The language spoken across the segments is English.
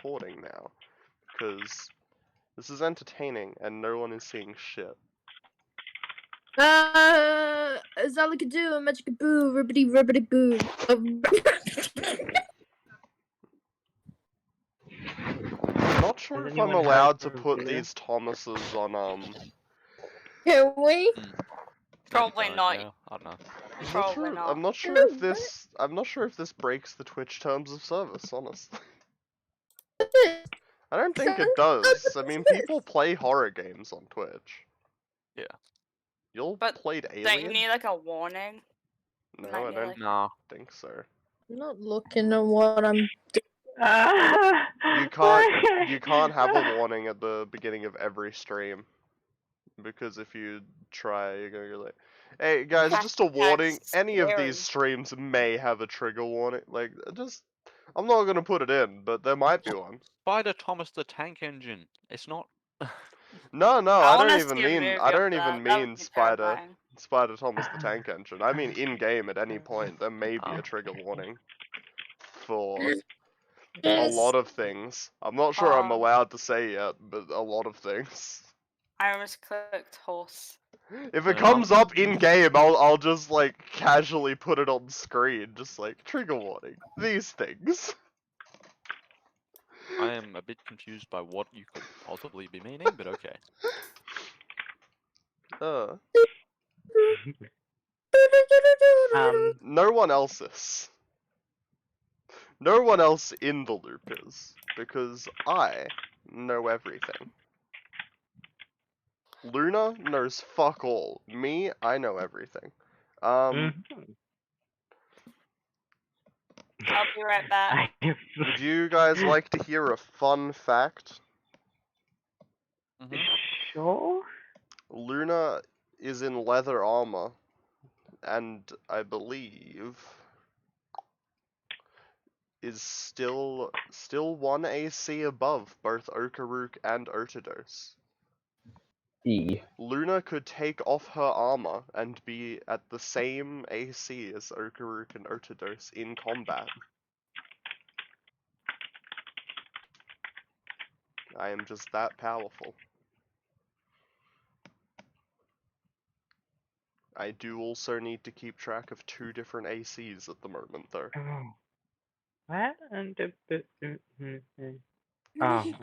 recording now, because this is entertaining and no one is seeing shit. Zalakadoo, magicaboo, ribbity ribbity boo. I'm not sure Does if I'm anyone have allowed to from put Julia? these Thomases on Can we? Probably not. Yeah, I don't know. Probably not. I'm not sure No, if this. I'm not sure if this breaks the Twitch terms of service. Honestly, I don't think it does. I mean, people play horror games on Twitch. Yeah. You'll But played Don't you Alien? need like a warning? No, might I need, don't like- Nah. think so. I'm not looking at what I'm. You can't have a warning at the beginning of every stream, because if you try, you're gonna go like, "Hey guys, just a warning. Any of these streams may have a trigger warning. Like, just, I'm not gonna put it in, but there might be one." Spider Thomas the Tank Engine. It's not. No, I I don't wanna even see a mean. movie I of don't that. even That would mean be Spider terrifying. Thomas the Tank Engine. I mean in game at any point there may be Oh. a trigger warning for a Yes. lot of things. I'm not sure I'm Oh. allowed to say yet, but a lot of things. I almost clicked horse. If it Yeah. comes up in game, I'll just like casually put it on screen, just like trigger warning. These things. I am a bit confused by what you could possibly be meaning, but okay. No one else is. No one else in the loop is, because I know everything. Luna knows fuck all. Me, I know everything. I'll be right back. Would you guys like to hear a fun fact? Mhm. Sure. Luna is in leather armor, and I believe is still 1 AC above both Okaruk and Otodos. Luna could take off her armor and be at the same AC as Okaruk and Otodos in combat. I am just that powerful. I do also need to keep track of 2 different ACs at the moment, though. What? Oh.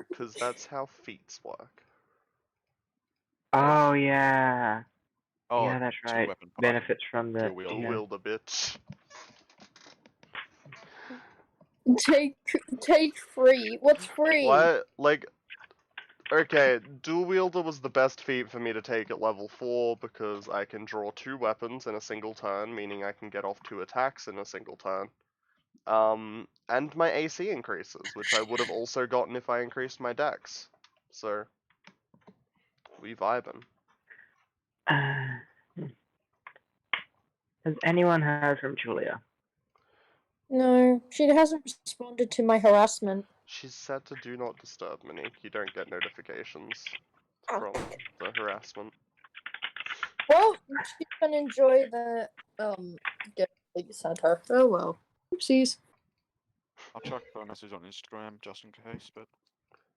Because that's how feats work. Oh yeah. Oh, Yeah, that's right. two-weapon party. Benefits from the. Dual wield. Dual yeah. wield a bitch. Take free. What's free? Why, like, okay, dual wielder was the best feat for me to take at level 4 because I can draw 2 weapons in a single turn, meaning I can get off 2 attacks in a single turn. And my AC increases, which I would have also gotten if I increased my dex. So, we vibin'. Has anyone heard from Julia? No, she hasn't responded to my harassment. She's set to do not disturb, Monique. You don't get notifications Oh. from the harassment. Well, she can enjoy the gift that you sent her. Oh well. Oopsies. I'll check her message on Instagram just in case, but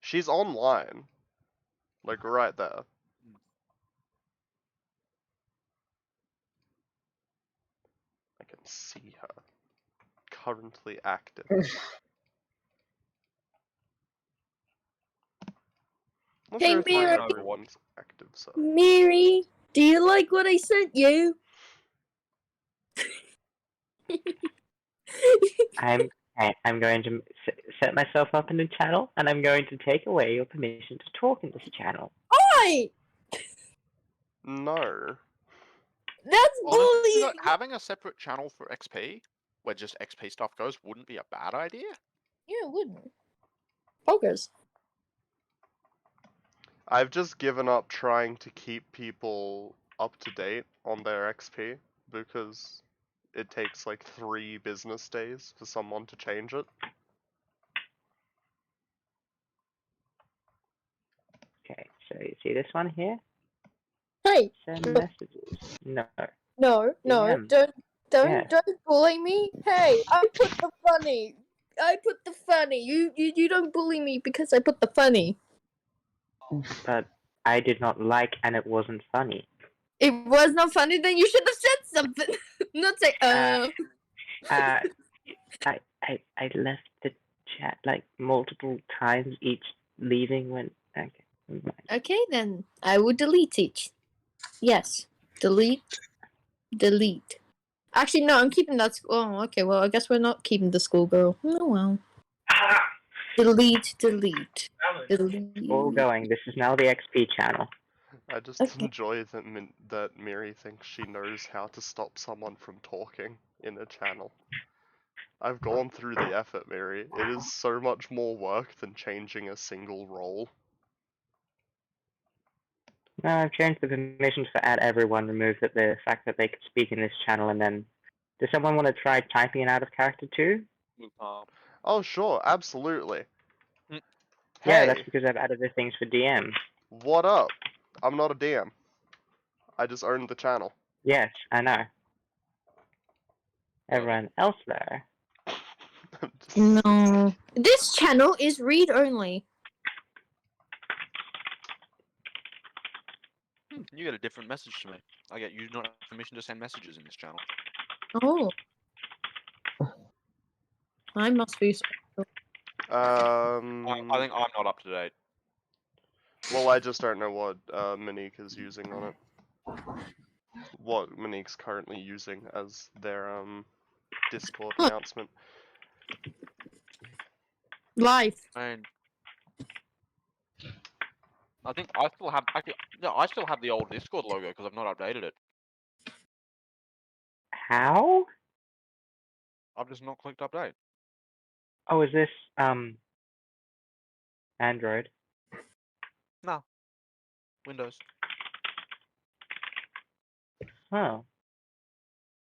She's online. Like, right there. I can see her. Currently active. Not Hey, sure if my Mira. everyone's active, so. Miri, do you like what I sent you? I'm going to set myself up in the channel, and I'm going to take away your permission to talk in this channel. Oi! No. That's honestly, bullying! like, having a separate channel for XP, where just XP stuff goes, wouldn't be a bad idea. Yeah, it wouldn't. Focus. I've just given up trying to keep people up to date on their XP because it takes like 3 business days for someone to change it. Okay, so you see this one here? Hey! Send messages. No. No, DM. don't Yeah. bully me. Hey, I put the funny. I put the funny. You don't bully me because I put the funny. But I did not like, and it wasn't funny. It was not funny. Then you should have said something. Not say I left the chat like multiple times, each leaving when. Okay. Never mind. Okay, then I will delete it. Yes, delete. Actually, no, I'm keeping that. Oh, okay. Well, I guess we're not keeping the schoolgirl. Oh well. Delete. All going. This is now the XP channel. I just Okay. enjoy that Miri thinks she knows how to stop someone from talking in a channel. I've gone through the effort, Miri. It is so much more work than changing a single role. No, I've changed the permissions for add everyone, removed the fact that they could speak in this channel, and then. Does someone want to try typing it out of character too? Oh, sure, absolutely. Mm. Yeah, Hey, that's because I've added the things for DM. what up? I'm not a DM. I just owned the channel. Yes, I know. Everyone else though. No. This channel is read only. You get a different message to me. I get you not have permission to send messages in this channel. Oh. I must be. I think I'm not up to date. Well, I just don't know what Monique is using on it. What Monique's currently using as their Discord Look. announcement. Life. And I think I still have I still have the old Discord logo because I've not updated it. How? I've just not clicked update. Oh, is this Android? No. Windows. Oh.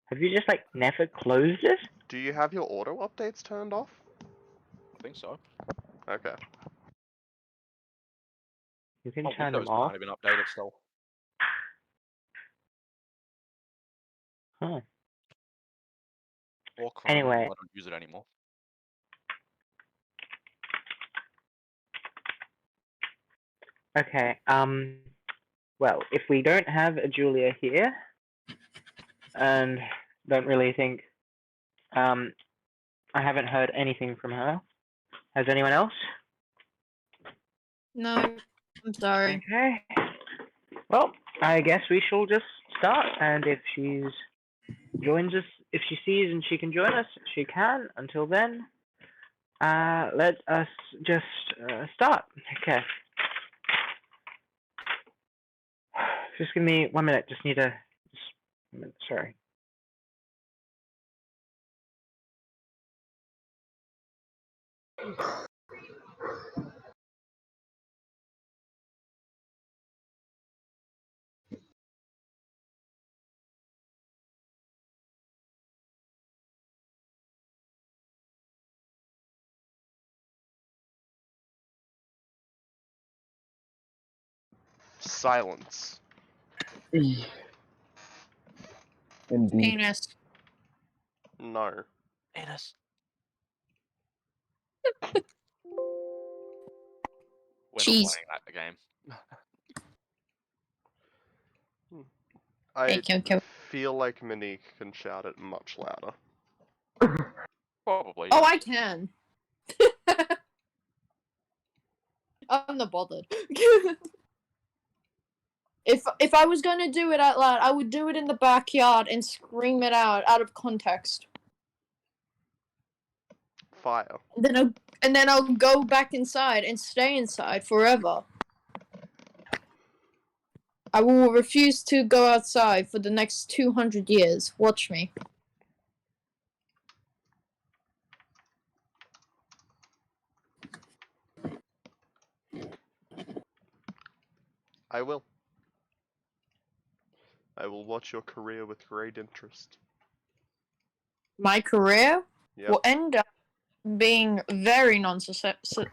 Have you just like never closed it? Do you have your auto updates turned off? I think so. Okay. You can Oh, turn them Windows off. can't even update itself. Huh. Or Chrome. Anyway. I don't use it anymore. Okay. Well, if we don't have a Julia here, and don't really think, I haven't heard anything from her. Has anyone else? No. I'm sorry. Okay. Well, I guess we shall just start, and if she's joins us, if she sees and she can join us, she can. Until then, let us just start. Okay. Just give me 1 minute. Just need a. Sorry. Silence. Indeed. Penis. No. Anus. We're Cheese. not playing that game. I feel like Monique can shout it much louder. Probably. Oh, Yeah. I can. I'm not bothered. If I was gonna do it out loud, I would do it in the backyard and scream it out of context. Fire. And then I'll go back inside and stay inside forever. I will refuse to go outside for the next 200 years. Watch me. I will. I will watch your career with great interest. My career Yep. will end up being very non-successful.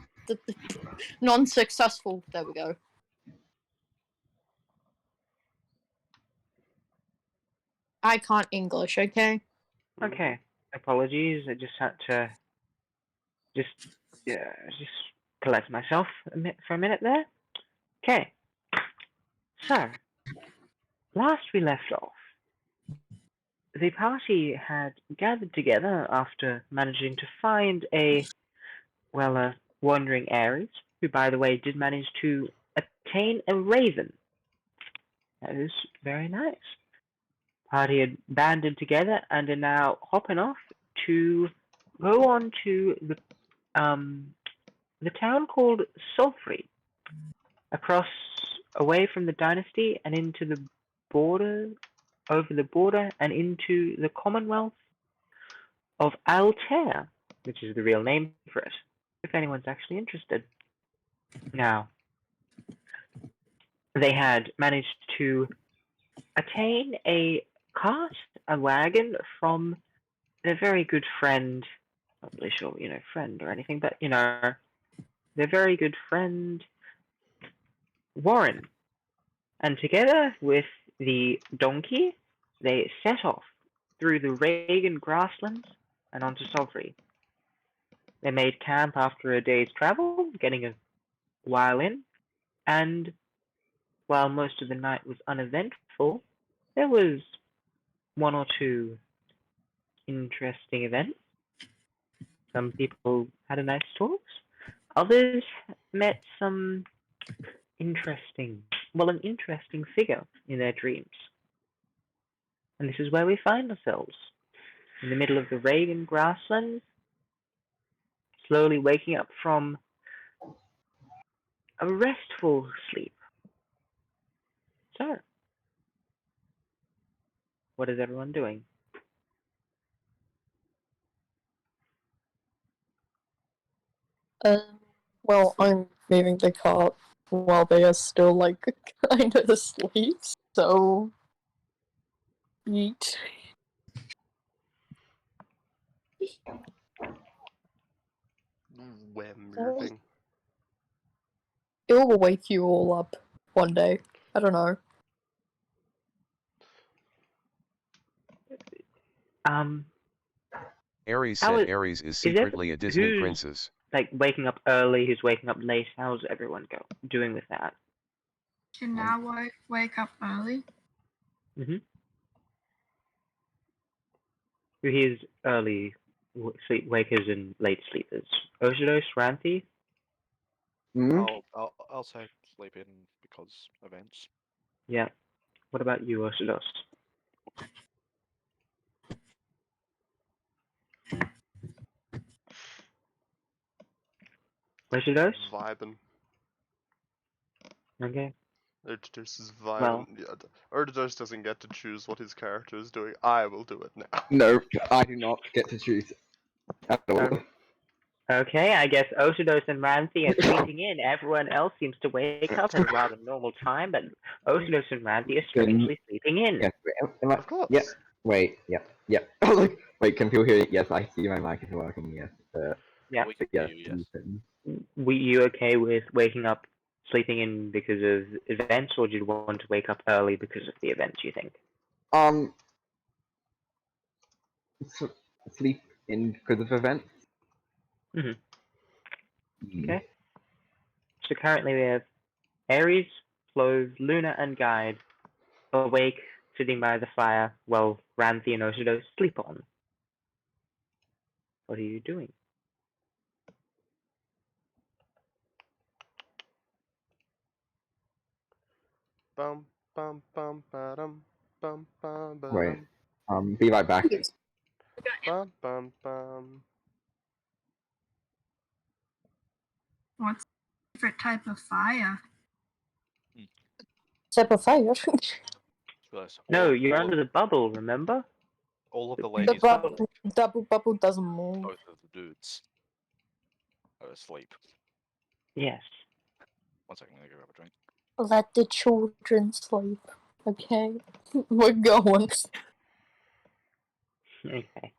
There we go. I can't English, okay? Okay. Apologies. I just had to just collect myself for a minute there. Okay. So, last we left off, the party had gathered together after managing to find a wandering Ares, who, by the way, did manage to attain a raven. That is very nice. Party had banded together and are now hopping off to go on to the town called Sulfrey, across away from the dynasty and into the border, over the border and into the Commonwealth of Altair, which is the real name for it, if anyone's actually interested. Now, they had managed to attain a cart, a wagon from their very good friend, not really sure, friend or anything, but, their very good friend, Warren. And together with the donkey, they set off through the Reagan grasslands and onto Sovry. They made camp after a day's travel, getting a while in, and while most of the night was uneventful, there was one or two interesting events. Some people had a nice talks. Others met some an interesting figure in their dreams. And this is where we find ourselves, in the middle of the Reagan grasslands, slowly waking up from a restful sleep. So, what is everyone doing? Well, I'm moving the cart while they are still, like, kind of asleep, so... Yeet. We're moving. It will wake you all up one day. I don't know. Ares How said is- Ares is there- secretly a Disney who's- princess. Like, waking up early, who's waking up late? How's everyone doing with that? Can I wake up early? Mm-hmm. Who here's early sleep wakers and late sleepers? Ojidos, Ranthi? Hmm? I'll say sleep in because events. Yeah. What about you, Ojidos? Ojidos? Vibing. Okay. Erdodos is vibing. Well- Yeah, Erdodos doesn't get to choose what his character is doing. I will do it now. No, I do not get to choose at all. Okay, I guess Ojidos and Ranthi are sleeping in. Everyone else seems to wake up at a rather normal time, but Ojidos and Ranthi are strangely sleeping in. Yes, am I? Of course. Yep. Wait. Yep. Yep. Wait, can people hear it? Yes, I see my mic is working. Yes. Yeah. We can Yes. hear you, yes. Were you okay with waking up, sleeping in because of events, or did you want to wake up early because of the events, you think? S- sleep in because of events. Mhm. Hmm. Okay. So currently we have Ares, Clove, Luna, and Guide awake, sitting by the fire, while Ranthi and Ojidos sleep on. What are you doing? Bum bum bum ba-dum, bum bum Wait. ba-dum, Be right back. bum bum bum. What's your favorite type of fire? Type of fire. Yes, No, all- you're all under of, the bubble, remember? all of the the ladies, bubble doesn't move. both of the dudes, are asleep. Yes. 1 second, I'm gonna go grab a drink. Let the children sleep. Okay? We're going. Okay.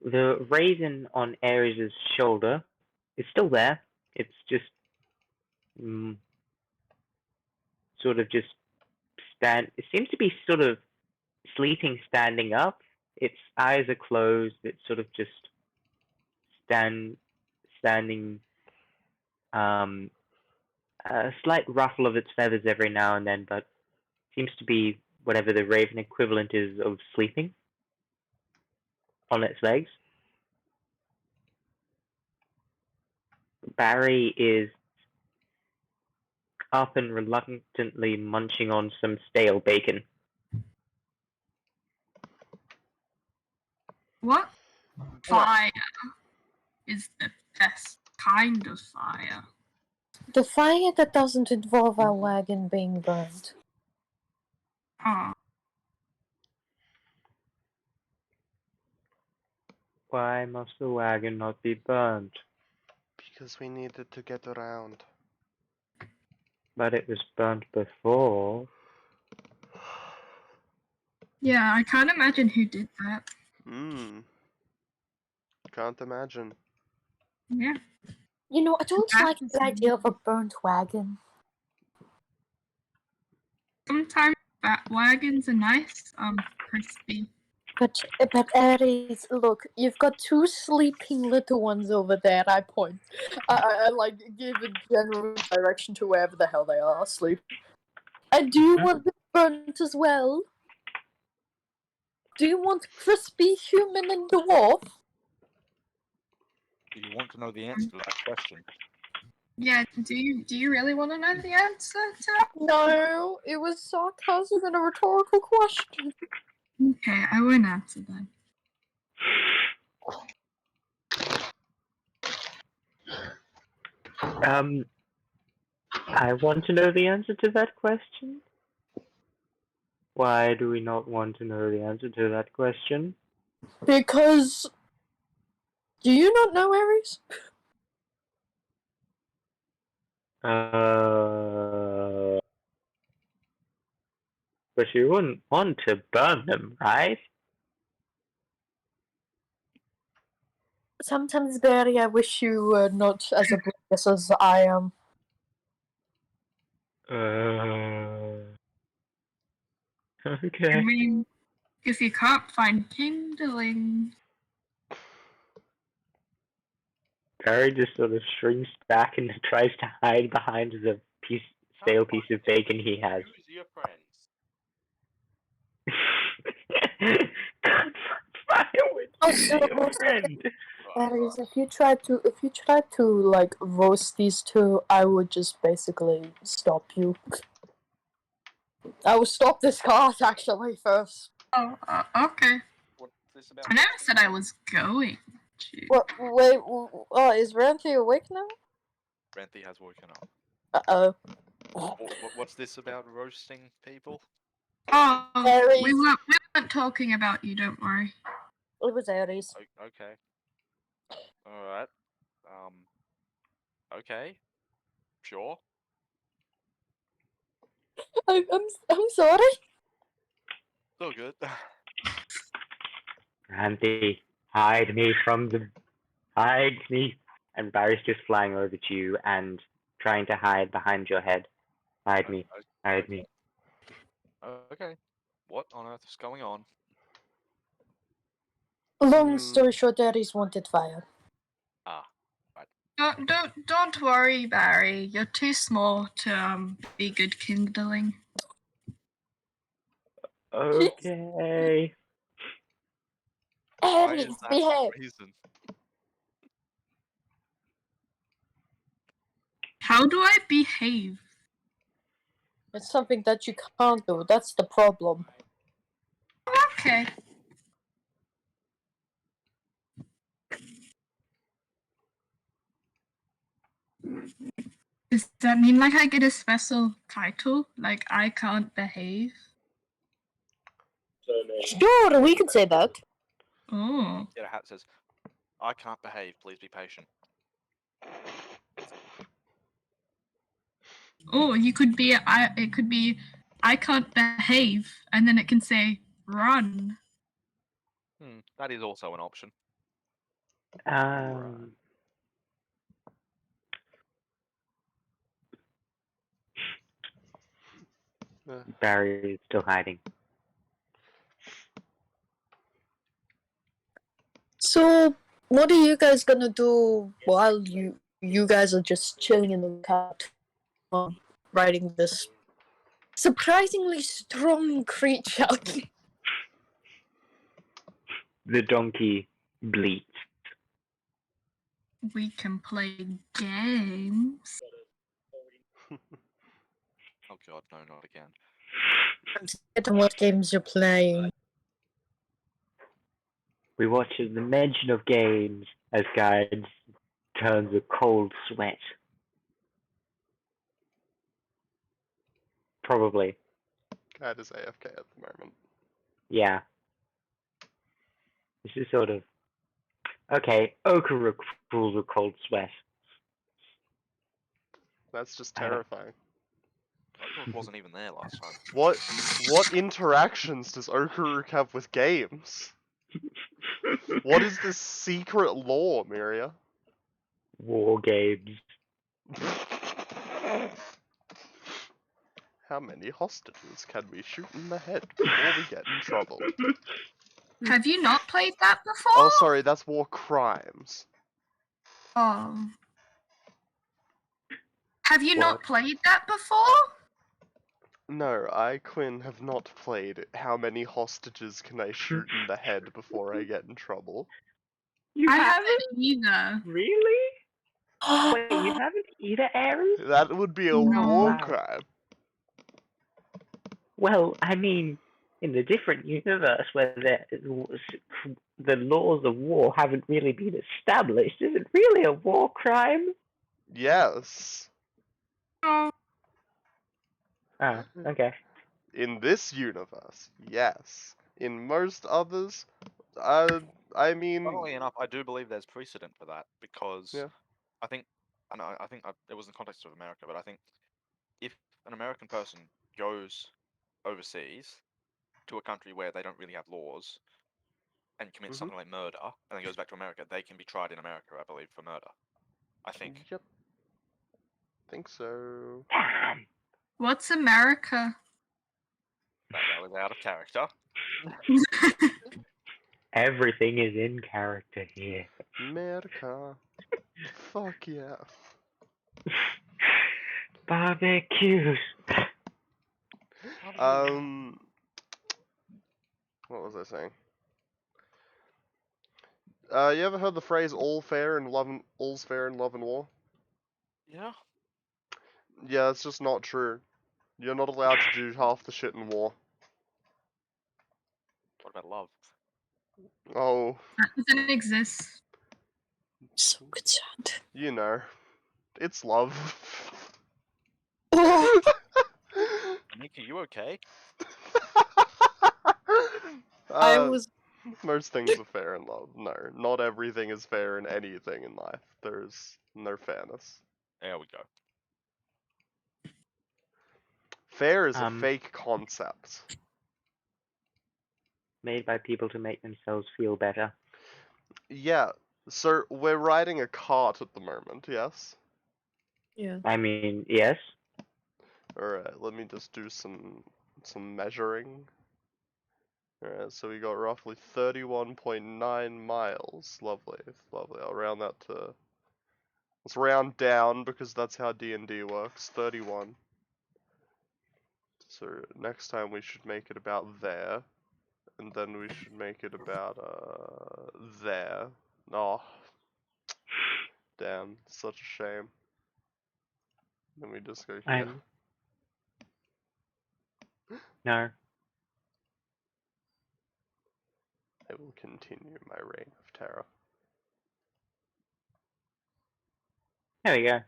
The raisin on Ares' shoulder is still there. It's just sort of just it seems to be sort of sleeping standing up. its eyes are closed. It's sort of just standing. A slight ruffle of its feathers every now and then, but seems to be whatever the raven equivalent is of sleeping on its legs. Barry is up and reluctantly munching on some stale bacon. What fire is the best kind of fire? The fire that doesn't involve our wagon being burned. Oh, Why must the wagon not be burned? Because we needed to get around. But it was burnt before. yeah, I can't imagine who did that. Can't imagine. Yeah. You know, I don't That like is the idea of a burnt wagon. Sometimes wagons are nice, crispy. But Aries, look, you've got two sleeping little ones over there. I point. I like give a general direction to wherever the hell they are asleep. I do want them burnt as well. Do you want crispy human and dwarf? Do you want to know the answer to that question? Yeah, do you really want to know the answer to that? No, it was sarcasm and a rhetorical question. Okay, I won't answer then. I want to know the answer to that question. Why do we not want to know the answer to that question? Because do you not know Aries? But you wouldn't want to burn them, right? Sometimes, Barry, I wish you were not as oblivious as I am. Okay. I mean, if you can't find kindling, Barry just sort of shrinks back and tries to hide behind the stale piece of bacon he has. Use your friends. Can't find firewood. Also, Your friend. Aries, if you try to like roast these two, I would just basically stop you. I will stop this cart actually first. oh, okay. What's this about? I never said I was going to. What? Wait. Oh, is Ranty awake now? Ranthi has woken up. Uh-oh. What's this about roasting people? Oh, Aries. we weren't talking about you. Don't worry. It was Aries. Okay. Alright. Okay. Sure. I'm sorry. Still good. Randy, hide me. And Barry's just flying over to you and trying to hide behind your head. Hide me. Hide me. Okay. What on earth is going on? Long story short, Aries wanted fire. Ah. Don't worry, Barry. You're too small to be good kindling. Okay. Why Aries, is that behave. the reason? How do I behave? It's something that you can't do. That's the problem. Okay. Does that mean like I get a special title? Like I can't behave? Sure, we can say that. Oh. Get a hat that says, I can't behave, please be patient. Oh, you could be it could be I can't behave and then it can say run. That is also an option. Barry is still hiding. So, what are you guys gonna do while you guys are just chilling in the cat, riding this surprisingly strong creature? The donkey bleats. We can play games. Oh god, no, not again. I'm scared of what games you're playing. We watch the mention of games as guides turns a cold sweat. Probably. Cat is AFK at the moment. Yeah. This is sort of... Okay, Okaruk pulls a cold sweat. That's just I don't- terrifying. Okaruk wasn't even there last time. What interactions does Okaruk have with games? What is this secret lore, Myria? War games. How many hostages can we shoot in the head before we get in trouble? Have you not played that before? Oh, sorry, that's war crimes. Oh. Have you What? not played that before? No, I, Quinn, have not played How Many Hostages Can I Shoot in the Head Before I Get in Trouble? You I haven't? haven't either. Really? Wait, you haven't either, Aaron? That would be a No. war Wow. crime. Well, I mean, in a different universe where the laws of war haven't really been established, is it really a war crime? Yes. Oh. Ah, okay. In this universe, yes. In most others, I mean, Funnily enough, I do believe there's precedent for that because Yeah. I think, it was in the context of America, but I think if an American person goes overseas to a country where they don't really have laws and commits Mhm. something like murder and then goes back to America, they can be tried in America, I believe, for murder. I think. Yep. Think so. Damn. What's America? That was out of character. Everything is in character here. America. Fuck yeah. Barbecues. What was I saying? You ever heard the phrase "all's fair in love and war"? Yeah. Yeah, it's just not true. You're not allowed to do half the shit in war. What about love? Oh, That doesn't exist. So concerned. you know, it's love. Nick, are you okay? I was. Most things are fair in love. No, not everything is fair in anything in life. There's no fairness. There we go. Fair is a fake concept. Made by people to make themselves feel better. Yeah, so we're riding a cart at the moment, yes? Yeah. I mean, yes. Alright, let me just do some measuring. Alright, so we got roughly 31.9 miles. Lovely, lovely. I'll round that to... Let's round down because that's how D&D works. 31. So next time we should make it about there. And then we should make it about, there. Oh. Damn, such a shame. Then we just go here. No. I will continue my reign of terror. There we go.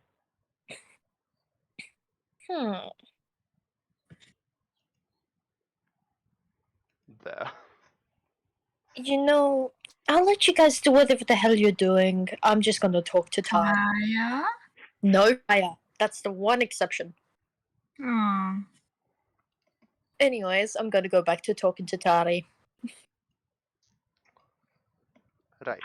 There. You know, I'll let you guys do whatever the hell you're doing. I'm just gonna talk to Ty. Yeah. No, Taya. That's the one exception. Oh. Anyways, I'm gonna go back to talking to Tari. Right.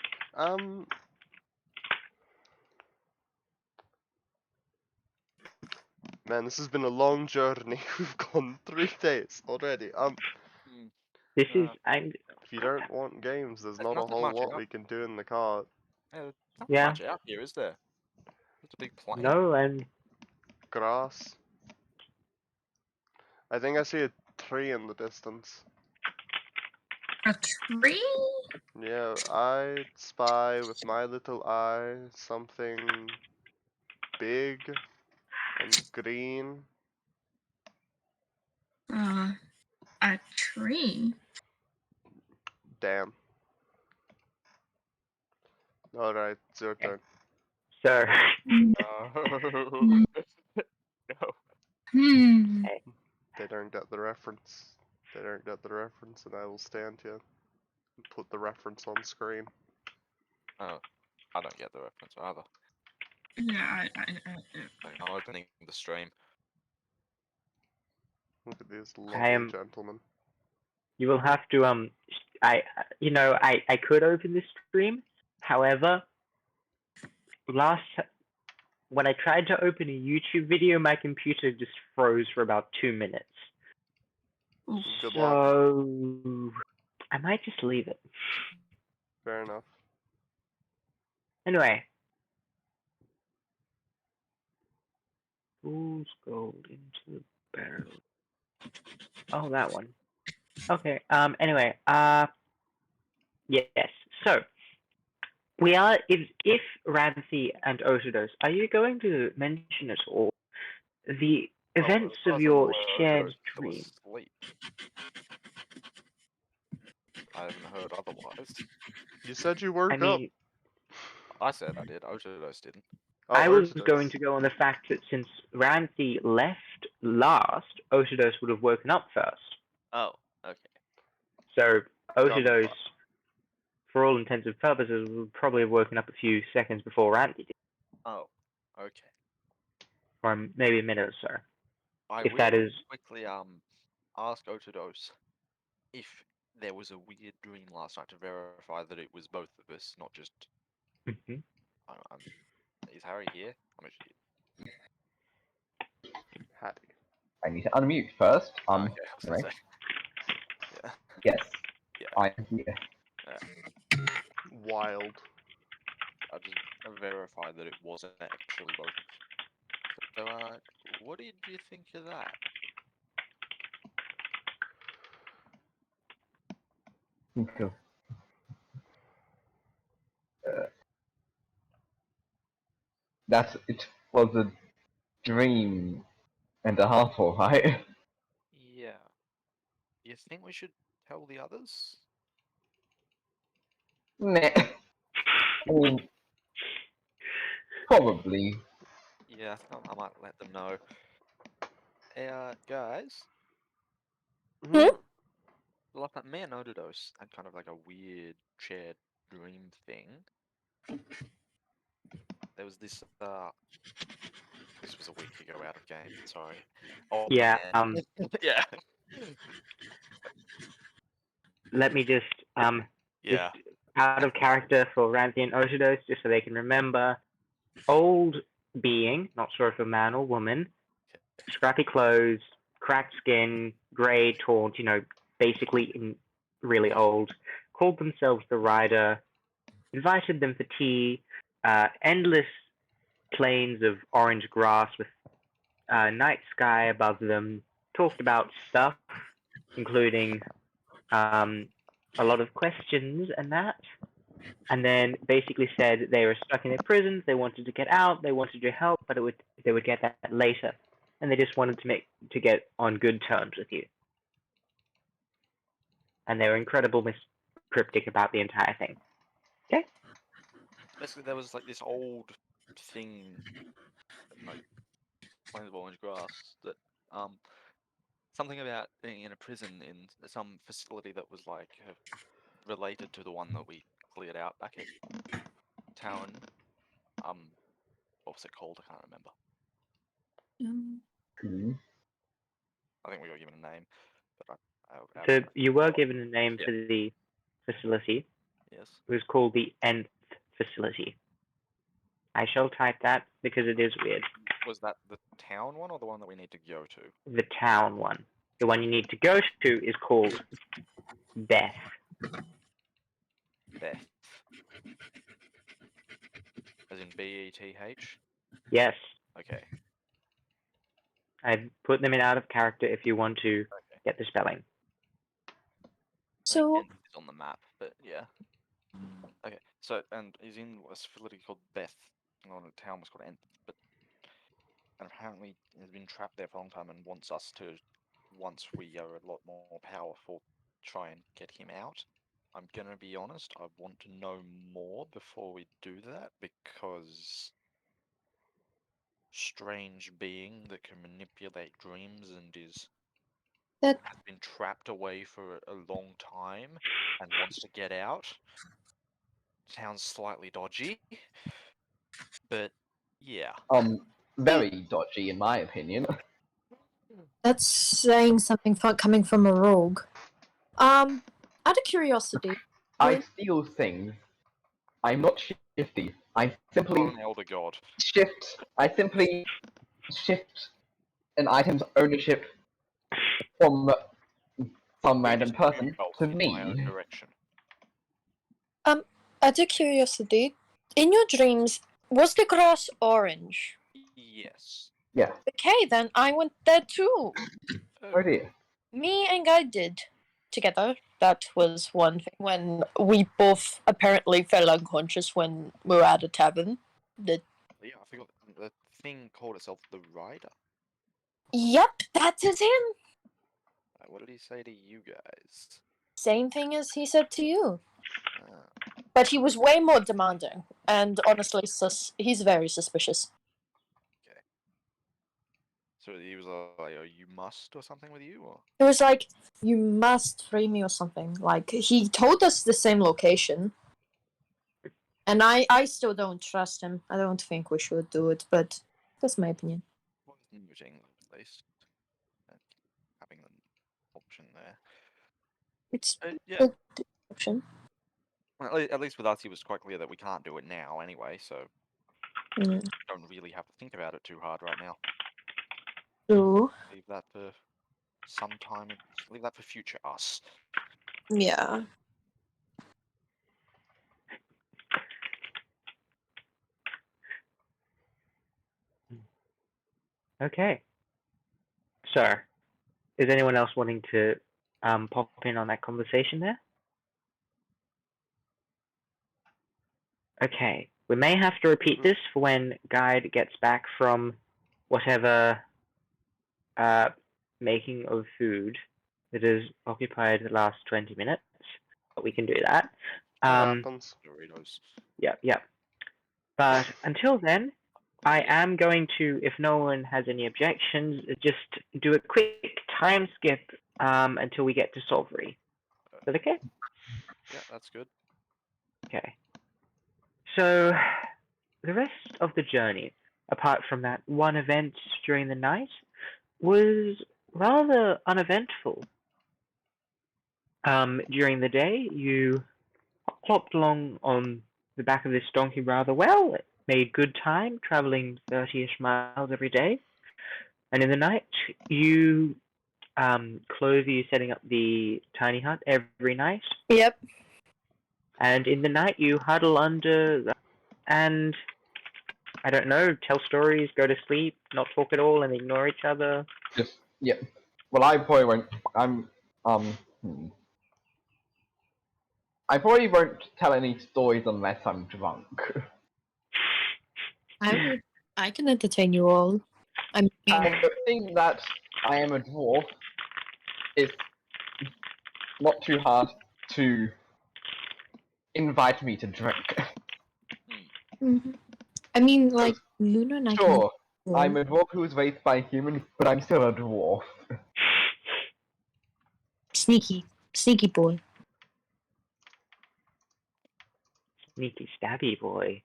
Man, this has been a long journey. We've gone 3 days already. This is... I'm... you don't want games, there's not a nothing whole much lot out. we can do in the cart. There's not Yeah. much out here, is there? It's a big plain. No, and Grass. I think I see a tree in the distance. A tree? Yeah, I spy with my little eye something big and green. A tree? Damn. Alright, it's your turn. so No. No. Hmm. They don't get the reference. They don't get the reference, and I will stand here and put the reference on screen. Oh, I don't get the reference either. Yeah, I'm opening the stream. Look at these I lovely am. gentlemen. You will have to I could open this stream. However, when I tried to open a YouTube video, my computer just froze for about 2 minutes. Good luck. So I might just leave it. Fair enough. Anyway. Fool's gold into the barrel. Oh, that one. Okay. Anyway. Yes. So we are. If Ranthi and Otodos, are you going to mention at all the events As far of as I'm your aware, shared Ojo was dream? asleep. I haven't heard otherwise. You said you woke I mean, I said I did. Ojodos didn't. up. I Oh, was Otodos. going to go on the fact that since Ranthi left last, Otodos would have woken up first. Oh, okay. So Otodos, Gunfuck. for all intents and purposes, would probably have woken up a few seconds before Ranthi did, Oh, okay. or maybe a minute or so. I If will that is quickly ask Otodos if there was a weird dream last night to verify that it was both of us, not just. Mhm. Is Harry here? I'm actually. Hattie. I need to unmute first. Okay, I was gonna Anyway. say. Yeah. Yes. Yeah. I am here. Wild. I just verified that it wasn't actually both. So, what did you think of that? Cool. That it was a dream and a half, alright? Yeah. You think we should tell the others? Nah. I mean, probably. Yeah, I might let them know. Hey, guys, Hmm? like me and Ododos had kind of like a weird shared dream thing. There was this, this was a week ago out of game, sorry. Oh, yeah. man. Yeah. Let me just Yeah. out of character for Ranthi and Otodos, just so they can remember. Old being, not sure if a man or woman, scrappy clothes, cracked skin, grey, taunt, basically really old, called themselves the Rider, invited them for tea, endless plains of orange grass with night sky above them, talked about stuff, including a lot of questions and that. And then basically said they were stuck in their prisons, they wanted to get out, they wanted your help, but they would get that later. And they just wanted to get on good terms with you. And they were incredibly cryptic about the entire thing. Okay? Basically, there was like this old thing, like plains of orange grass, that something about being in a prison in some facility that was like related to the one that we cleared out back at town. What was it called? I can't remember. I think we got given a name, but So you were given a name Yeah. for the facility. Yes. It was called the Nth Facility. I shall type that because it is weird. Was that the town one or the one that we need to go to? The town one. The one you need to go to is called Death. Beth. As in B-E-T-H? Yes. Okay. I put them in out of character if you want to get the spelling. So, Nth is on the map, but yeah. Okay, so, and he's in a facility called Beth. Well, the town was called Nth, but and apparently has been trapped there for a long time and wants us to, once we are a lot more powerful, try and get him out. I'm gonna be honest, I want to know more before we do that, because strange being that can manipulate dreams and that has been trapped away for a long time and wants to get out sounds slightly dodgy, but yeah. Very dodgy in my opinion. that's saying something coming from a rogue. Out of curiosity, I steal things. I'm not shifty. I simply Not an elder god. simply shift an item's ownership from some We random just move person wealth to in my own me. direction. out of curiosity, in your dreams, was the grass orange? Yes. Yeah. Okay, then I went there too. Oh dear. Me and Guy did together. That was one thing when we both apparently fell unconscious when we were at a tavern. Yeah, I forgot the thing called itself the Rider. Yep, that is him. What did he say to you guys? Same thing as he said to you. Uh, But he was way more demanding, and honestly, he's very suspicious. okay. So he was like, oh, you must or something with you, or? It was like, you must free me or something. Like, he told us the same location. And I still don't trust him. I don't think we should do it, but that's my opinion. Well, noting at least. And having an option there. It's Yeah. a good option. At least with us, he was quite clear that we can't do it now anyway, so Mm. don't really have to think about it too hard right now. True. Leave that for some time. Leave that for future us. Yeah. Okay. So, is anyone else wanting to pop in on that conversation there? Okay. We may have to repeat this for when Guide gets back from whatever making of food that has occupied the last 20 minutes. But we can do that. Happens. Doritos. Yep. But until then, I am going to, if no one has any objections, just do a quick time skip until we get to Solvery. Is that okay? Yeah, that's good. Okay. So, the rest of the journey, apart from that one event during the night, was rather uneventful. During the day, you clopped along on the back of this donkey rather well. It made good time, traveling 30-ish miles every day. And in the night, you Clovey setting up the tiny hut every night. Yep. And in the night, you huddle under and, I don't know, tell stories, go to sleep, not talk at all, and ignore each other. Just yeah. Well, I probably won't. I probably won't tell any stories unless I'm drunk. I can entertain you all. I mean, Seeing that I am a dwarf, it's not too hard to invite me to drink. I mean, like Luna and I can. Sure, I'm a dwarf who was raised by humans, but I'm still a dwarf. Sneaky boy. Sneaky stabby boy.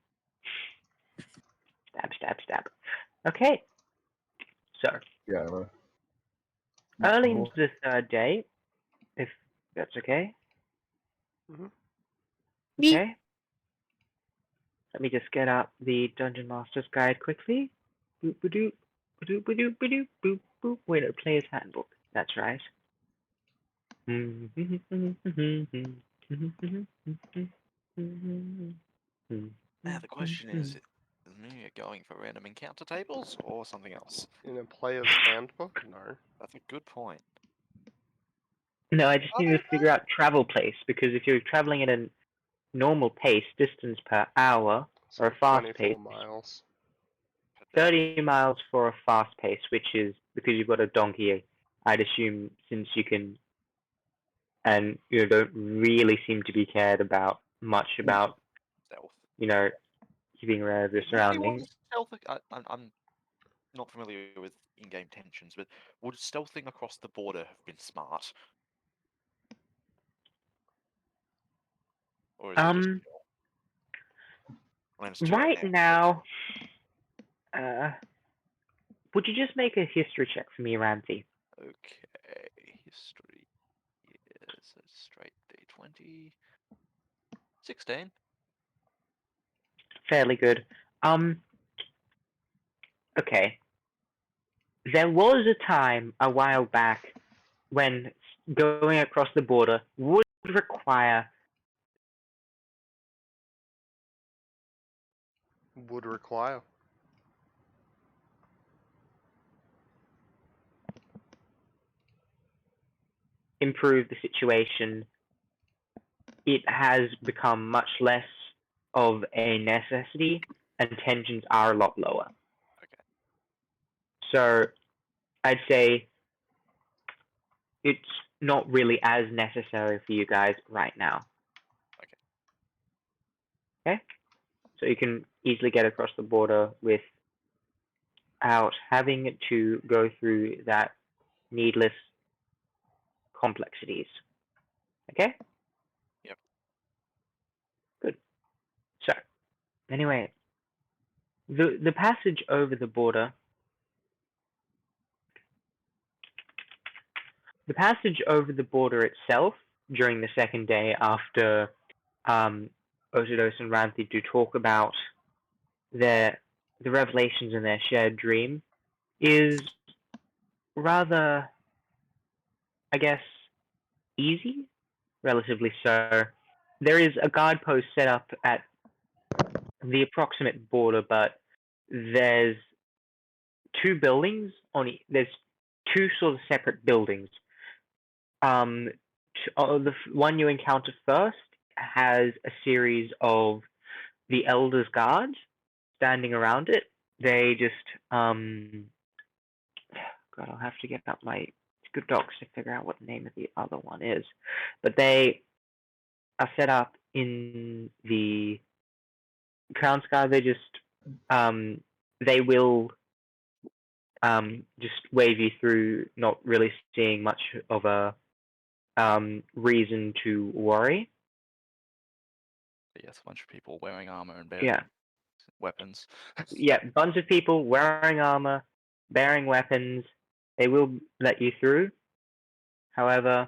Stab. Okay. So, Yeah. early into the third day, if that's okay. Okay. Let me just get up the Dungeon Master's Guide quickly. Boop ba-doop, ba-doop ba-doop ba-doop boop boop. Wait, no, Player's Handbook. That's right. Now the question is Myria going for random encounter tables or something else? In a player's handbook? No. That's a good point. No, I just need to figure out travel pace, because if you're traveling at a normal pace, distance per hour, So or a fast 24 pace, miles. 30 miles for a fast pace, which is because you've got a donkey, I'd assume, since you can, and you don't really seem to be cared about much about, Stealth. keeping aware of your Would anyone surroundings. stealth? I'm not familiar with in-game tensions, but would stealthing across the border have been smart? Or is it just when it's too late Right now, would you just make a history check for me, Ramsey? Okay, history is a straight D20. 16. Fairly good. Okay. There was a time a while back when going across the border would require Would require. improve the situation. It has become much less of a necessity, and tensions are a lot lower. Okay. So I'd say it's not really as necessary for you guys right now. Okay? So you can easily get across the border without having to go through that needless complexities. Okay? Yep. Good. So, anyway, the passage over the border. The passage over the border itself during the second day after Otidos and Ranthi do talk about the revelations in their shared dream is rather, I guess, easy, relatively so. There is a guidepost set up at the approximate border, but there's two buildings there's two sort of separate buildings. The one you encounter first has a series of the Elders Guard standing around it. They just God, I'll have to get up my good docs to figure out what the name of the other one is. But they are set up in the Crown Sky. They just they will just wave you through, not really seeing much of a reason to worry. Yes, a bunch of people wearing armor and bearing weapons. Yeah, bunch of people wearing armor, bearing weapons. They will let you through. However,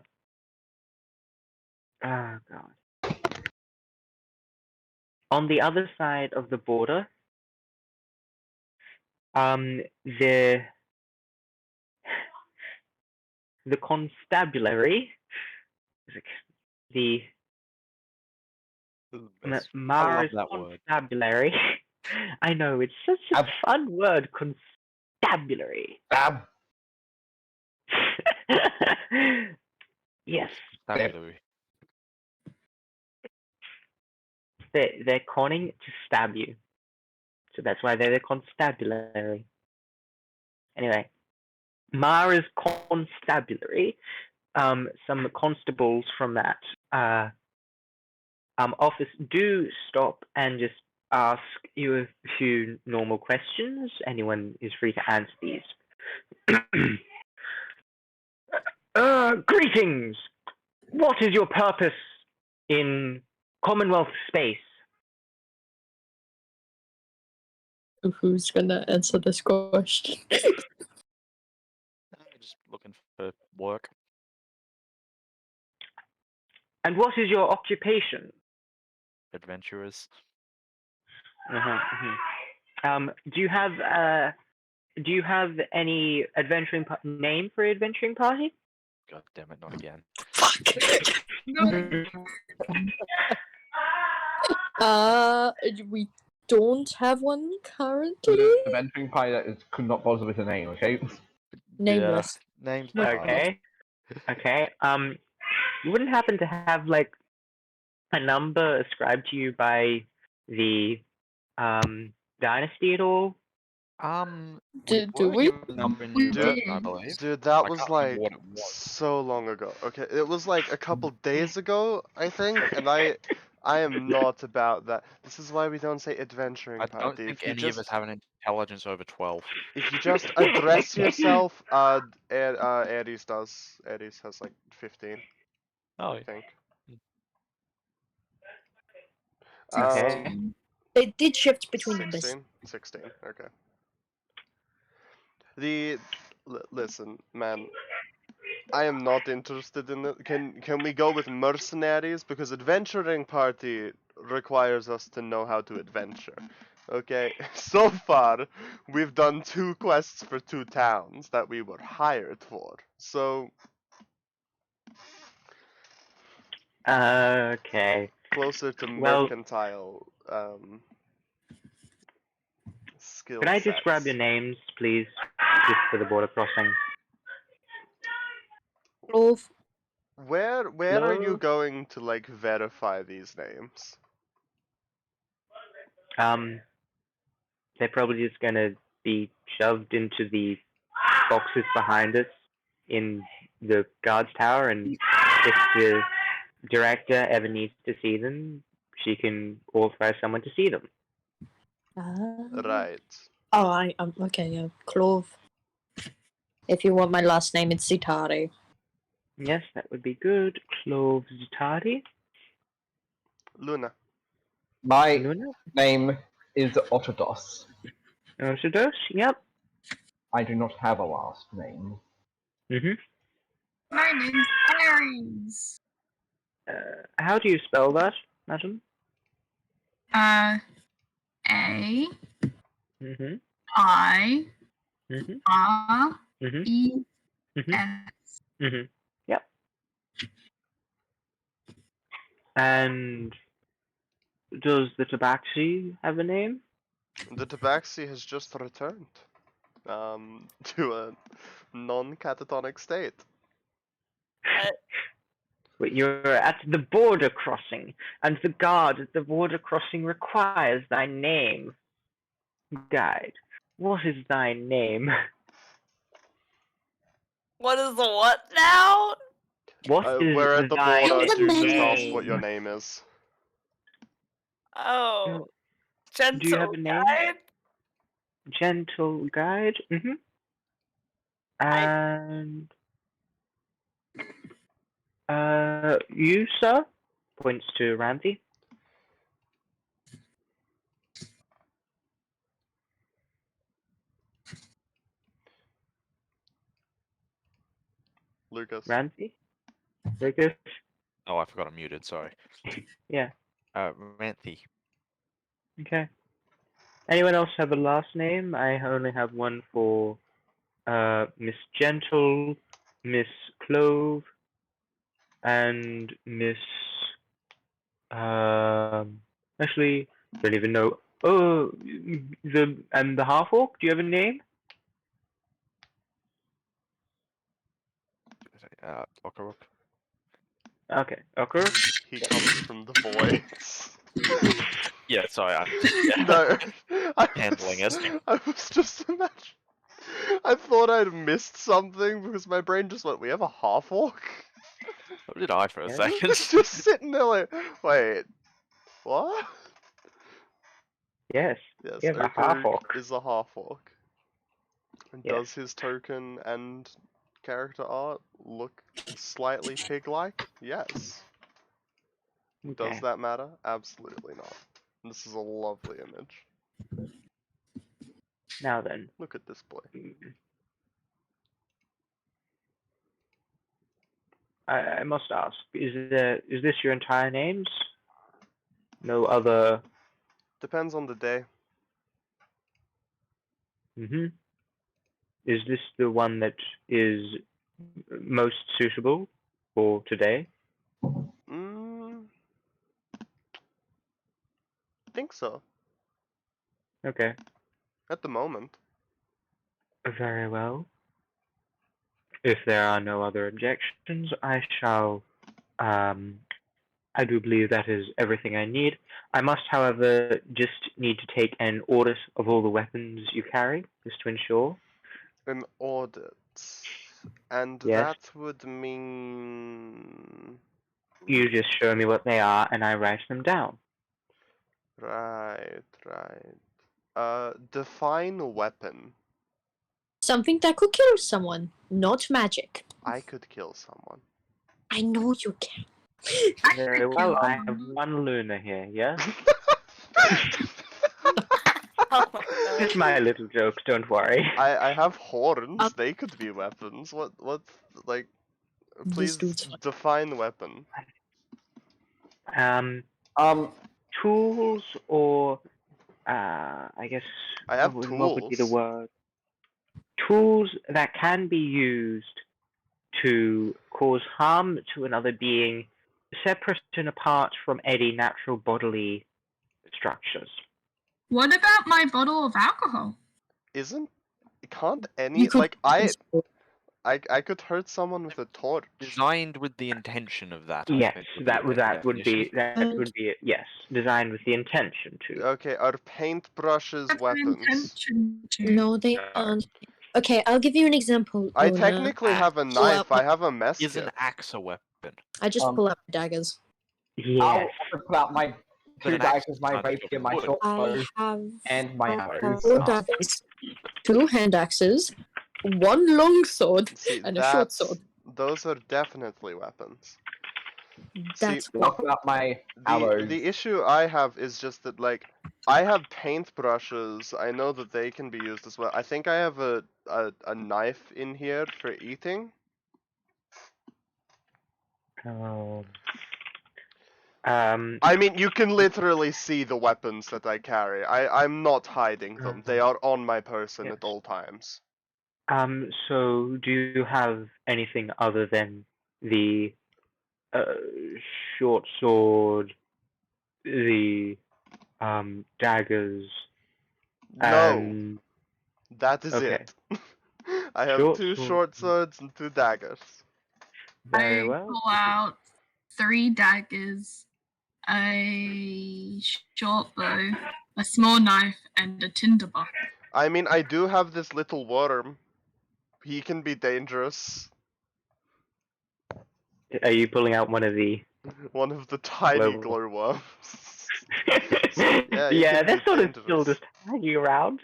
oh god. On the other side of the border, the constabulary, the Mars constabulary. I know, it's such a fun word, constabulary. Yes. They're conning to stab you. So that's why they're the constabulary. Anyway, Mara's constabulary, some constables from that office do stop and just ask you a few normal questions. Anyone is free to answer these. Greetings! What is your purpose in Commonwealth space? Who's gonna answer this question? I'm just looking for work. And what is your occupation? Adventurers. Do you have any adventuring name for an adventuring party? God damn it, not again. Fuck! We don't have one currently. The adventuring party that could not bother with a name, okay? Nameless. Name's Okay. Okay. You wouldn't happen to have like a number ascribed to you by the dynasty at all? Do were we? given a number in We university, did. I believe. Dude, that I was can't remember like what it was. so long ago. Okay, it was like a couple days ago, I think, and I am not about that. This is why we don't say adventuring I don't party. think If you any of us just have an intelligence over 12. if you just address yourself, Aries does. Aries has like 15, Oh, I think. Okay. They did shift between numbers. 16? 16, okay. Listen, man, I am not interested in it. Can we go with mercenaries? Because adventuring party requires us to know how to adventure. Okay, so far we've done 2 quests for 2 towns that we were hired for. So Okay. closer to Well, mercantile skill could I just grab your sets. names, please, just for the border crossing? Clove. Where are you Hello? going to like verify these names? They're probably just gonna be shoved into the boxes behind us in the guards tower, and if the director ever needs to see them, she can authorize someone to see them. Right. Oh, I'm okay. Yeah, Clove. If you want my last name, it's Zitari. Yes, that would be good. Cloves Tardy. Luna. My Luna? name is Otodos. Orthodos? Yep. I do not have a last name. Mm-hmm. My name's Aries. How do you spell that, madam? A Mm-hmm. I Mm-hmm. R Mm-hmm. E Mm-hmm. S. Mm-hmm. Yep. And does the tabaxi have a name? The tabaxi has just returned to a non-catatonic state. But you're at the border crossing, and the guard at the border crossing requires thy name. Guide, what is thy name? What is the what now? What is We're at the thy border. You're the Do just ask what name? your name is. Oh, Do you have gentle a name? guide. Gentle guide. Mm-hmm. And you, sir, points to Randy. Lucas. Randy. Lucas. Oh, I forgot I'm muted. Sorry. Yeah. Ranthy. Okay. Anyone else have a last name? I only have one for Miss Gentle, Miss Clove, and Miss. Actually, don't even know. Oh, the half-orc. Do you have a name? Okaruk. Okay, Okur. He comes from the voids. Yeah, sorry. No, Handling it. I was just imagining. I thought I'd missed something because my brain just went, we have a half-orc? So did I for a Yeah. second. Just sitting there like, wait, what? Yes. Yes, We have a Okaruk half-orc. is a half-orc. And Yes. does his token and character art look slightly pig-like? Yes. Okay. Does that matter? Absolutely not. This is a lovely image. Now then. Look at this boy. I must ask, is this your entire names? No other. Depends on the day. Mm-hmm. Is this the one that is most suitable? for today? Think so. Okay, At the moment. very well. If there are no other objections, I shall. I do believe that is everything I need. I must, however, just need to take an audit of all the weapons you carry, just to ensure. An audit. And Yes. that would mean... You just show me what they are, and I write them down. Right. Define a weapon. Something that could kill someone, not magic. I could kill someone. I know you can. Very well. I have one Luna here. Yes. Oh my god. It's my little joke. Don't worry. I have horns. They could be weapons. Like? Please dude's fine. define weapon. Tools or I guess I have what would be the tools. word? Tools that can be used to cause harm to another being, separate and apart from any natural bodily structures. What about my bottle of alcohol? Can't any You could like I could hurt someone with a torch. Designed with the intention of that. I Yes, think would that be a better would be definition. it. Yes, designed with the intention to. Okay, are paintbrushes That's an weapons? intention to. No, they aren't. Okay, I'll give you an example. I Luna. technically have a Pull out knife. I have a mess Is kit. an axe a weapon? I just pull out my daggers. Yes. I'll also pull out my But two an axe daggers, is my kind of rapier, my wood. short bow, I have and my arrows. 4 daggers, 2 hand axes, 1 long sword, See, and a short sword. those are definitely weapons. That's I'll what. pull out my arrows. The issue I have is just that, like, I have paintbrushes. I know that they can be used as well. I think I have a knife in here for eating. I mean, you can literally see the weapons that I carry. I'm not hiding them. They are on my person Yes. at all times. So do you have anything other than the short sword, the daggers? No, that is okay. it. I have Short 2 sword. short swords and 2 daggers. Very I well. pull out 3 daggers, a short bow, a small knife, and a tinderbox. I mean, I do have this little worm. He can be dangerous. Are you pulling out one of the? One of the tiny glowworms. Yeah, he can they're be sort of still dangerous. just hanging around.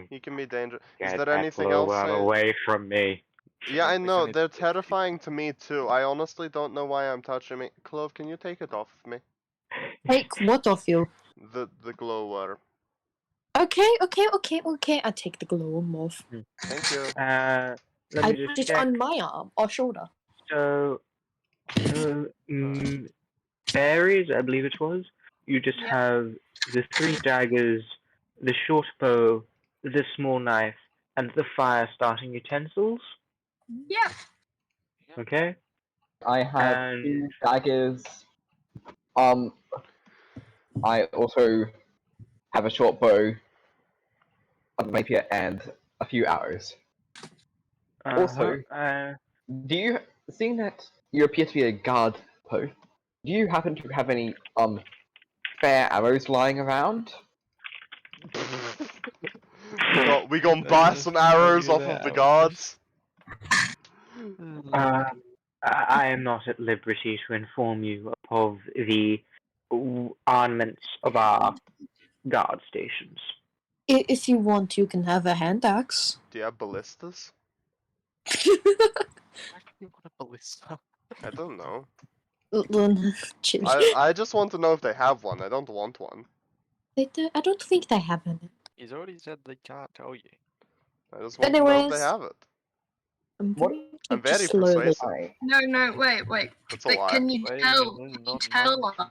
He can be dangerous. Is Get there that anything else? glowworm away from me. Yeah, I know. Definitely They're the terrifying to me too. I honestly don't know why I'm touching me. Clove, can you take it off of me? Take what off you? The glowworm. Okay. I take the glowworm off. Thank you. Let I me just put it check. on my arm or shoulder. So, berries, I believe it was. You just Yep. have the 3 daggers, the short bow, the small knife, and the fire-starting utensils. Yep. Okay. I have And 2 daggers. I also have a short bow, a rapier, and a few arrows. Also, do you, seeing that you appear to be a guard post, do you happen to have any spare arrows lying around? we gonna buy some arrows off of the guards. I am not at liberty to inform you of the armaments of our guard stations. If you want, you can have a hand axe. Do you have ballistas? You want a ballista? I don't know. Chill. I just want to know if they have one. I don't want one. I don't think they have any. He's already said they can't tell you. I just want to know if they Anyways. have it. What? I'm Just very slowly. persuasive. Alright. No, wait. That's a But lie. can you tell? Tell us?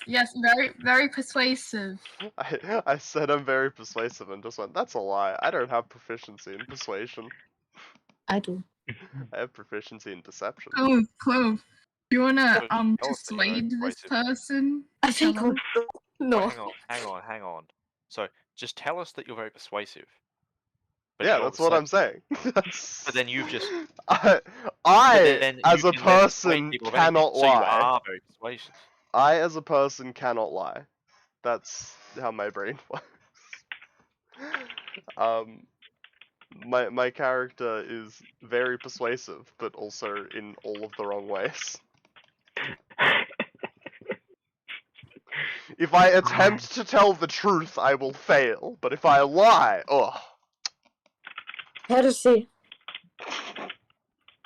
Yes, very persuasive. I said I'm very persuasive and just went, that's a lie. I don't have proficiency in persuasion. I do. I have proficiency in deception. Clove, do you wanna So tell us that you're persuade this persuasive. person? I think Tell we're us? no. Oh, hang on. So just tell us that you're very persuasive. But Yeah, you're that's what I'm deceptive. saying. That's... But then you've just I, then as you a can then persuade person, people of anything. cannot So you lie. are very persuasive. I, as a person, cannot lie. That's how my brain works. My character is very persuasive, but also in all of the wrong ways. If I attempt to tell the truth, I will fail. But if I lie, ugh. Heresy.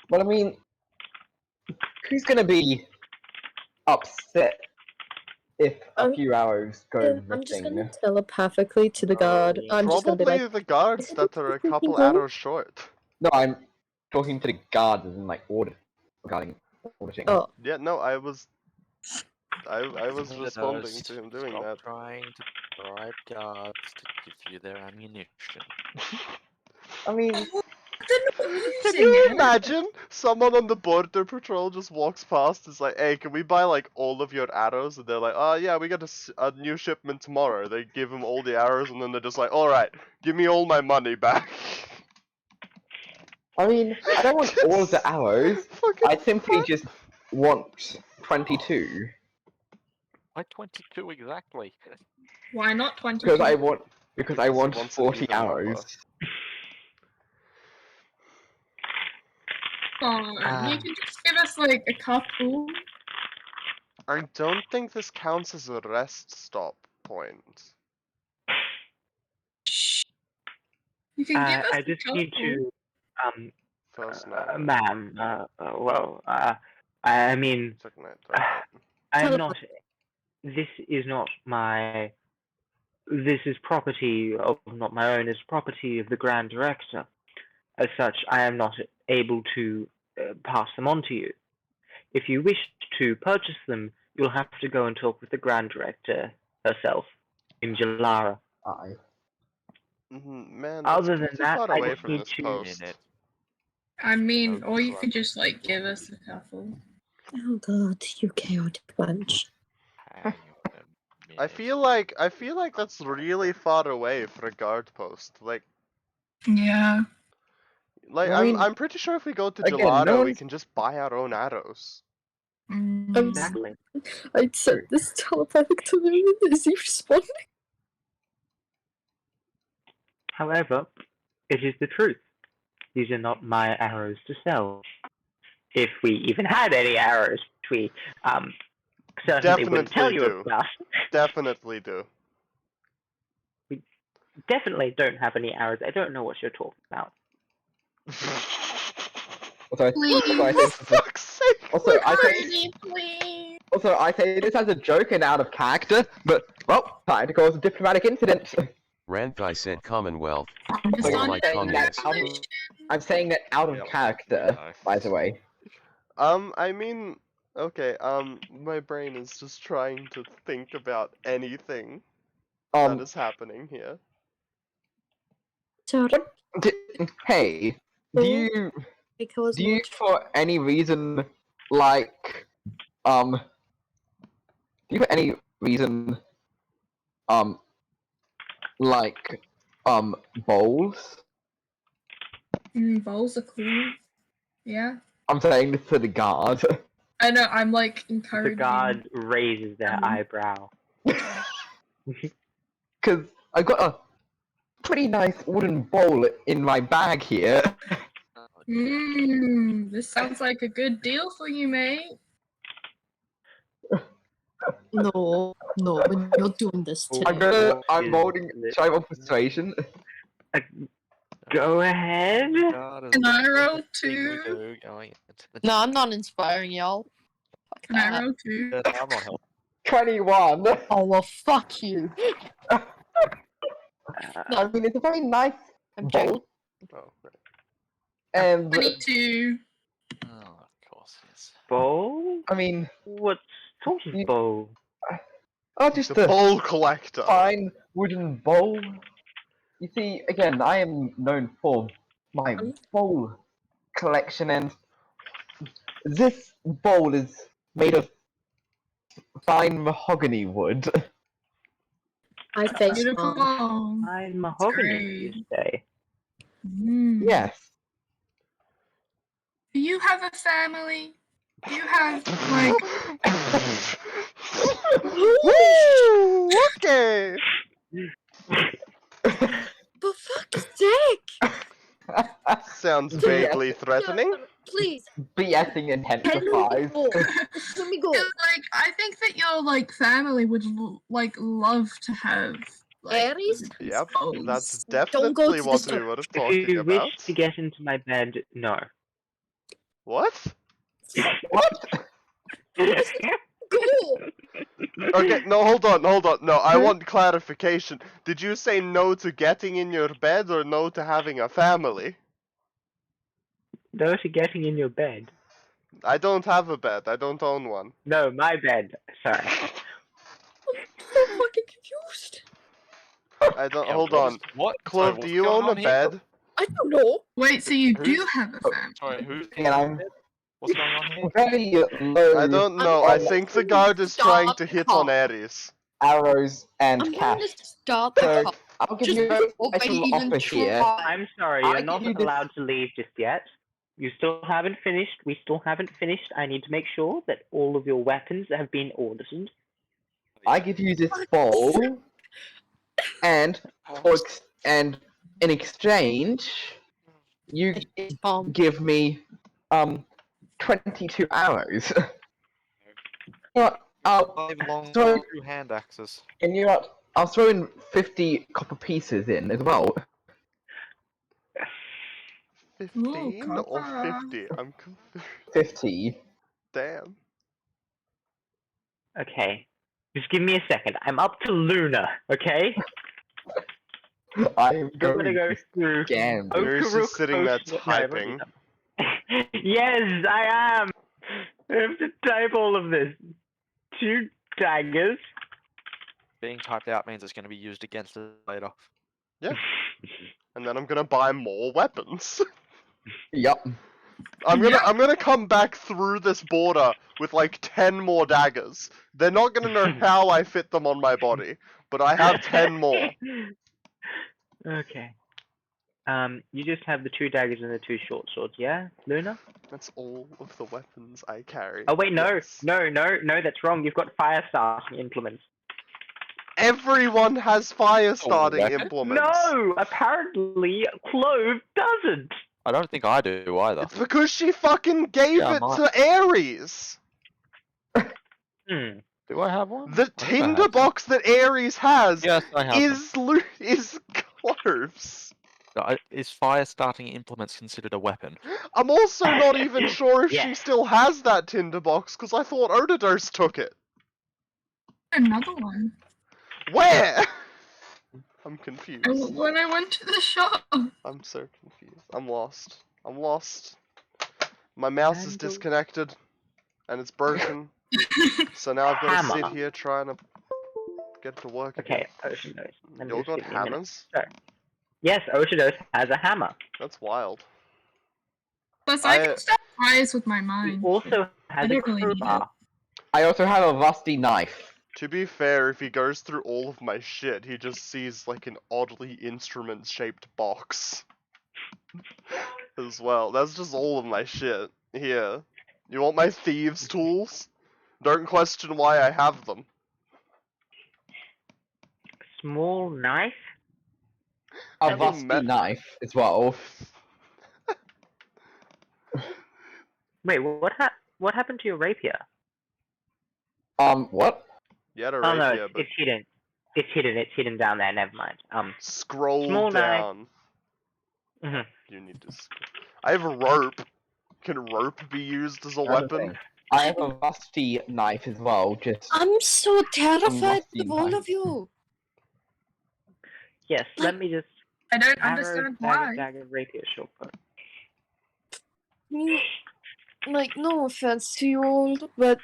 But I mean, who's gonna be upset if a few hours go I'm just missing? gonna telepathically to the guard. I'm just gonna be Probably like, the guards that are a couple People? arrows short. No, I'm talking to the guards and like regarding auditing. oh, Yeah, no, I was responding to him doing Stop that. trying to bribe guards to give you their ammunition. I mean, Can you imagine someone on the border patrol just walks past, is like, hey, can we buy like all of your arrows? And they're like, oh yeah, we got a new shipment tomorrow. They give them all the arrows, and then they're just like, alright, give me all my money back. I don't want all of the arrows. Fucking I simply fuck. just want 22 Why 22 exactly? Why not 22? because I want Because he wants an 40 even number. arrows. You can just give us like a couple. I don't think this counts as a rest stop point. You can give us I a just couple. need to, First night. ma'am, I mean, Second night, third night. I'm not, this is not my, this is property of, not my own, it's property of the Grand Director. As such, I am not able to pass them on to you. If you wish to purchase them, you'll have to go and talk with the Grand Director herself, in Jalara. Aye. Man, Other that's than pretty that, far I away just from need this to- post. I mean, No or you clue. could just like give us a couple. oh god, you chaotic bunch. Hang on a I feel like that's really far away for a guard post. Like Yeah. I mean, I'm pretty sure if we go to again, Gelato, no we one's- can just buy our own arrows. Exactly. I said this telepathic to me. Is he responding? However, it is the truth. These are not my arrows to sell. If we even had any arrows, which we certainly wouldn't tell you do. about. Definitely do. We definitely don't have any arrows. I don't know what you're talking about. Also, Please. For fuck's sake! Also, I say this as a joke and out of character, but well, time to cause a diplomatic incident. Ranthai said Commonwealth. I'm just Like, on like saying that communists. I'm saying that out of Yep. character, No. by the way. I mean, okay, my brain is just trying to think about anything that is happening here. Sorry. Hey, do you Because for any reason like do you for any reason like bowls? Bowls are cool. Yeah. I'm saying this to the guard. I know, I'm like The encouraging. guard raises their eyebrow. Because I've got a pretty nice wooden bowl in my bag here. This sounds like a good deal for you, mate. no, we're not doing this today. I'm molding try on persuasion. Go ahead. Can I roll two? No, I'm not inspiring y'all. Fuck Can I that. roll two? I'm not helping. 21. Oh well, fuck you. I mean, it's a very nice I'm joking. bowl, Oh, right. and 22. Oh, of course, yes. Bowl? I mean, What sort of bowl? just The a bowl collector. fine wooden bowl. You see, again, I am known for my bowl collection, and this bowl is made of fine mahogany wood. I face Beautiful. palm. Fine mahogany, you great. say? Yes. Do you have a family? Do you have, like... Woo! Okay. For fuck's sake! Sounds vaguely threatening. Please, BSing intensifies. let me go. Like, I think that your, like, family would, like, love to have... Like, Aries? Yep, spells. that's Don't go definitely to what the we store. were If talking you about. wish to get into my bed, no. What? What? Go! Okay, no, hold on. No, I want clarification. Did you say no to getting in your bed or no to having a family? No to getting in your bed. I don't have a bed. I don't own one. No, my bed. Sorry. So fucking confused. I don't. Yeah, hold what on. was- What? Clove, Sorry, do what's you going own a on here? bed? I don't know. Wait, so you do Who's- have a family? Sorry, who's And I'm what's going on here? very low I don't know. I'm I going think the to guard is trying start to the hit car. on Ares. arrows and I'm cash. going to start the So car. I'll give Just you a before they special even offer here. try. I'm sorry, I you're give not you this- allowed to leave just yet. You still haven't finished. We still haven't finished. I need to make sure that all of your weapons have been audited. I give you this bowl, and and in exchange, you Bomb. give me 22 arrows. But I'll 5 long throw, two hand axes. and you know what? I'll throw in 50 copper pieces in as well. 15 or copper. 50? I'm confused. 50. Damn. Okay. Just give me a second. I'm up to Luna, okay? I'm I'm gonna going go to through scam this. You're just sitting there No, I've already typing. done. Yes, I am! I have to type all of this. 2 daggers. Being typed out means it's going to be used against us later. And then I'm gonna buy more weapons. Yup. I'm gonna come back through this border with like 10 more daggers. They're not gonna know how I fit them on my body, but I have 10 more. Okay. You just have the 2 daggers and the 2 short swords, yeah, Luna? That's all of the weapons I carry. Oh wait, no, Yes. no, that's wrong. You've got fire starting implements. Everyone has fire starting weapon? implements. No, apparently Clove doesn't. I don't think I do either. It's because she fucking gave Yeah, it to Ares. Do I have one? The I think I have some. tinderbox that Ares has Yes, I have some. is Clove's. Is fire starting implements considered a weapon? I'm also not even sure if she Yeah. still has that tinderbox because I thought Odadurst took it. Another one. Where? I'm confused. When I went to the shop. I'm so confused. I'm lost. I'm lost. My mouse is Handle. disconnected and it's broken. So now I've got to Hammer. sit here trying to get to work. Okay, Ocean Nose. Let me You all just got give me a minute. hammers? Yes, Ocean Nose has a hammer. That's wild. Plus, I I- can start fires with my He mind. also has a don't really need crowbar. I also have a rusty knife. To be fair, if he goes through all of my shit, he just sees like an oddly instrument-shaped box. As well. That's just all of my shit. Here. You want my thieves' tools? Don't question why I have them. Small knife. A Have a rusty met- knife as well. Wait, what happened to your rapier? What? You had a Oh no, rapier, but it's hidden. It's hidden down there. Never mind. scroll small knife. down. Mhm. You need to. I have a rope. Can rope be used as a weapon? Thing. I have a rusty knife as well, just I'm so terrified rusty of all knife. of you. Yes, let me just. I don't Arrow, understand dagger, why. dagger, rapier, short bow. You, like, no offense to you all, but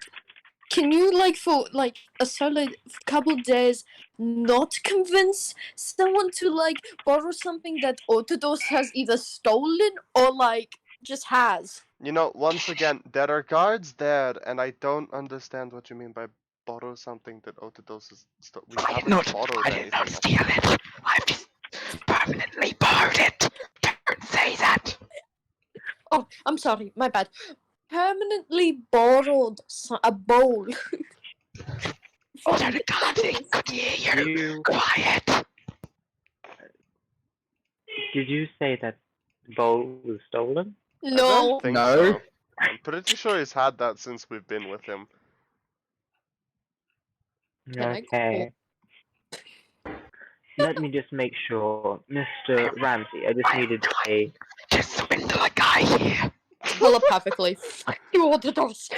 can you, like, for like a solid couple days, not convince someone to like borrow something that Autodos has either stolen or like just has. You know, once again, there are guards there, and I don't understand what you mean by borrow something that Otidos's we haven't borrowed anything. steal it. I've just permanently borrowed it. Don't say that. Oh, I'm sorry, my bad. Permanently borrowed a bowl. Also, the guards could hear you. Quiet. Did you say that the bowl was stolen? I No. don't think No. so. I'm pretty sure he's had that since we've been with him. Okay. Let me just make sure, Mr. Ramsey. I just needed a. Just swindle a guy here. Telepathically. Fuck you, Otidos.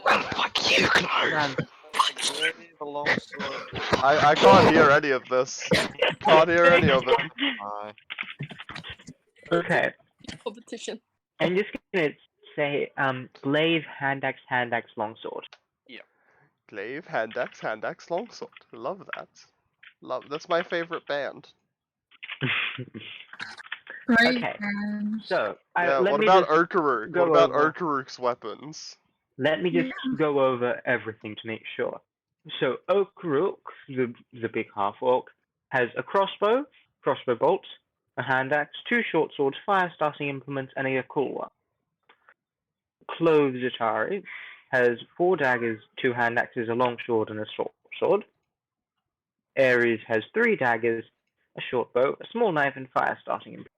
Well, fuck you, Chloe. Ramsey. The long sword. I can't hear any of this. Can't hear any of it. Okay. Competition. I'm just gonna say, glaive, hand axe, longsword. Glaive, hand axe, longsword. Love that. That's my favorite band. Great. Okay. So, Yeah, let what me about just Urkaruk? go What about over- Urkaruk's weapons? Let me just go over everything to make sure. So, Oakruk, the big half-orc, has a crossbow bolt, a hand axe, 2 short swords, fire starting implements, and a kulwa. Cloves Atari has 4 daggers, 2 hand axes, a long sword, and a short sword. Ares has 3 daggers, a short bow, a small knife, and fire starting implements.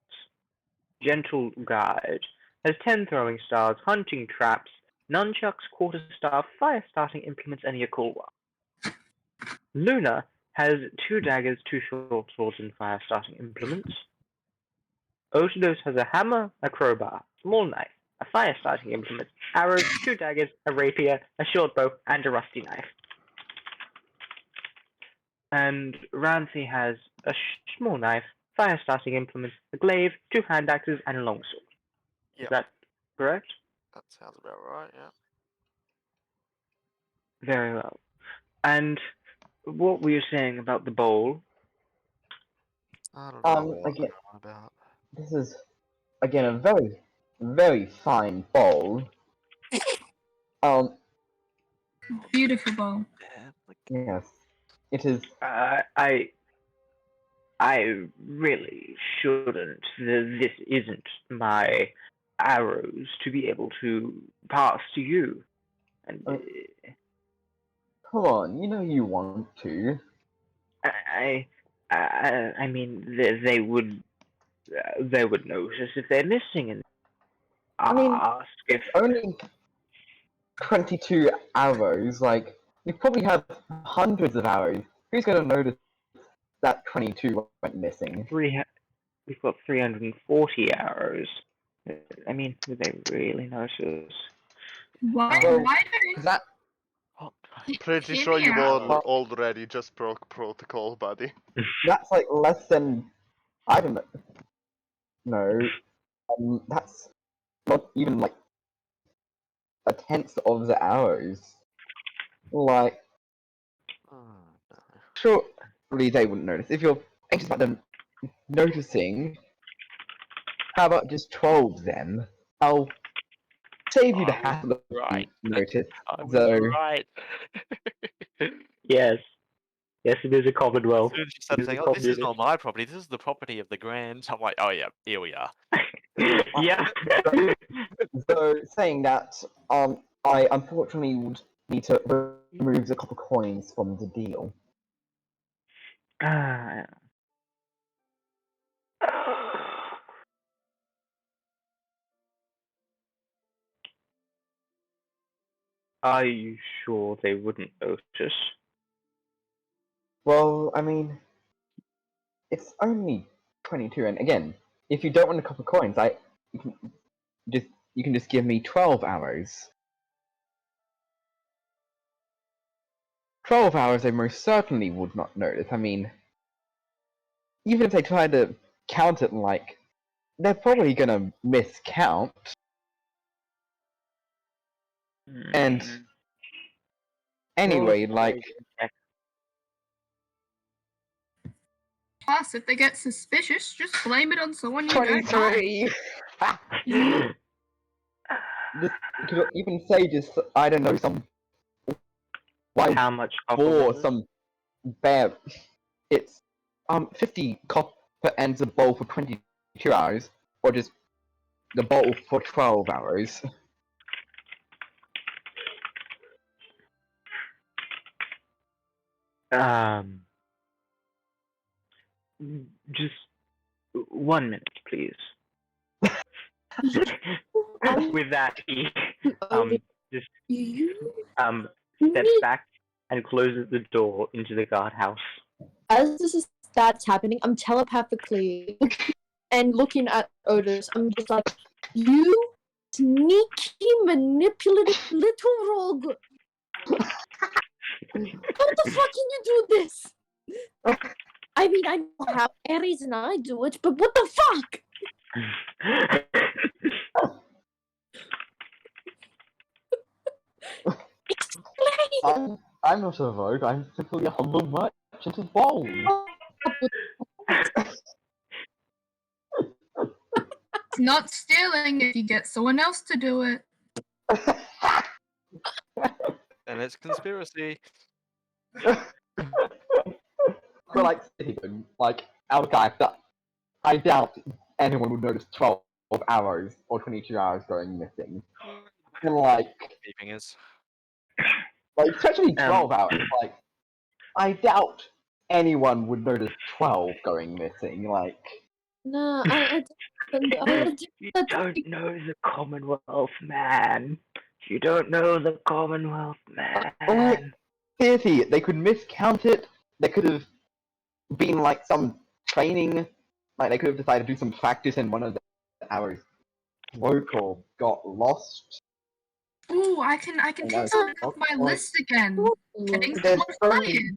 Gentle Guide has 10 throwing stars, hunting traps, nunchucks, quarterstaff, fire starting implements, and a kulwa. Luna has 2 daggers, 2 short swords, and fire starting implements. Otidos has a hammer, a crowbar, small knife, a fire starting implement, arrows, 2 daggers, a rapier, a short bow, and a rusty knife. And Ramsey has a small knife, fire starting implement, a glaive, 2 hand axes, and a longsword. Yep. Is that correct? That sounds about right, yeah. Very well. And what were you saying about the bowl? I don't know what Again, you're on about. this is again a very, very fine bowl. Beautiful bowl. Yes, it is. I really shouldn't. This isn't my arrows to be able to pass to you. And Come on, you know you want to. I mean, they would notice if they're missing and I mean, ask if. Only 22 arrows. Like you probably have hundreds of arrows. Who's gonna notice that 22 went missing? We've got 340 arrows. I mean, would they really notice? Why Well, don't that Pretty hear sure me you out. already just broke protocol, buddy. that's like less than I don't know. That's not even like a tenth of the arrows. Like, surely they wouldn't notice. If you're anxious about them noticing, how about just 12 then? I'll save you the hassle of Right. notice. I was So, right. Yes, it is a commonwealth. As soon as you started saying, "Oh, this is not my property. This is the property of the Grand," I'm like, "Oh yeah, here we are." Yeah. so saying that, I unfortunately would need to remove the copper coins from the deal. Are you sure they wouldn't notice? Well, I mean, it's only 22, and again, if you don't want the copper coins, you can just give me 12 arrows. 12 hours they most certainly would not notice. I mean, even if they try to count it, like, they're probably gonna miscount. And anyway, like, Plus, if they get suspicious, just blame it on someone you don't know. 23! This could even say just, I don't know, some wild How much boar, copper? some bear. It's 50 copper and the bowl for 22 hours, or just the bowl for 12 hours. Just 1 minute, please. With that, he just You steps back and closes the door into the guardhouse. As that's happening, I'm telepathically and looking at Otis. I'm just like, you sneaky, manipulative little rogue. How the fuck can you do this? I mean, I know how Ares and I do it, but what the fuck? Explain! I'm not a rogue, I'm simply a humble merchant of bowls. It's not stealing if you get someone else to do it. And it's conspiracy. But like, like, our guy, I doubt anyone would notice 12 hours or 22 hours going missing. And like, Keeping is. like, especially 12 hours, like, I doubt anyone would notice 12 going missing, like... No, You don't know the Commonwealth, man. You don't know the Commonwealth, man. Like, seriously, they could miscount it, they could have been like some training, like they could have decided to do some practice in one of the hours. Local got lost. Ooh, I can take something off my list again. Getting There's someone so many, fired.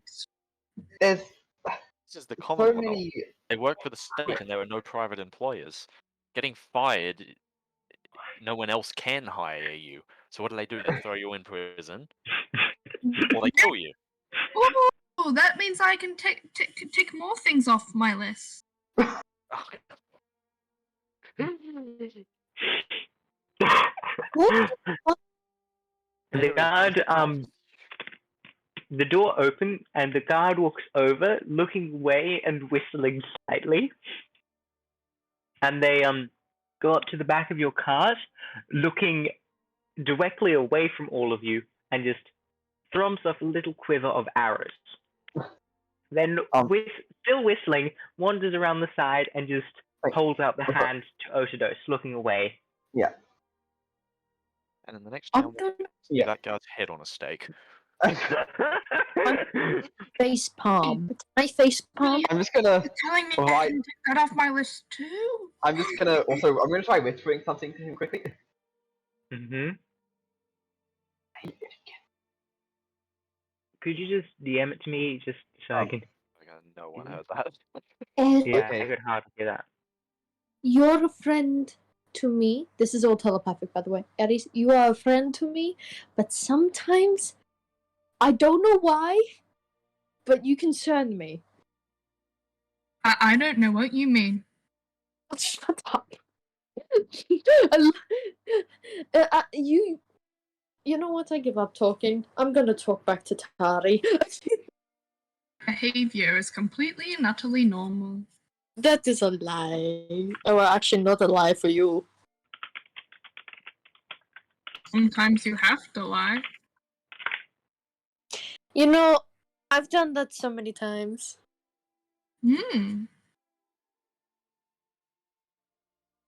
there's This is the so Commonwealth. many. They work for the state and there are no private employers. Getting fired, no one else can hire you. So what do? They throw you in prison, or they kill you. Oh, that means I can take more things off my list. The guard, the door opens and the guard walks over, looking away and whistling slightly. And they go up to the back of your cart, looking directly away from all of you, and just thrums off a little quiver of arrows. Then, still whistling, wanders around the side and just holds out the hand to Otodos, looking away. Yeah. And in the next town, that guy's head on a stake. Face palm. My face palm. I'm just gonna. You're telling me I can take that off my list too? I'm just gonna also. I'm gonna try whispering something to him quickly. Mm-hmm. Could you just DM it to me, just so I can? No one heard that. Yeah, I could hardly hear that. You're a friend to me. This is all telepathic, by the way. Aries, you are a friend to me, but sometimes I don't know why, but you concern me. I don't know what you mean. Shut up. You know what? I give up talking. I'm gonna talk back to Tari. Behavior is completely and utterly normal. That is a lie. Oh, well, actually, not a lie for you. Sometimes you have to lie. You know, I've done that so many times. Hmm.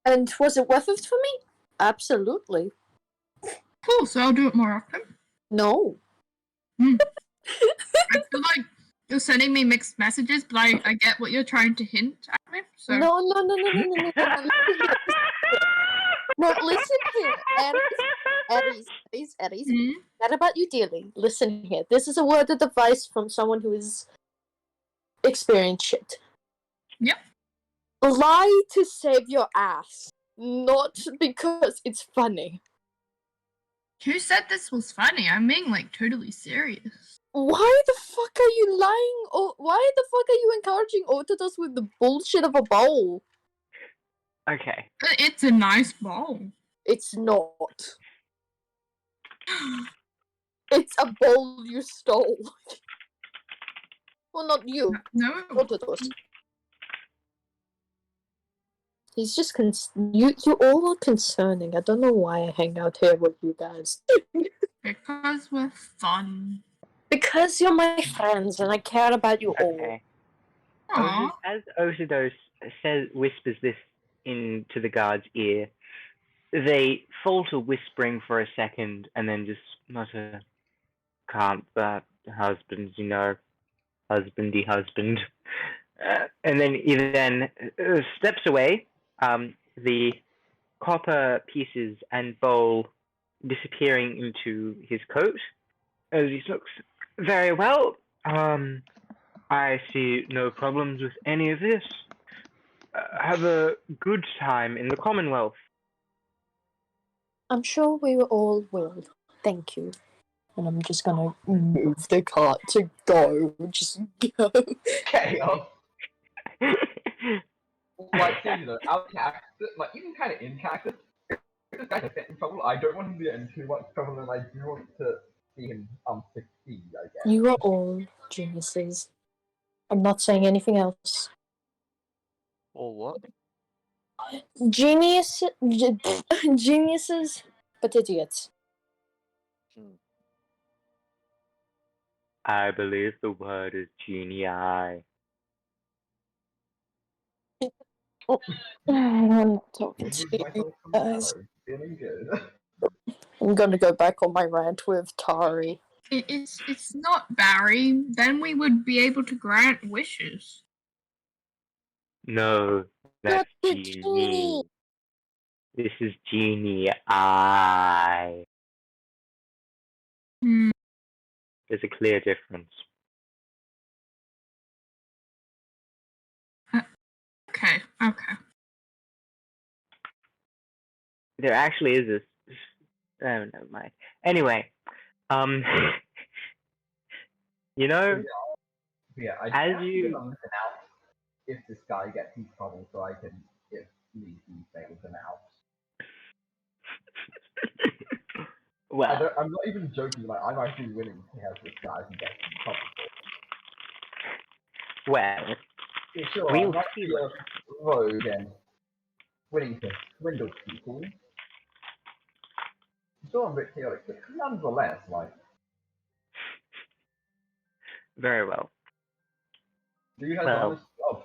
And was it worth it for me? Absolutely. Cool, so I'll do it more often. No. I feel like you're sending me mixed messages, but I get what you're trying to hint at me. So. No. No, listen here. Aries. Not about you dearly. Listen here. This is a word of advice from someone who is experienced shit. Yep. Lie to save your ass. Not because it's funny. Who said this was funny? I'm being, like, totally serious. Why the fuck are you lying? Why the fuck are you encouraging Otodos with the bullshit of a bowl? Okay. It's a nice bowl. It's not. It's a bowl you stole. Well, not you. No. Ototos. He's just you all are concerning. I don't know why I hang out here with you guys. Because we're fun. Because you're my friends and I care about you all. Okay. Aww. As Osidos whispers this into the guard's ear, they falter whispering for a second and then just mutter, "Can't that husband, you know, husbandy husband." And then he then steps away, the copper pieces and bowl disappearing into his coat. As he looks, "Very well. I see no problems with any of this. Have a good time in the Commonwealth." I'm sure we all will. Thank you. And I'm just gonna move the cart to go. Just go. Okay, like, seriously though, our character, like, even kind of in character, if this guy's a bit in trouble, I don't want him to get in too much trouble, and I do want to see him, succeed, I guess. You are all geniuses. I'm not saying anything else. Or what? Geniuses, but idiots. I believe the word is genii. I'm not talking This to is you myself from guys. Shadow, feeling good. I'm gonna go back on my rant with Tari. It's not Barry. Then we would be able to grant wishes. No, that's Not the genie. This is genii. Hmm. There's a clear difference. Okay. Okay. There actually is this. Oh, never mind. Anyway, you know, Yeah, I as am you gonna listen out if this guy gets in trouble, so I can, if need be, bail him out. well, I'm not even joking, like, I'm actually willing to help this guy who gets in trouble. well, Yeah, sure, we'll I'm not see a rogue and willing to swindle people. Sure, I'm a bit chaotic, but nonetheless, like, very well. do you have Well, honest job?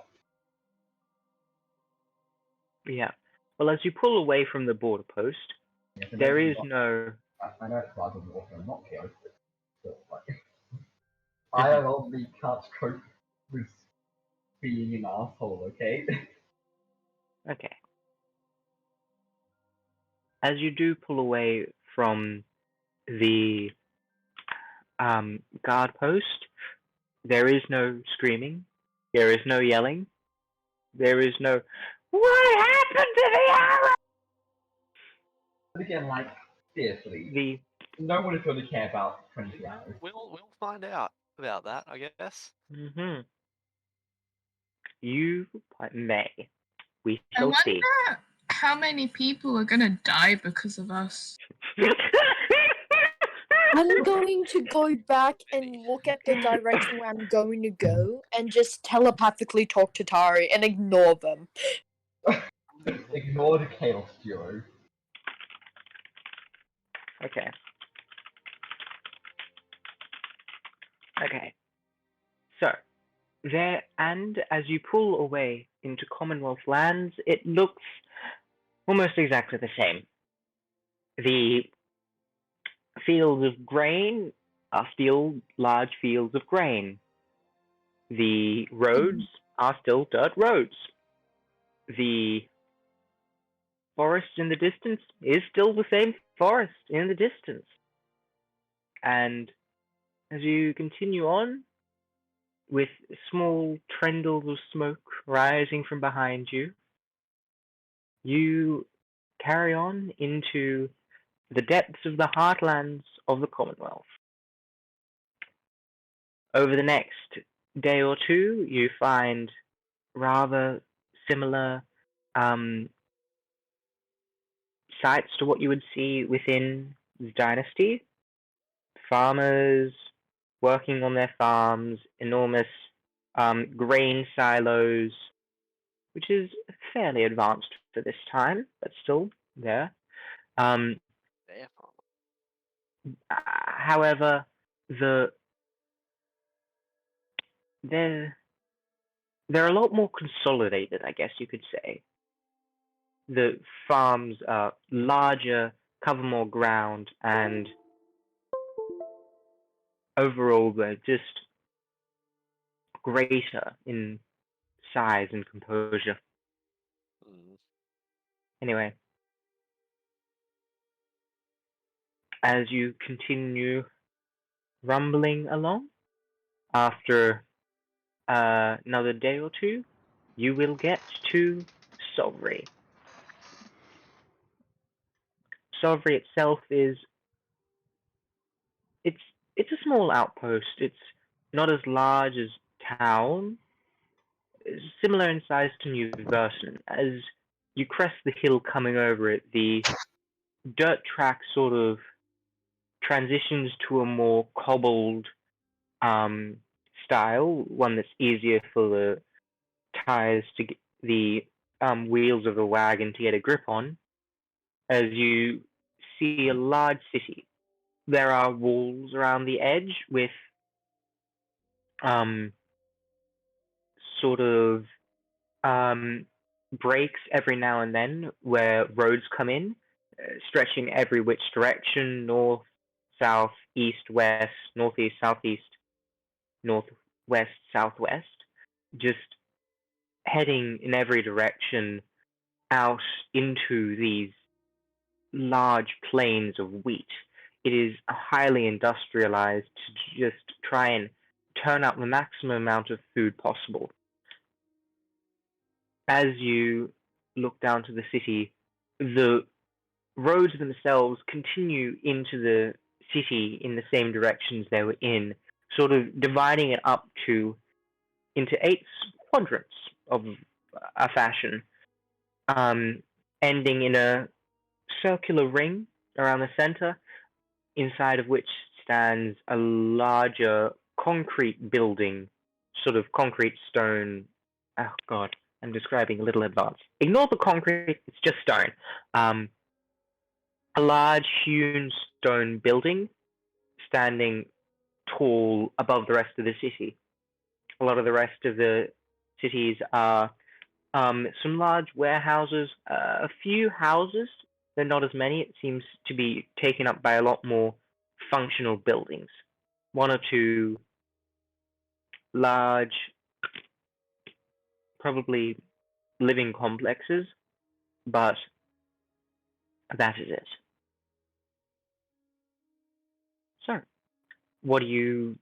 Yeah. Well, as you pull away from the border post, Yes, there is no. I know it's part of the water, I'm not chaotic, but like, I obviously can't cope with being an asshole, okay? Okay. As you do pull away from the guard post, there is no screaming, there is no yelling, there is no "What happened to the arrow?" But again, like, seriously, The no one is going to care about 22 hours. We'll find out about that, I guess. You may. We I shall wonder see. how many people are gonna die because of us. I'm going to go back and look at the direction where I'm going to go and just telepathically talk to Tari and ignore them. Ignore the chaos duo. Okay. Okay. So, there, and as you pull away into Commonwealth lands, it looks almost exactly the same. The fields of grain are still large fields of grain. The roads are still dirt roads. The forest in the distance is still the same forest in the distance. And as you continue on, with small trendles of smoke rising from behind you, you carry on into the depths of the heartlands of the Commonwealth. Over the next day or two, you find rather similar sights to what you would see within the dynasty. Farmers working on their farms, enormous grain silos, which is fairly advanced for this time, but still there. However, they're a lot more consolidated, I guess you could say. The farms are larger, cover more ground, and overall they're just greater in size and composure. Anyway, as you continue rumbling along, after another day or two, you will get to Sovry. Sovry itself is it's a small outpost. It's not as large as town. It's similar in size to New Verson. As you crest the hill coming over it, the dirt track sort of transitions to a more cobbled style, one that's easier for the tires to get the wheels of the wagon to get a grip on. As you see a large city, there are walls around the edge with sort of breaks every now and then where roads come in, stretching every which direction: north, south, east, west, northeast, southeast, northwest, southwest, just heading in every direction out into these large plains of wheat. It is highly industrialized to just try and turn out the maximum amount of food possible. As you look down to the city, the roads themselves continue into the city in the same directions they were in, sort of dividing it up into 8 quadrants of a fashion, ending in a circular ring around the center, inside of which stands a larger concrete building, sort of concrete stone. Oh god, I'm describing a little advanced. Ignore the concrete, it's just stone. A large hewn stone building standing tall above the rest of the city. A lot of the rest of the cities are some large warehouses, a few houses. They're not as many. It seems to be taken up by a lot more functional buildings. 1 or 2 large, probably living complexes, but that is it. So, what are you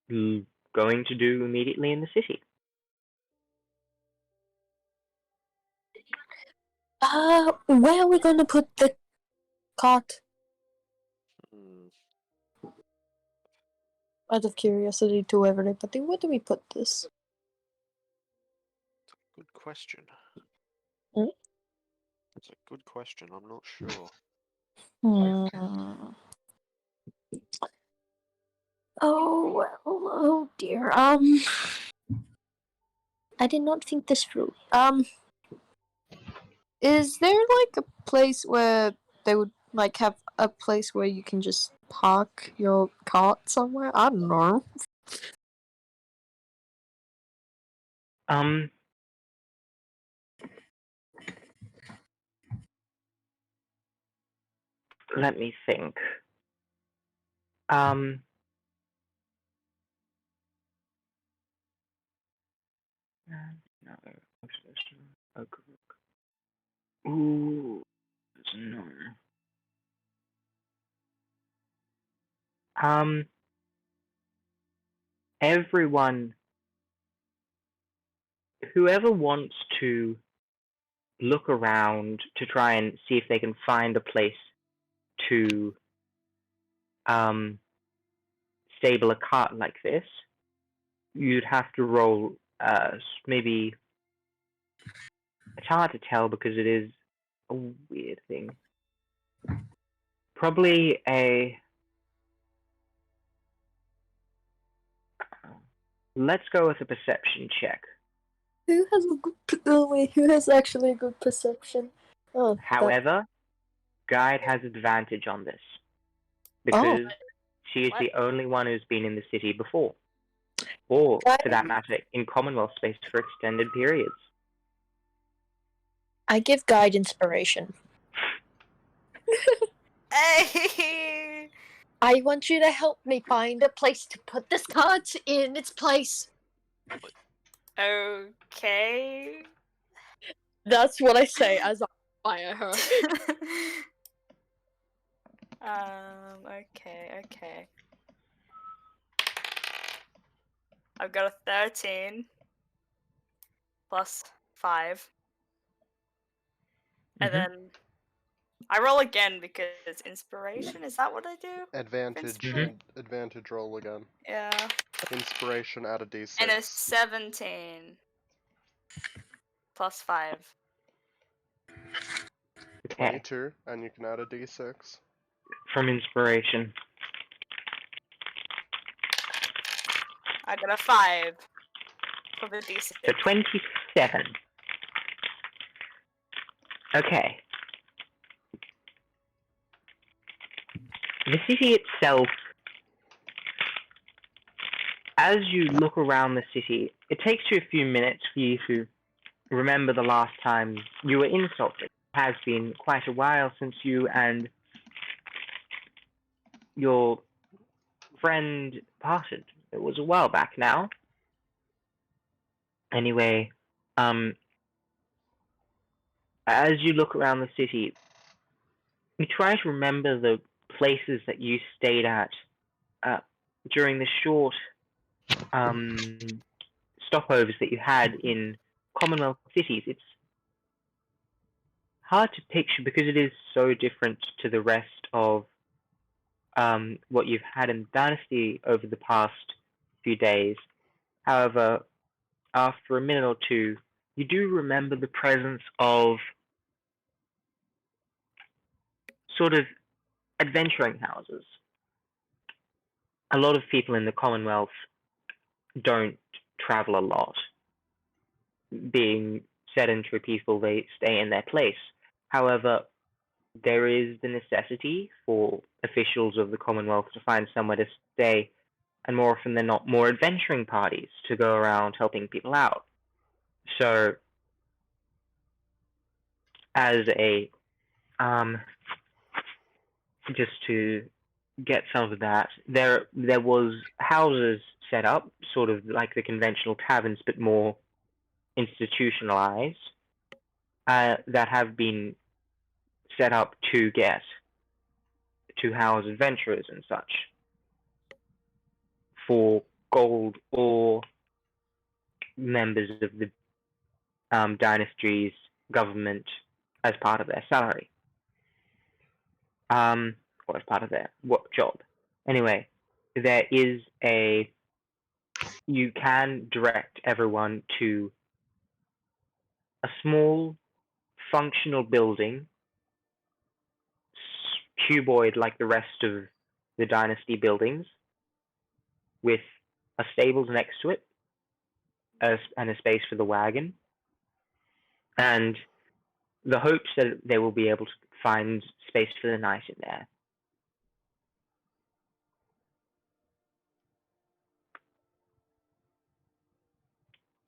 going to do immediately in the city? Where are we gonna put the cart? Out of curiosity to everybody, where do we put this? Good question. Hmm? That's a good question. I'm not sure. Oh well. Oh dear. I did not think this through. Is there like a place where they would like have a place where you can just park your cart somewhere? I don't know. Let me think. Ooh, no. Everyone, whoever wants to look around to try and see if they can find a place to stable a cart like this, you'd have to roll maybe. It's hard to tell because it is a weird thing. Probably a. Let's go with a perception check. Who has a good? Oh wait, who has actually a good perception? Oh, However, Guide has advantage on this because she is the only one who's been in the city before, or for that matter, in Commonwealth space for extended periods. I give Guide inspiration. Hey! I want you to help me find a place to put this card in its place. Okay. That's what I say as I fire her. Okay. I've got a 13 plus 5. And then I roll again because inspiration, is that what I do? Advantage roll again. Yeah. Inspiration out of D6. And a 17 plus 5. 22, and you can add a D6. From inspiration. I got a 5 for the D6. So 27. Okay. The city itself, as you look around the city, it takes you a few minutes for you to remember the last time you were in Salford. It has been quite a while since you and your friend parted. It was a while back now. Anyway, as you look around the city, you try to remember the places that you stayed at during the short stopovers that you had in Commonwealth cities. It's hard to picture because it is so different to the rest of what you've had in Dynasty over the past few days. However, after a minute or two, you do remember the presence of sort of adventuring houses. A lot of people in the Commonwealth don't travel a lot. Being sedentary people, they stay in their place. However, there is the necessity for officials of the Commonwealth to find somewhere to stay, and more often than not, more adventuring parties to go around helping people out. So, as a just to get some of that, there was houses set up, sort of like the conventional taverns, but more institutionalized, that have been set up to house adventurers and such for gold or members of the dynasty's government as part of their salary. Or as part of their work job. Anyway, there is you can direct everyone to a small functional building, cuboid like the rest of the dynasty buildings, with a stables next to it, and a space for the wagon, and the hopes that they will be able to find space for the night in there.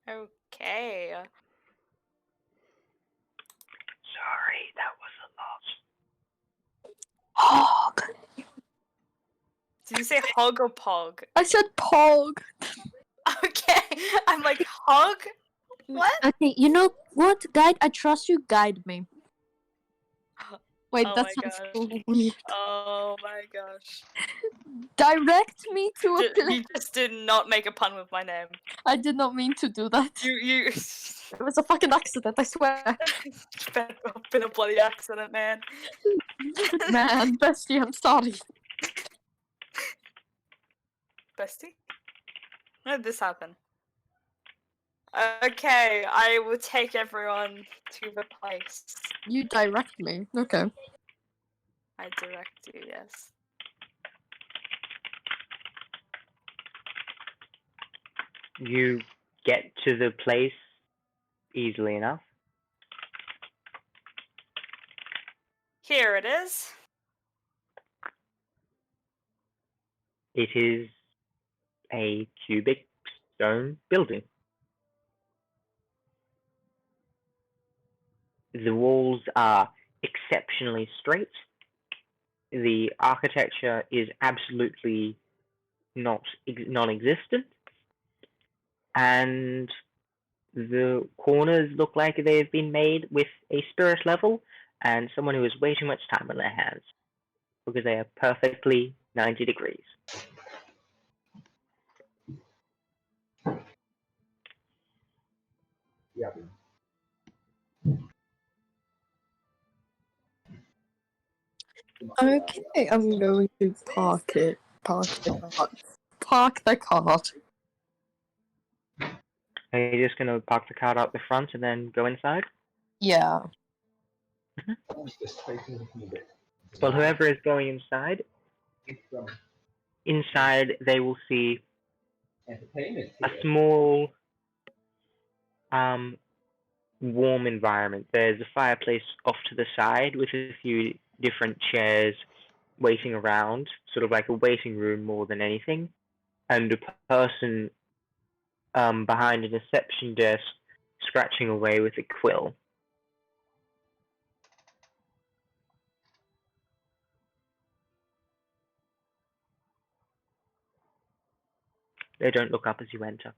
Okay. Sorry, that was a lot. Hog. Did you say hog or pog? I said pog. Okay. I'm like, hog? What? Okay, you know what, Guide? I trust you. Guide me. Wait, Oh that my sounds gosh. so weird. Oh my gosh. Direct me to a place. You just did not make a pun with my name. I did not mean to do that. You It was a fucking accident, I swear. been a bloody accident, man. Man, bestie, I'm sorry. Bestie? When did this happen? Okay, I will take everyone to the place. You direct me. Okay. I direct you, yes. You get to the place easily enough. Here it is. It is a cubic stone building. The walls are exceptionally straight. The architecture is absolutely non-existent, and the corners look like they've been made with a spirit level and someone who has way too much time on their hands, because they are perfectly 90 degrees. Yeah. Okay, I'm going to park it. Park the cart. Park the cart. Are you just going to park the car out the front and then go inside? Yeah. Well, whoever is going inside they will see a small, warm environment. There's a fireplace off to the side with a few different chairs waiting around, sort of like a waiting room more than anything, and a person behind a reception desk scratching away with a quill. They don't look up as you enter.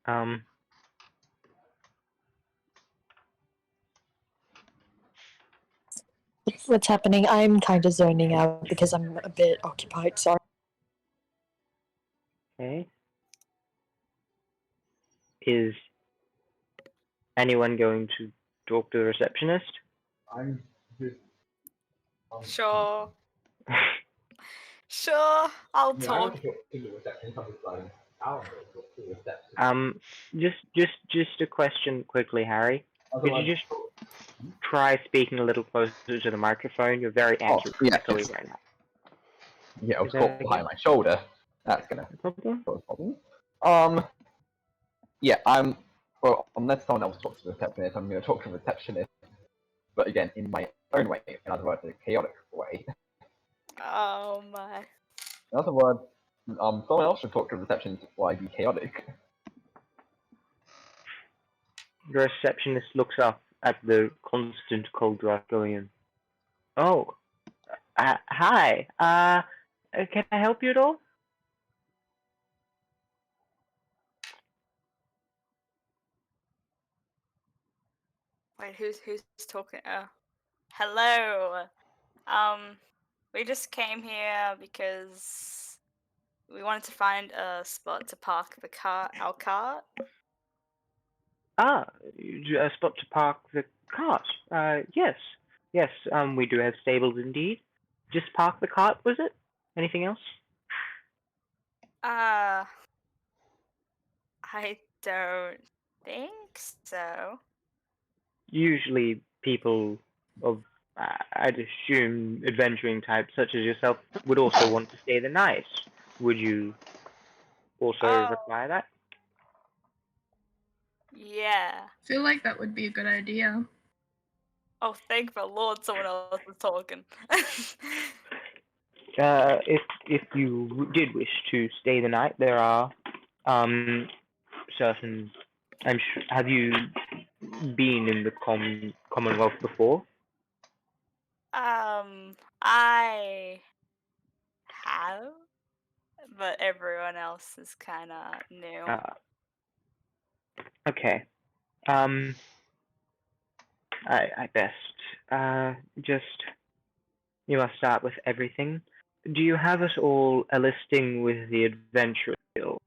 Um, What's happening? I'm kind of zoning out because I'm a bit occupied, sorry. okay. Is anyone going to talk to the receptionist? Sure. Sure, I'll talk. Just a question quickly, Harry. Could you just try speaking a little closer to the microphone? You're very echoey right now. Yeah, I was Is that caught okay? behind my shoulder. That's gonna No problem? cause a problem. Yeah, well, unless someone else talks to the receptionist, I'm gonna talk to the receptionist. But again, in my own way, in other words, a chaotic way. Oh my. In other words, someone else should talk to the receptionist while I be chaotic. The receptionist looks up at the constant cold draft going in. Oh, hi. Can I help you at all? Wait, who's talking? Hello. We just came here because we wanted to find a spot to park our cart. A spot to park the cart. Yes. Yes, we do have stables indeed. Just park the cart, was it? Anything else? I don't think so. Usually people of, I'd assume, adventuring types such as yourself would also want to stay the night. Would you also require that? Yeah. I feel like that would be a good idea. Oh, thank the Lord, someone else is talking. If you did wish to stay the night, there are certain. Have you been in the Commonwealth before? I have, but everyone else is kind of new. Okay. I best just. You must start with everything. Do you have us all a listing with the adventure skill?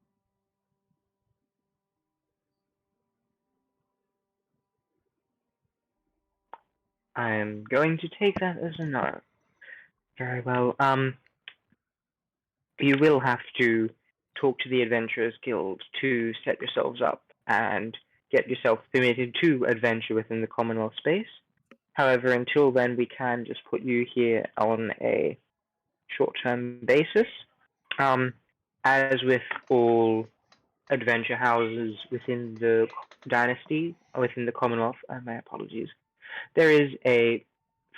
I am going to take that as a no. Very well. You will have to talk to the Adventurers Guild to set yourselves up and get yourself permitted to adventure within the Commonwealth space. However, until then, we can just put you here on a short-term basis. As with all adventure houses within the dynasty, or within the Commonwealth, my apologies, there is a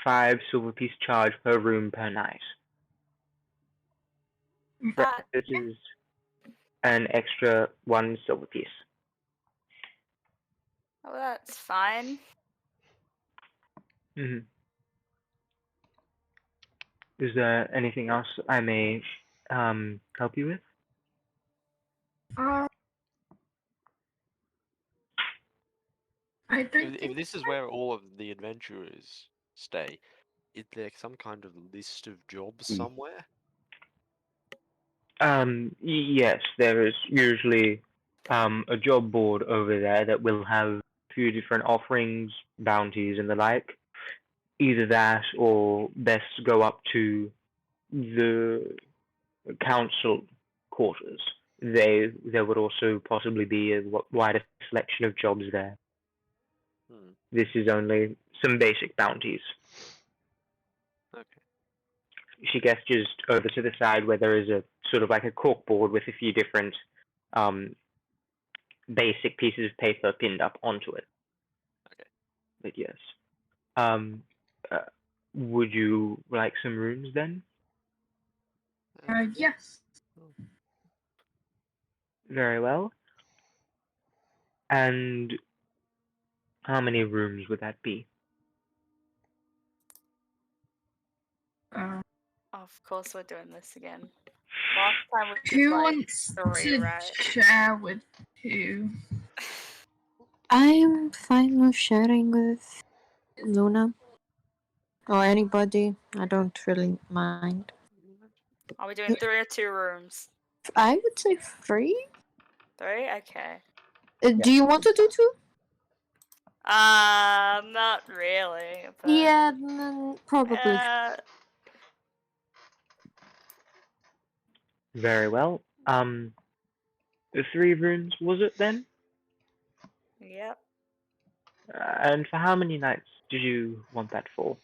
5 silver piece charge per room per night. This is an extra 1 silver piece. Oh, that's fine. Mm-hmm. Is there anything else I may help you with? I don't If think this is where all of the adventurers stay, is there some kind of list of jobs somewhere? Yes, there is usually a job board over there that will have a few different offerings, bounties, and the like. Either that, or best go up to the council quarters. There would also possibly be a wider selection of jobs there. This is only some basic bounties. Okay. She gestures over to the side where there is a sort of like a cork board with a few different basic pieces of paper pinned up onto it. Okay. But yes. Would you like some rooms then? yes. Very well. And how many rooms would that be? Of course, we're doing this again. Last time we did Who like wants 3, to right? share with who? I'm fine with sharing with Luna. Or anybody. I don't really mind. Are we doing 3 or 2 rooms? I would say 3. 3? Okay. Do you want to do 2? Not really. But, Yeah, probably. Very well. 3 rooms was it then? Yep. And for how many nights did you want that for?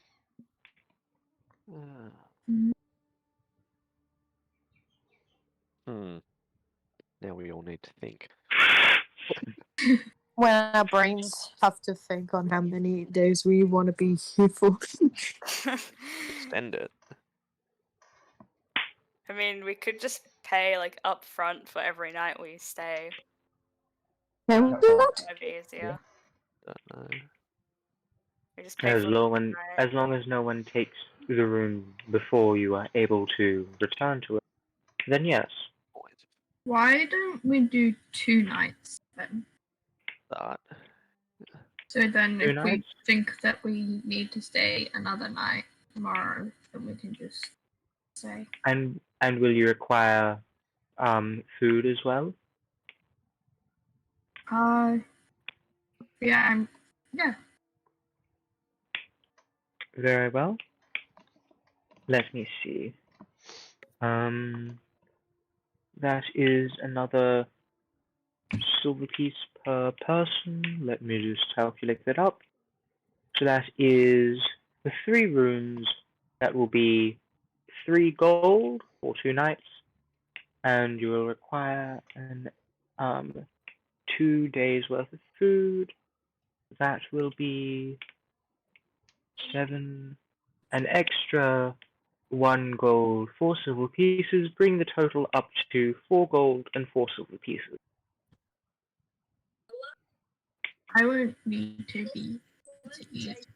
Now we all need to think. When our brains have to think on how many days we want to be here for. Extend it. I mean, we could just pay like up front for every night we stay. Can we do that? That'd be easier. Don't know. We just pay for As long as no one takes the room before you are able to return to it, then yes. Why don't we do 2 nights then? That. So then, 2 if we nights? think that we need to stay another night tomorrow, then we can just say. And will you require food as well? Yeah. Very well. Let me see. That is another silver piece per person. Let me just calculate that up. So that is the 3 rooms. That will be 3 gold for 2 nights, and you will require 2 days worth of food. That will be 7. An extra 1 gold, 4 silver pieces, bring the total up to 4 gold and 4 silver pieces. I won't need to be to eat.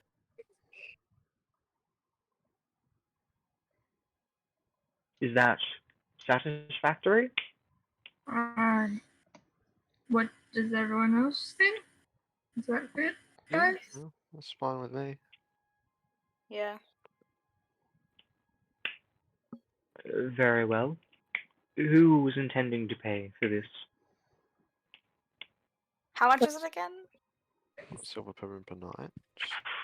Is that satisfactory? What does everyone else think? Is that good, guys? Well, that's fine with me. Yeah. Very well. Who was intending to pay for this? How much is it again? Silver per room per night.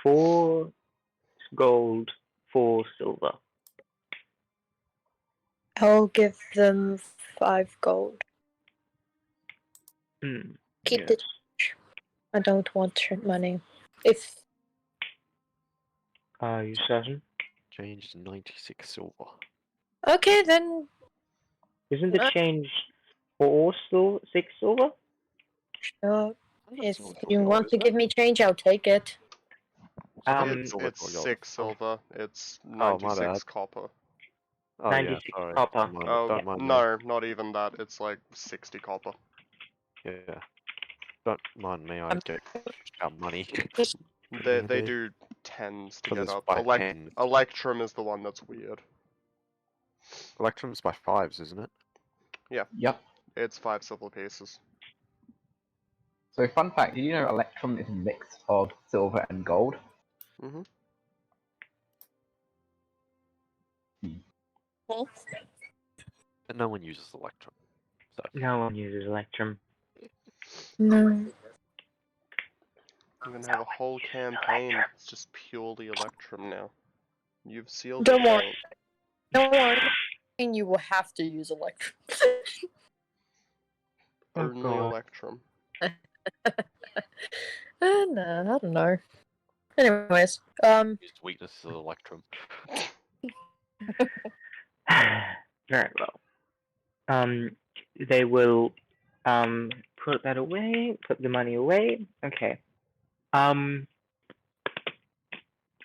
4 gold, 4 silver. I'll give them 5 gold. Keep Yes. the. I don't want money. If. Are you certain? Changed to 96 silver. Okay, then. Isn't the change for all still 6 silver? Sure. I think If silver you gold, want to isn't give it? me change, I'll take it. I thought it was It's silver it's gold. 6 silver. It's Oh, my 96 bad. copper. Oh yeah, 96 sorry. copper. Oh Don't mind me. no, not even that. It's like 60 copper. Yeah. Don't mind me, I get confused about money. They do tens to Because get it's up. by 10. Electrum is the one that's weird. Electrum's by 5s, isn't it? Yep. It's 5 silver pieces. So, fun fact: did you know Electrum is a mix of silver and gold? Mm-hmm. And no one uses Electrum. So. No one uses Electrum. No. I'm gonna have a whole campaign that's just purely Electrum now. You've sealed Don't your worry. fate. Don't worry. And you will have to use Electrum. Only God. Electrum. No, I don't know. Anyways, Used weakness of Electrum. Very well. They will put that away, put the money away. Okay. I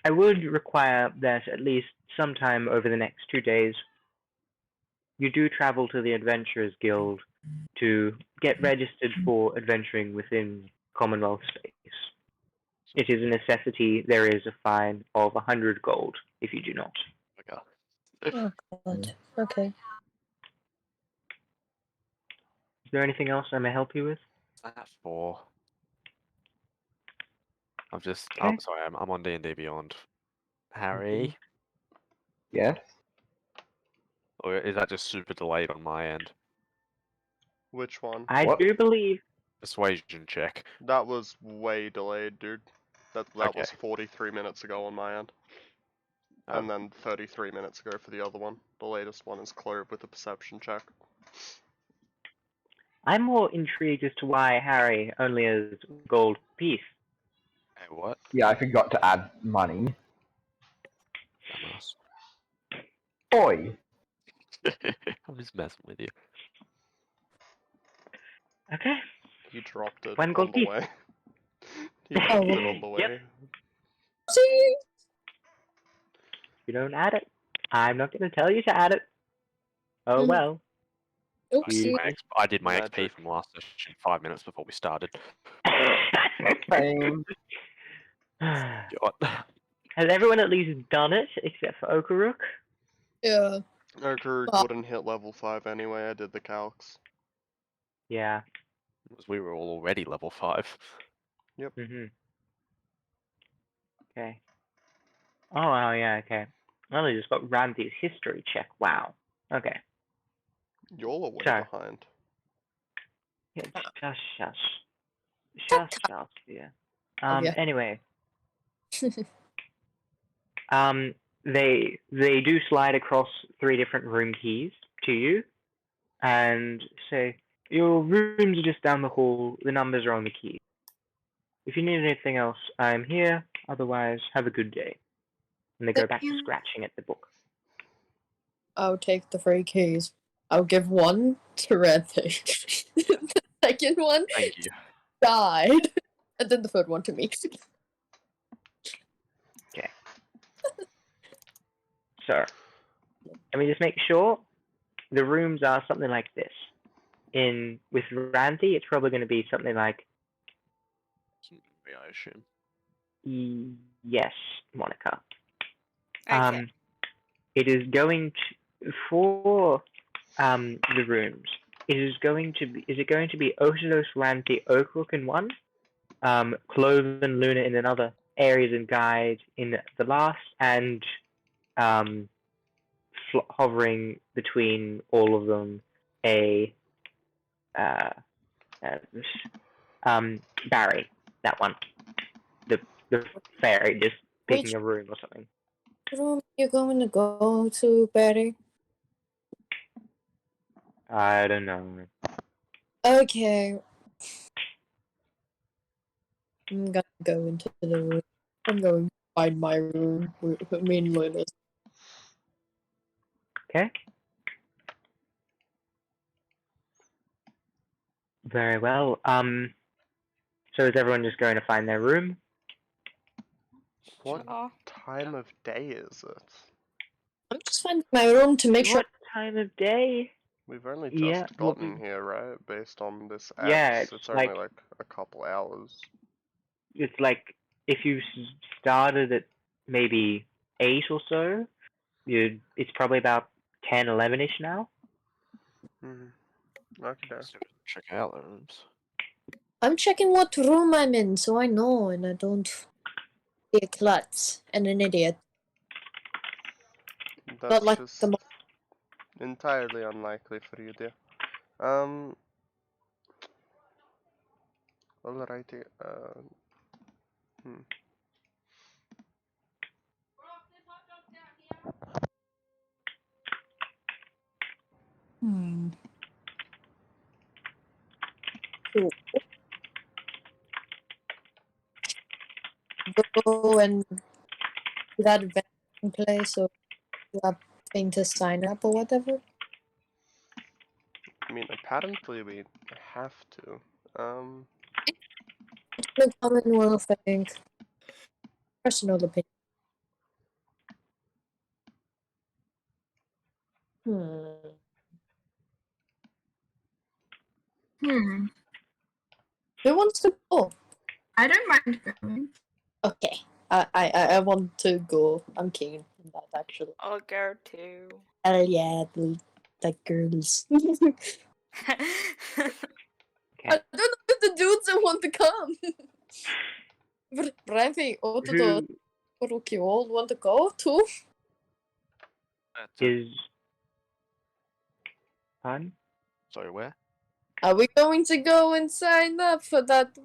would require that at least sometime over the next 2 days, you do travel to the Adventurers Guild to get registered for adventuring within Commonwealth space. It is a necessity. There is a fine of 100 gold if you do not. Okay. oh god. Okay. Is there anything else I may help you with? What's that for? I'm just. Okay. Oh, sorry. I'm on D&D Beyond. Harry, Yes. or is that just super delayed on my end? Which one? I What? do believe. Persuasion check. That was way delayed, dude. That Okay. was 43 minutes ago on my end. Oh. And then 33 minutes ago for the other one. The latest one is Clove with a perception check. I'm more intrigued as to why Harry only has gold piece. Hey, what? Yeah, I forgot to add money. Dumbass. Oi! I'm just messing with you. Okay. He dropped it 1 on gold the piece. way. He dropped it on the way. Yep. See? You don't add it. I'm not going to tell you to add it. Oh well. Oopsie. I did my Magic. XP from last session 5 minutes before we started. Same. God. Has everyone at least done it except for Okaruk? Yeah. Urkrug Well- wouldn't hit level 5 anyway, I did the calcs. Yeah. Because we were all already level 5. Okay. Oh wow, yeah, okay. Well, I just got Randy's history check. Wow. Okay. You're way Sorry. behind. Yeah, shush. Shush, yeah. yeah. Anyway. They do slide across 3 different room keys to you and say, your rooms are just down the hall, the numbers are on the key. If you need anything else, I'm here, otherwise have a good day. And they go Thank back to you. scratching at the book. I'll take the 3 keys. I'll give 1 to Redthing. The second one Thank you. died. And then the third one to me. Okay. So, let me just make sure the rooms are something like this. With Randy, it's probably going to be something like, I assume. yes, Monica. Okay. It is going to, for the rooms, is it going to be Otilos, Randy, Oakrook in one, Clove and Luna in another, Aries and Guide in the last, and hovering between all of them Barry, that one, the fairy just picking Which a room or something. room are you going to go to, Betty? I don't know. Okay. I'm gonna go into the room. I'm going to find my room. Meanwhile, Okay. Very well. So is everyone just going to find their room? What Sure. time of day is it? I'm just finding my room to make sure. What time of day? We've only Yeah, just well, gotten here, right? Based on this yeah, axe, it's only like a couple hours. it's like if you started at maybe 8 or so, it's probably about 10, 11-ish now. Okay. Check out the rooms. I'm checking what room I'm in so I know and I don't be a klutz and an idiot. That's Not like just the entirely unlikely for you, dear. Alrighty. Hmm. Cool. Go and that vending place or that thing to sign up or whatever. I mean, apparently we have to. The Commonwealth, I think. Personal opinion. Who wants to go? I don't mind going. Okay. I want to go. I'm keen on that actually. I'll go too. Hell yeah, the girls. I don't know if the dudes want to come. But I think all the Who rookie all want to go too. is... Pardon? Sorry, where? Are we going to go and sign up for that?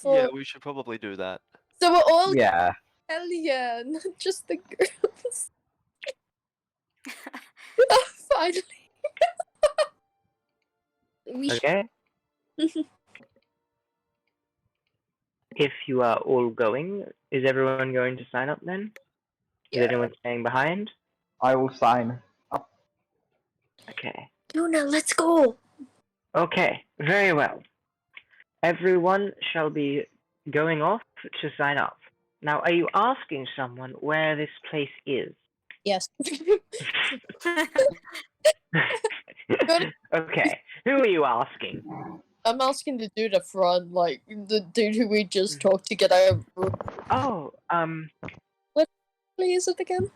Yeah, we should probably do that. So we're all Yeah. hell yeah, not just the girls. Finally. We Okay. If you are all going, is everyone going to sign up then? Is anyone staying behind? I will sign up. Okay. Luna, let's go. Okay, very well. Everyone shall be going off to sign up. Now, are you asking someone where this place is? Yes. Okay, who are you asking? I'm asking the dude up front, like the dude who we just talked to get our room. Oh, What is it again?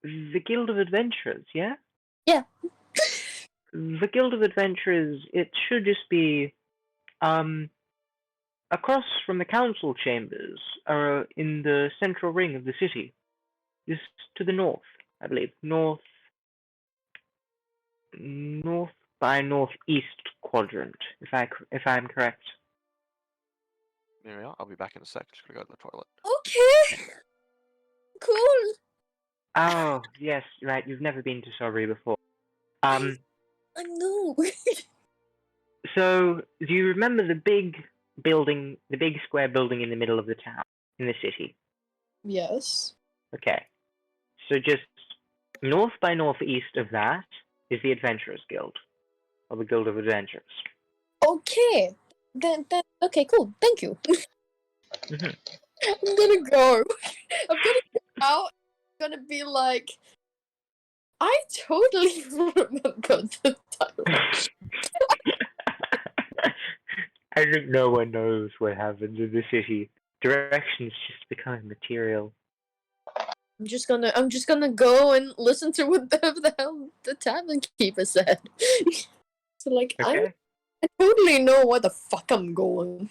the Guild of Adventurers, yeah? Yeah. The Guild of Adventurers, it should just be, across from the council chambers, in the central ring of the city. Just to the north, I believe. North by northeast quadrant, if I'm correct. Myria, I'll be back in a sec. Just gonna go to the toilet. Okay. Cool. Oh, yes, right. You've never been to Sobri before. I know. So, do you remember the big building, the big square building in the middle of the town, in the city? Yes. Okay. So just north by northeast of that is the Adventurers Guild, or the Guild of Adventurers. Okay. Then okay, cool. Thank you. Mm-hmm. I'm gonna go. I'm gonna go out. I'm gonna be like, I totally remember the title. I think no one knows what happens in the city. Directions just become material. I'm just gonna go and listen to whatever the hell the tavern keeper said. So like Okay. I totally know where the fuck I'm going.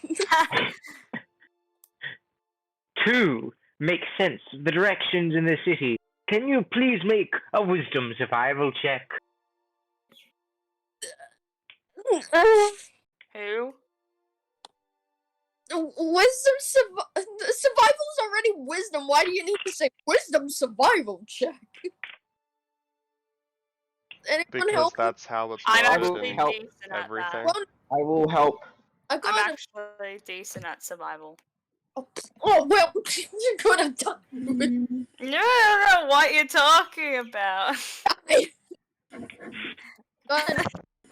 2. Make sense of the directions in the city. Can you please make a wisdom survival check? Who? Wisdom survival is already wisdom. Why do you need to say wisdom survival check? Anyone because help me? that's how it's I'm worded will actually in help. decent at everything. that. I will help. I I'm got him. actually decent at survival. Oh well, you could have done it. No, I don't know what you're talking about. Got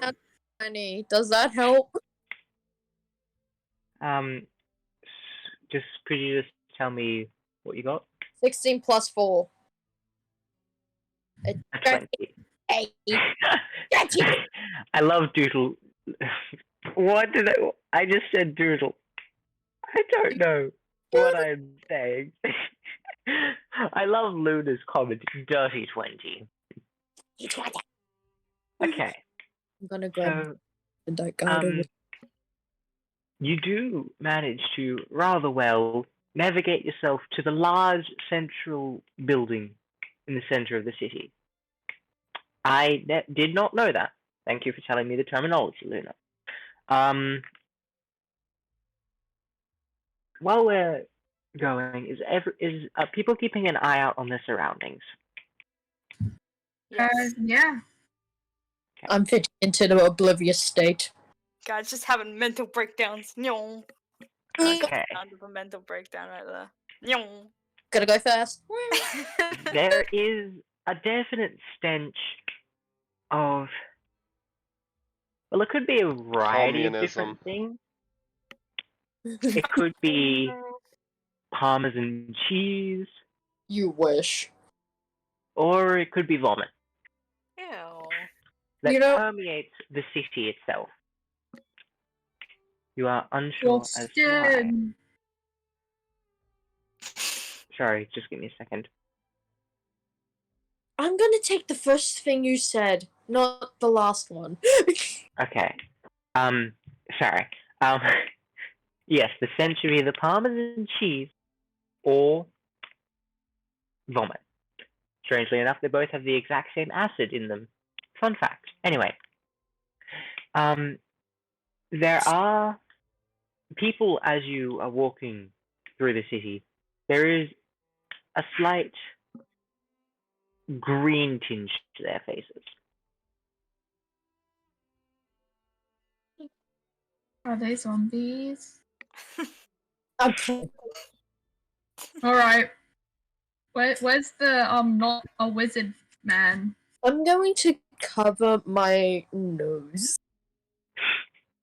an 20. Does that help? Just could you just tell me what you got? 16 plus 4. A 20. 8. I love doodle. What did I just said doodle. I don't know what I'm saying. I love Luna's comment. Dirty 20. Okay. I'm gonna grab So, the dark guard over. you do manage to rather well navigate yourself to the large central building in the center of the city. I did not know that. Thank you for telling me the terminology, Luna. While we're going, is people keeping an eye out on their surroundings? Yes. Yeah. I'm fitting into the oblivious state. Guys, just having mental breakdowns. No. Okay. Sound of a mental breakdown right there. No. Gotta go fast. There is a definite stench of. Well, it could be a variety of different things. It could be parmesan cheese. You wish. Or it could be vomit. Ew. That permeates the city itself. You are unsure as to why. Sorry, just give me a second. I'm gonna take the first thing you said, not the last one. Okay. Sorry. Yes, the stench of either parmesan cheese or vomit. Strangely enough, they both have the exact same acid in them. Fun fact. Anyway. There are people as you are walking through the city. There is a slight green tinge to their faces. Are they zombies? Okay. Alright. Where's the not a wizard man? I'm going to cover my nose.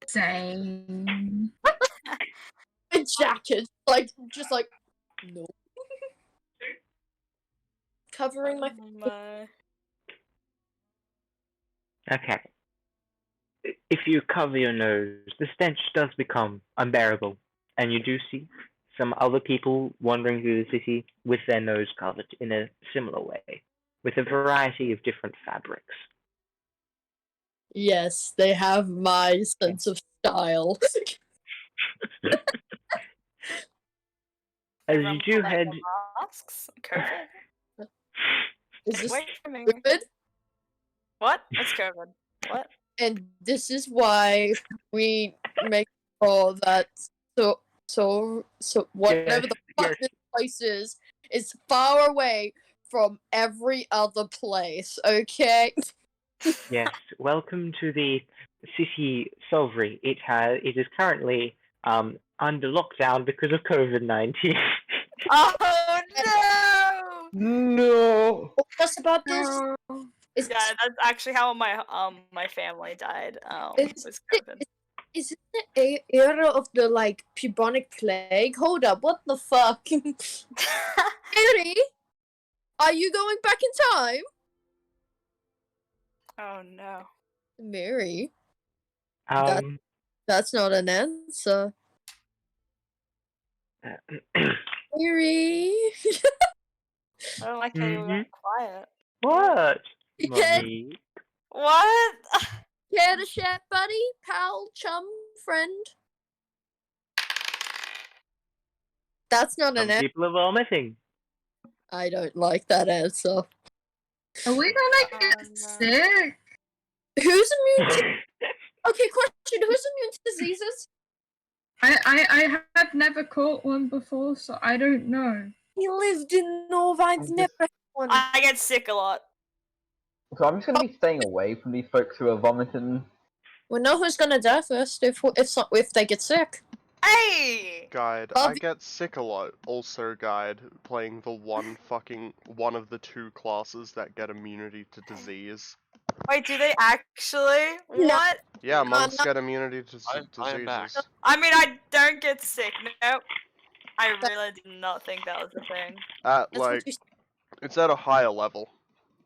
Same. My jacket, just like no. Covering my. Okay. If you cover your nose, the stench does become unbearable, and you do see some other people wandering through the city with their nose covered in a similar way, with a variety of different fabrics. Yes, they have my sense of style. As you do head. Masks? COVID? Is this Wait for me. COVID? What? What's COVID? What? And this is why we make sure that so whatever the fuck this place is far away from every other place, okay? Yes, welcome to the city Solvry. It is currently under lockdown because of COVID-19. Oh no! No. What's about this? Yeah, that's actually how my family died. Was COVID. Is it the era of the bubonic plague? Hold up, what the fuck? Mary, are you going back in time? Oh no. Mary. That's not an answer. Mary. I don't like how you went quiet. What? Yeah. Mommy. What? Care to share, buddy? Pal, chum, friend? That's not an answer. People are vomiting. I don't like that answer. Are we gonna get sick? Who's immune to... Okay, question. Who's immune to diseases? I have never caught one before, so I don't know. He lived in North. I've never had one. I get sick a lot. So I'm just going to be staying away from these folks who are vomiting. We know who's gonna die first if they get sick. Hey! Guide, I get sick a lot. Also, Guide, playing the one of the two classes that get immunity to disease. Wait, do they actually? No. What? Yeah, No, monks no. get immunity to I am back. diseases. I mean, I don't get sick. Nope. I really did not think that was a thing. At That's what like, you it's at a higher level.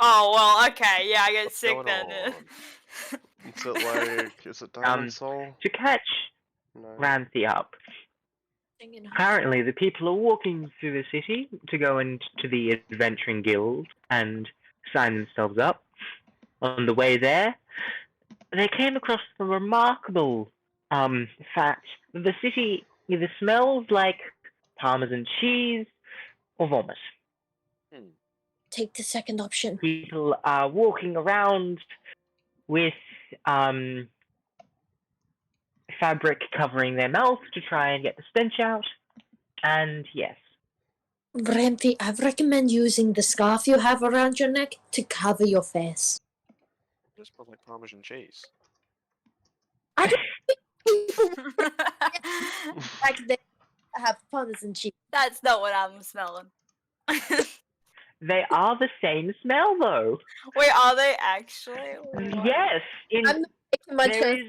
Oh well, okay, yeah, I get What's sick going then. on? It's at like, is it Diamond Soul? To catch No. Ramsey up, currently the people are walking through the city to go into the adventuring guild and sign themselves up. On the way there, they came across the remarkable fact that the city either smells like Parmesan cheese or vomit. take the second option. People are walking around with fabric covering their mouth to try and get the stench out. And yes. Ramsey, I recommend using the scarf you have around your neck to cover your face. Just smells like Parmesan cheese. I don't think people like they have Parmesan cheese. That's not what I'm smelling. They are the same smell, though. Wait, are they actually? What? Yes. I'm not taking my chance.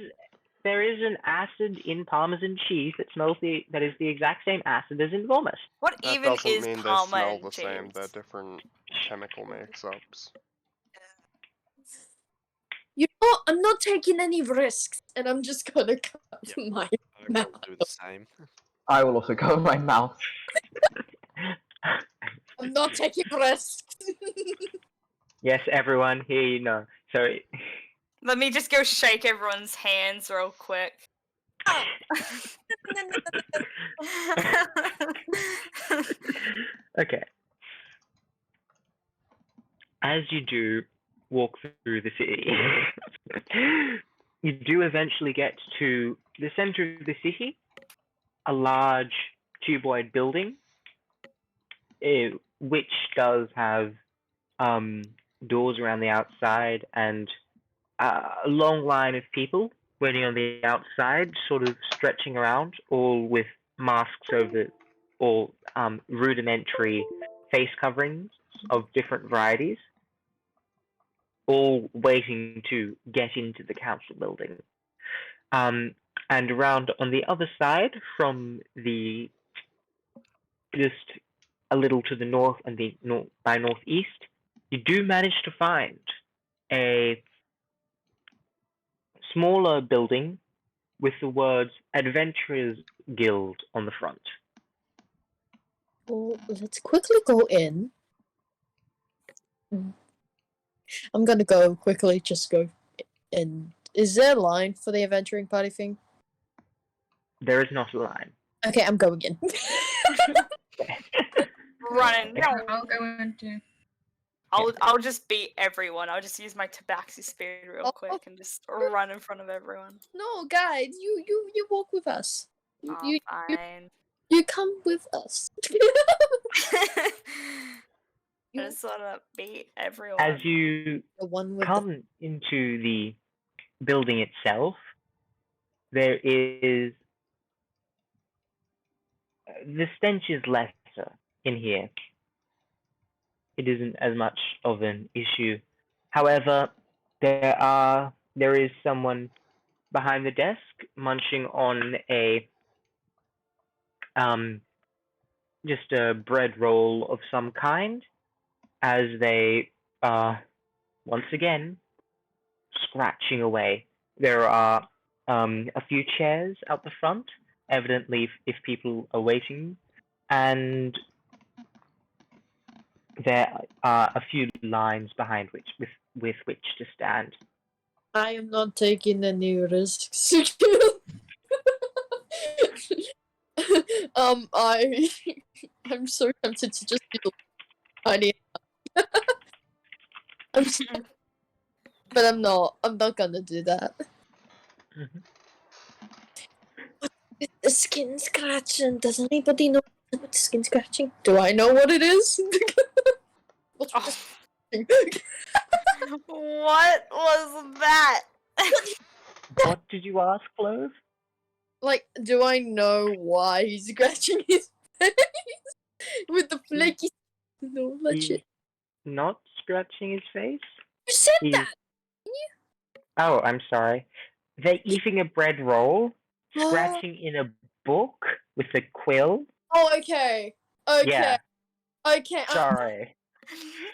There is an acid in Parmesan cheese that is the exact same acid as in vomit. What That even doesn't is mean they Parma smell and the cheese? same. They're different chemical mix-ups. You know, I'm not taking any risks, and I'm just gonna cut my I mouth. will do the same. I will also cover my mouth. I'm not taking risks. Yes, everyone, here you know. So, Let me just go shake everyone's hands real quick. okay. As you do walk through the city, you do eventually get to the center of the city, a large cuboid building, which does have doors around the outside and a long line of people waiting on the outside, sort of stretching around, all with masks over, or rudimentary face coverings of different varieties, all waiting to get into the council building. And around on the other side, from the just a little to the north and the by northeast, you do manage to find a smaller building with the words Adventurers Guild on the front. Well, let's quickly go in. I'm gonna go quickly, just go in. Is there a line for the adventuring party thing? There is not a line. Okay, I'm going in. Running. I'll go into. I'll just beat everyone. I'll just use my tabaxi speed real quick and just run in front of everyone. No, guys, you walk with us. Fine. You come with us. I just wanna beat everyone. As you come into the building itself, there is the stench is lesser in here. It isn't as much of an issue. However, there is someone behind the desk munching on a just a bread roll of some kind, as they are once again scratching away. There are a few chairs out the front, evidently if people are waiting, and there are a few lines behind with which to stand. I am not taking any risks. I'm so tempted to just be tiny. But I'm not. I'm not gonna do that. With the skin scratching, does anybody know what skin scratching? Do I know what it is? What's What was that? What did you ask, Clove? Like, do I know why he's scratching his face with the flaky and all that He's shit? not scratching his face? You said He's... that! Oh, I'm sorry. They're eating a bread roll, scratching in a book with a quill. Oh, okay. Okay. Yeah. Okay. Sorry.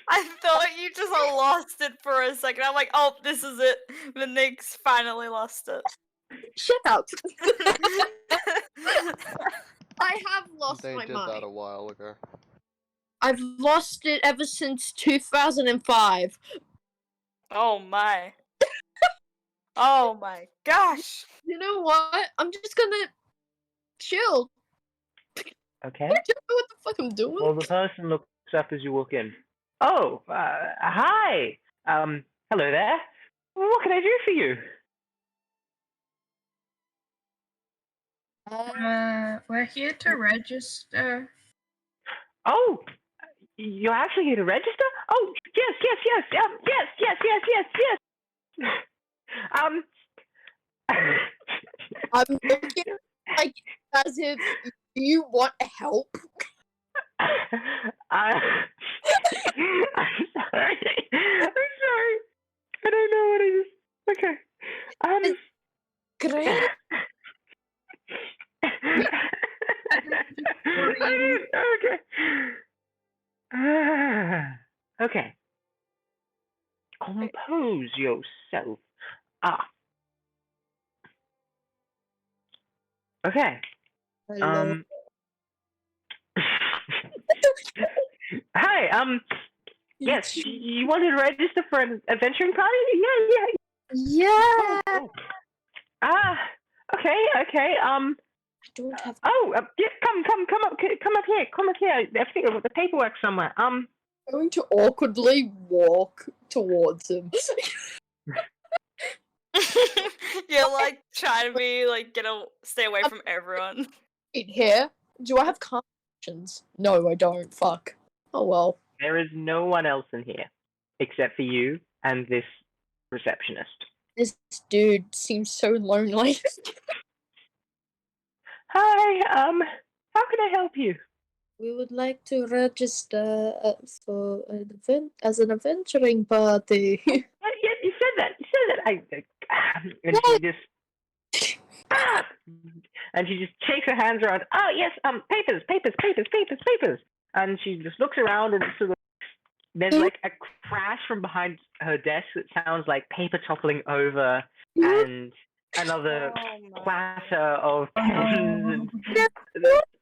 I thought you just lost it for a second. I'm like, oh, this is it. The Knicks finally lost it. Shut up. I have lost They my did mind. that a while ago. I've lost it ever since 2005. Oh my. Oh my gosh. You know what? I'm just gonna chill. Okay. I don't know what the fuck I'm doing. Well, the person looks up as you walk in. Oh, hi. Hello there. What can I do for you? We're here to register. Oh, you're actually here to register? Oh, yes. I'm looking like as if you want help. I'm sorry. I don't know what it is. Okay. Great. Okay. Compose yourself. Okay. Hello. Hi, yes, you wanted to register for an adventuring party? Yeah. Okay, I don't have. yeah, come up here. I think I've got the paperwork somewhere. I'm going to awkwardly walk towards him. You're like trying to be like stay away from everyone. Here, do I have connections? No, I don't. Fuck. Oh well. There is no one else in here except for you and this receptionist. This dude seems so lonely. Hi, how can I help you? We would like to register for an event as an adventuring party. Yeah, you said that. And she just shakes her hands around. Oh yes, papers. And she just looks around and sort of. There's like a crash from behind her desk that sounds like paper toppling over and another clatter of pens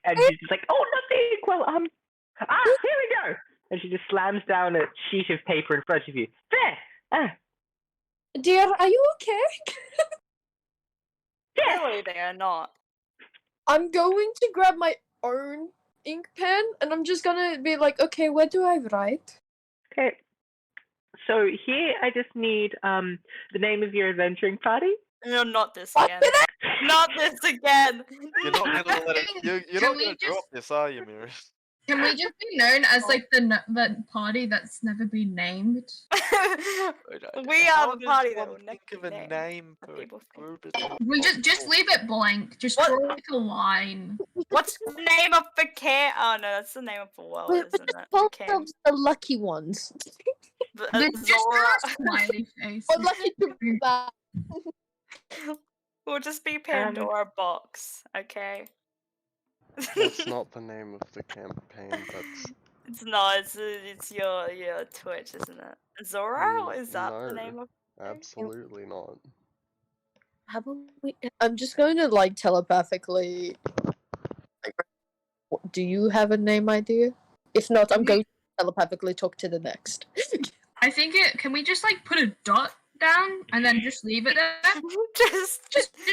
and she's just like, oh nothing. Well, here we go. And she just slams down a sheet of paper in front of you. There. Dear, are you okay? Clearly they are not. I'm going to grab my own ink pen and I'm just gonna be like, okay, where do I write? Okay. So here I just need the name of your adventuring party. No, not this again. Not this again. You're not gonna let it. You're not gonna drop this, are you, Myria? Can we just be known as like the party that's never been named? We are the party that will think of a name for a group. We just leave it blank. Just draw like a line. What's the name of the cat? Oh no, that's the name of the world, We're isn't just it? call ourselves the lucky ones. Just draw a smiley face. We're lucky to be that. We'll just be Pandora box, okay? That's not the name of the campaign. It's not. It's your Twitch, isn't it? Zora? Is that the name of? Absolutely not. How about we? I'm just going to like telepathically. Do you have a name idea? If not, I'm going to telepathically talk to the next. I think can we just like put a dot down and then just leave it there? just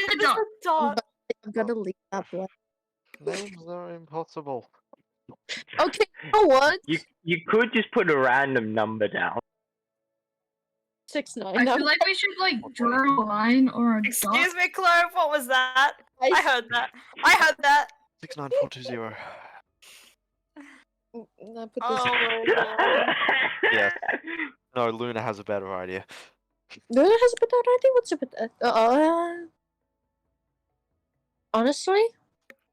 a dot. I'm gonna leave that blank. Names are impossible. Okay, you know what? You could just put a random number down. 6-9. I feel like we should like draw a line or a dot. Excuse me, Clove. What was that? I heard that. 69420. I put this. Oh my god. Yeah. No, Luna has a better idea. Luna has a better idea. What's a better? Honestly,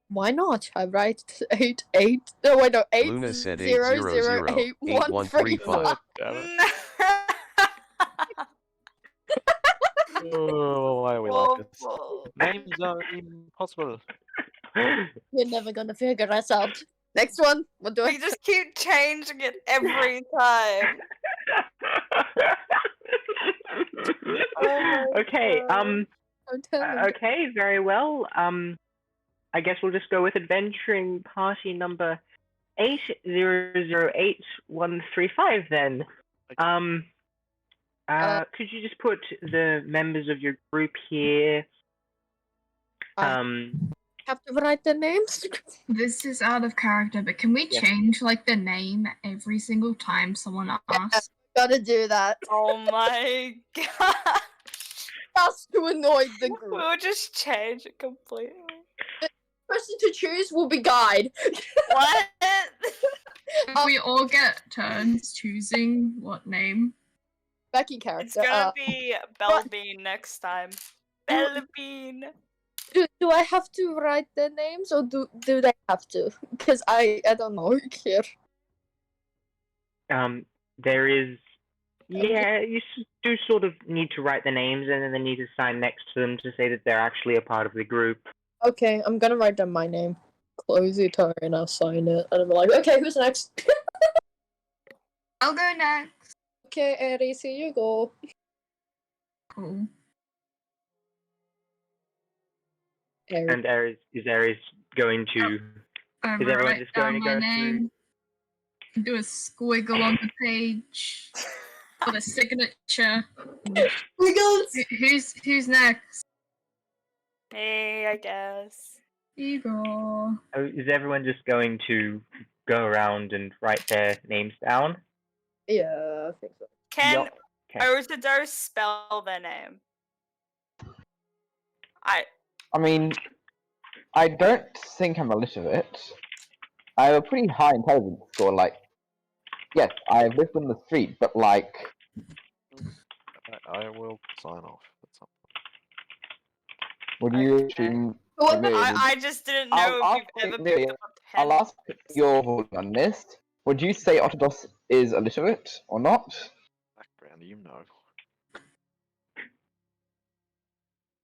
why not? I write 8. No, wait, no, 8 Luna said 0 0 8 1 3 5. 8135. Oh, why are we like this? Names are impossible. You're never gonna figure us out. Next one. What do I? We just keep changing it every time. Oh my Okay, god. okay, very well. I guess we'll just go with adventuring party number 8008-135 then. Could you just put the members of your group here? Have to write their names. This is out of character, but can we change like the name every single time someone asks? Gotta do that. Oh my god. Just to annoy the group. We'll just change it completely. Person to choose will be Guide. What? We all get turns choosing what name. Becky character. It's gonna be Bellbean next time. Bellbean. Do I have to write their names or do they have to? Because I don't know here. There is. Yeah, you do sort of need to write the names, and then they need to sign next to them to say that they're actually a part of the group. Okay, I'm gonna write down my name. Close the turn and I'll sign it. And I'm like, okay, who's next? I'll go next. Okay, Aries, here you go. Cool. And is Aries going to? Is everyone just going to go name. Do a squiggle on the page for the signature. Squiggles. Who's next? Hey, I guess. Igor. Is everyone just going to go around and write their names down? Yeah, I think so. Can Okay. Osados spell their name? I mean, I don't think I'm illiterate. I have a pretty high intelligence score, like, yes, I've lived on the street, but like... I will sign off at some Would you assume... Well, I just didn't know if you've ever picked up a pen. I'll ask your voting on this. Would you say Autodos is illiterate or not? background, you know.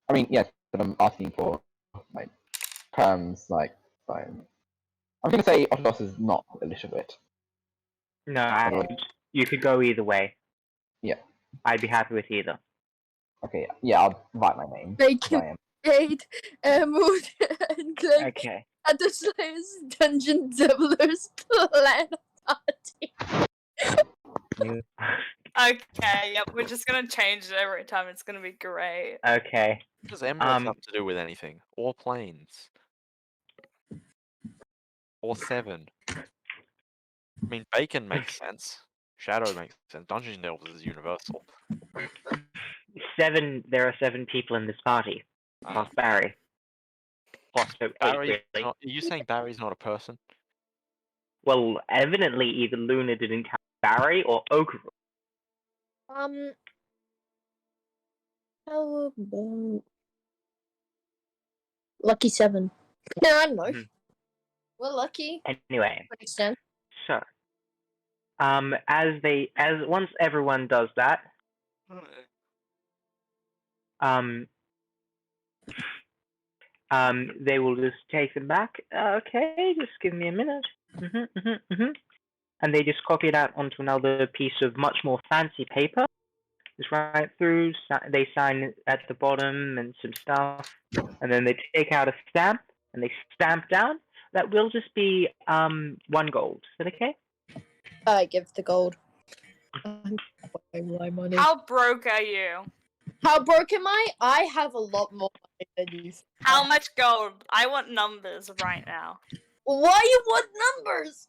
I mean, yes, but I'm asking for, like, terms, like, I'm gonna say Autodos is not illiterate. No, you could go either way. Yeah. I'd be happy with either. Okay, yeah, I'll write my name. Thank you. I am. Aid, mood, and click Okay. at the Slayer's Dungeon Devilers Plan Party. Okay, yep, we're just gonna change it every time. It's gonna be great. Okay. What does Emerald have to do with anything? Or planes? Or 7? I mean, Bacon makes sense. Shadow makes sense. Dungeons and Delvers is universal. 7. There are 7 people in this party. Plus Barry. Plus 8, Barry's really. not, are you saying Barry's not a person? Well, evidently either Luna didn't count Barry or Ogre. How about Lucky 7? No, I don't know. We're lucky. Anyway. To an extent. So, once everyone does that, they will just take them back. Okay, just give me a minute. And they just copy it out onto another piece of much more fancy paper. Just right through. They sign at the bottom and some stuff, and then they take out a stamp and they stamp down. That will just be 1 gold. Is that okay? I give the gold. My money. How broke are you? How broke am I? I have a lot more money than you. How much gold? I want numbers right now. Why you want numbers?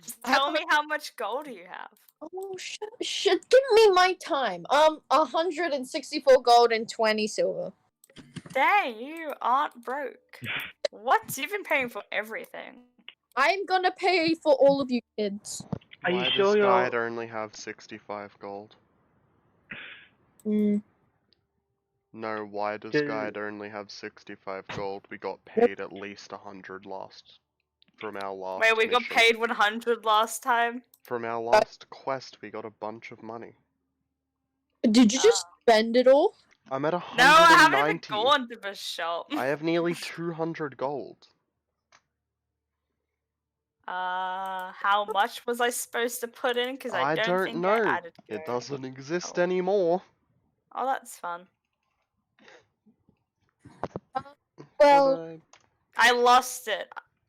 Just tell me how much gold do you have? Oh shit! Give me my time. 164 gold and 20 silver. Dang, you aren't broke. What? You've been paying for everything. I'm gonna pay for all of you kids. Are you Why sure does you're... Guide only have 65 gold? Mm. No, why does Does- Guide only have 65 gold? We got paid at least 100 from our last Wait, we got mission. paid 100 last time? From our last quest, we got a bunch of money. Did you just spend it all? I'm at No, I haven't even 190. gone to the shop. I have nearly 200 gold. How much was I supposed to put in? Because I don't think know. I added It gold. doesn't exist Oh. anymore. Oh, that's fun. Well, I lost it.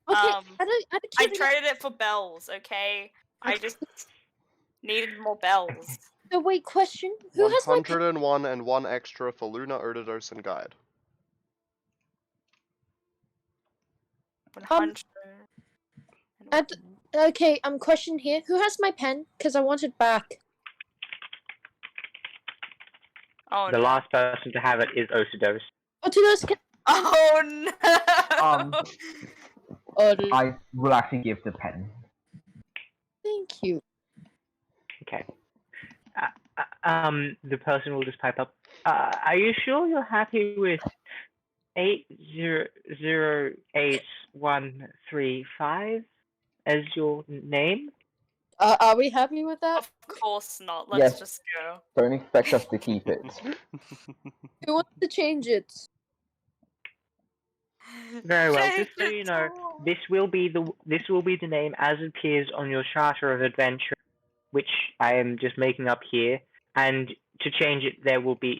okay. I traded it for bells, okay? I just needed more bells. So wait, question. Who has my pen? 101 and 1 extra for Luna, Erdodos, and Guide. 100. Okay, question here. Who has my pen? Because I want it back. Oh, The no. last person to have it is Osidos. Otinos can... Oh, no! I will actually give the pen. Thank you. Okay. The person will just pipe up. Are you sure you're happy with 8008135 as your name? Are we happy with that? Of course not. Let's Yes. just go. Don't expect us to keep it. Who wants to change it? Very well. Change Just so it you know, to- this will be the name as it appears on your charter of adventure, which I am just making up here. And to change it,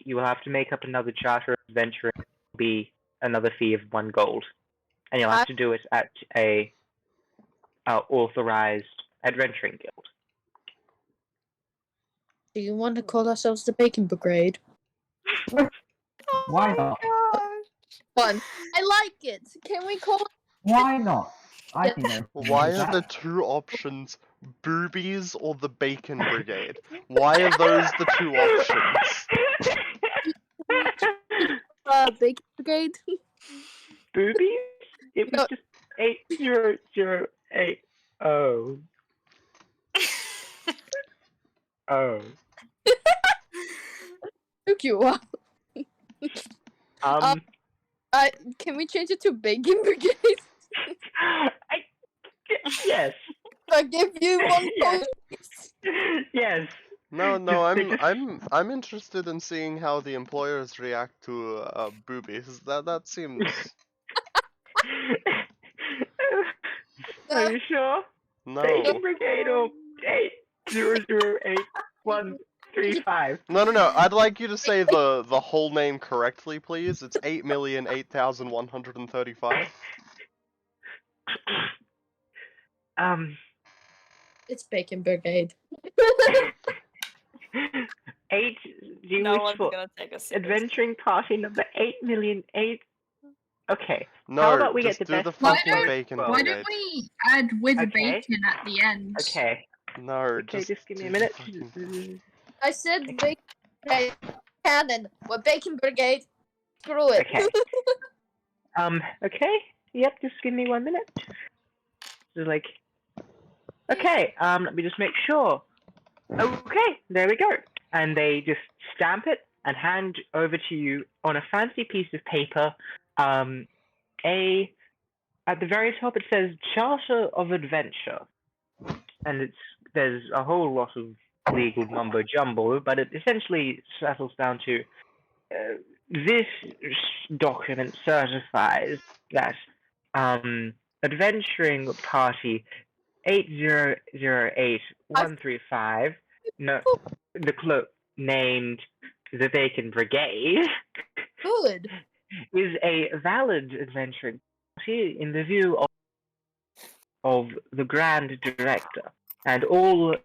you will have to make up another charter of adventure. And it will be another fee of 1 gold, and you'll have to do it at a authorized adventuring guild. Do you want to call ourselves the Bacon Brigade? Why not? Fun. I like it. Can we call it? Why not? I think no. Why are the two options Boobies or the Bacon Brigade? Why are those the two options? Bacon Brigade? Boobies? It was No. just 8008. Oh. Oh. Took you a while. Can we change it to Bacon Brigade? Yes. I give you 1 Yes. point. Yes. No, Just- I'm interested in seeing how the employers react to boobies. That seems. Are you sure? No. Bacon Brigade or 8008135. No. I'd like you to say the whole name correctly, please. It's 8,008,135. It's Bacon Brigade. 8. Do you No wish one's for gonna take us. adventuring party number 8,000,008? Okay. No, How about we just get the do best the Why fucking don't- Bacon Why Brigade. don't we add with Okay. bacon at the end? Okay. No, Okay, just give me a do minute. fucking- I said Bacon Brigade. Cannon. We're Bacon Brigade. Screw it. Okay. Okay. Yep, just give me 1 minute. So like, okay, let me just make sure. Okay, there we go. And they just stamp it and hand over to you on a fancy piece of paper. At the very top it says Charter of Adventure, and there's a whole lot of legal mumbo jumbo, but it essentially settles down to this document certifies that adventuring party 8008135, no, the club named the Bacon Brigade, Good. is a valid adventuring party in the view of the Grand Director, and all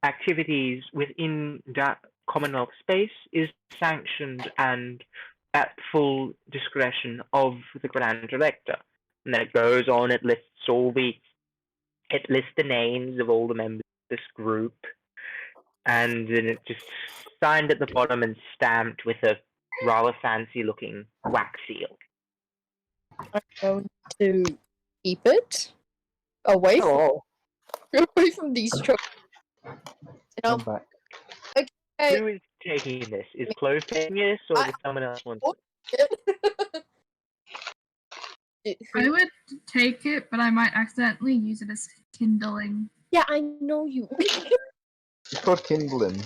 activities within that Commonwealth space is sanctioned and at full discretion of the Grand Director. And then it goes on, it lists the names of all the members of this group, and then it just signed at the bottom and stamped with a rather fancy looking wax seal. I'm going to keep it. Away from, Oh, away from these children. I'm back. Okay. Who is taking this? Is Chloe taking this, or I- does someone else want Oh. it? I would take it, but I might accidentally use it as kindling. Yeah, I know you. It's called kindling.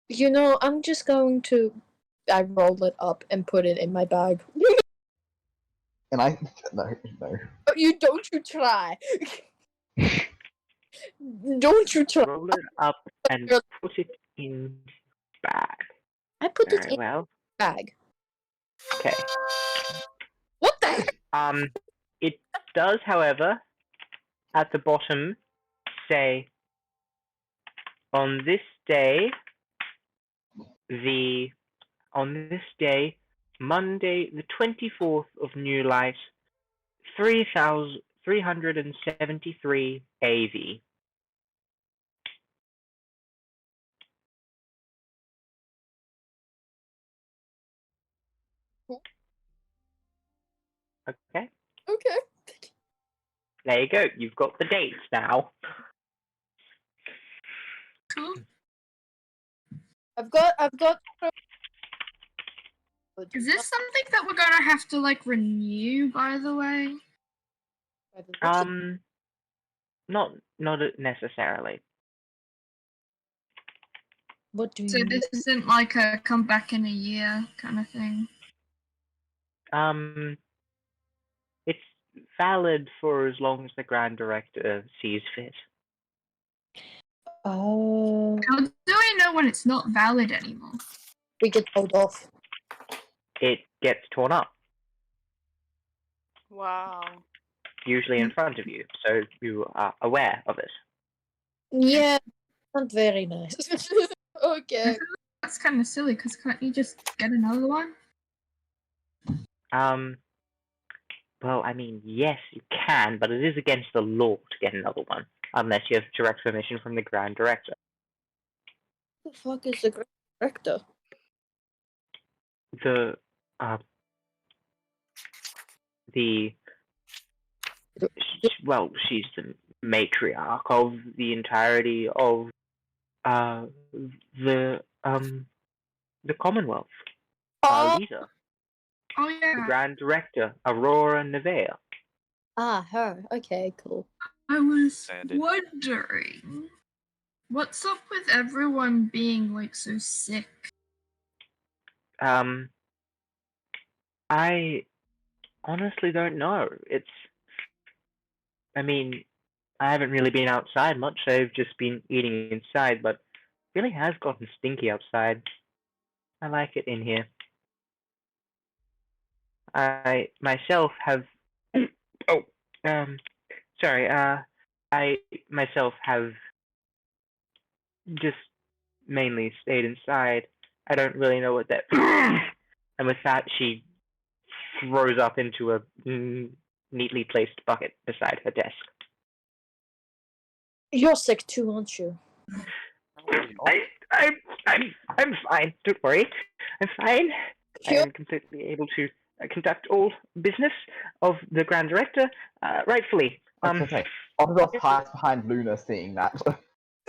You know, I'm just going to. I roll it up and put it in my bag. And I no. You don't you try. Don't you try. Roll it up and put it in bag. I put it Very in well. my bag. Okay. What the heck? It does, however, at the bottom say, on this day, Monday, the 24th of New Light, 3,373 AV. Okay. Okay. There you go. You've got the dates now. Cool. I've got. Is this something that we're gonna have to like renew, by the way? Not necessarily. What do So you this isn't like a come back in a year kind of thing. It's valid for as long as the Grand Director sees fit. Oh. How do I know when it's not valid anymore? We get told off. It gets torn up, Wow. usually in front of you, so you are aware of it. Yeah, not very nice. Okay. That's kind of silly, because can't you just get another one? Well, I mean, yes, you can, but it is against the law to get another one, unless you have direct permission from the Grand Director. What the fuck is the Grand Director? Well, she's the matriarch of the entirety of the Commonwealth. Oh, Leader, Oh the yeah. Grand Director, Aurora Nevea. her. Okay, cool. I was Sandy. wondering, what's up with everyone being like so sick? I honestly don't know. I mean, I haven't really been outside much. I've just been eating inside, but it really has gotten stinky outside. I like it in here. I myself have. Sorry. I myself have just mainly stayed inside. I don't really know what that. And with that, she throws up into a neatly placed bucket beside her desk. You're sick too, aren't you? I'm fine. Don't worry. I'm fine. I You're- am completely able to conduct all business of the Grand Director rightfully. Okay. Autobot hides behind Luna, seeing that.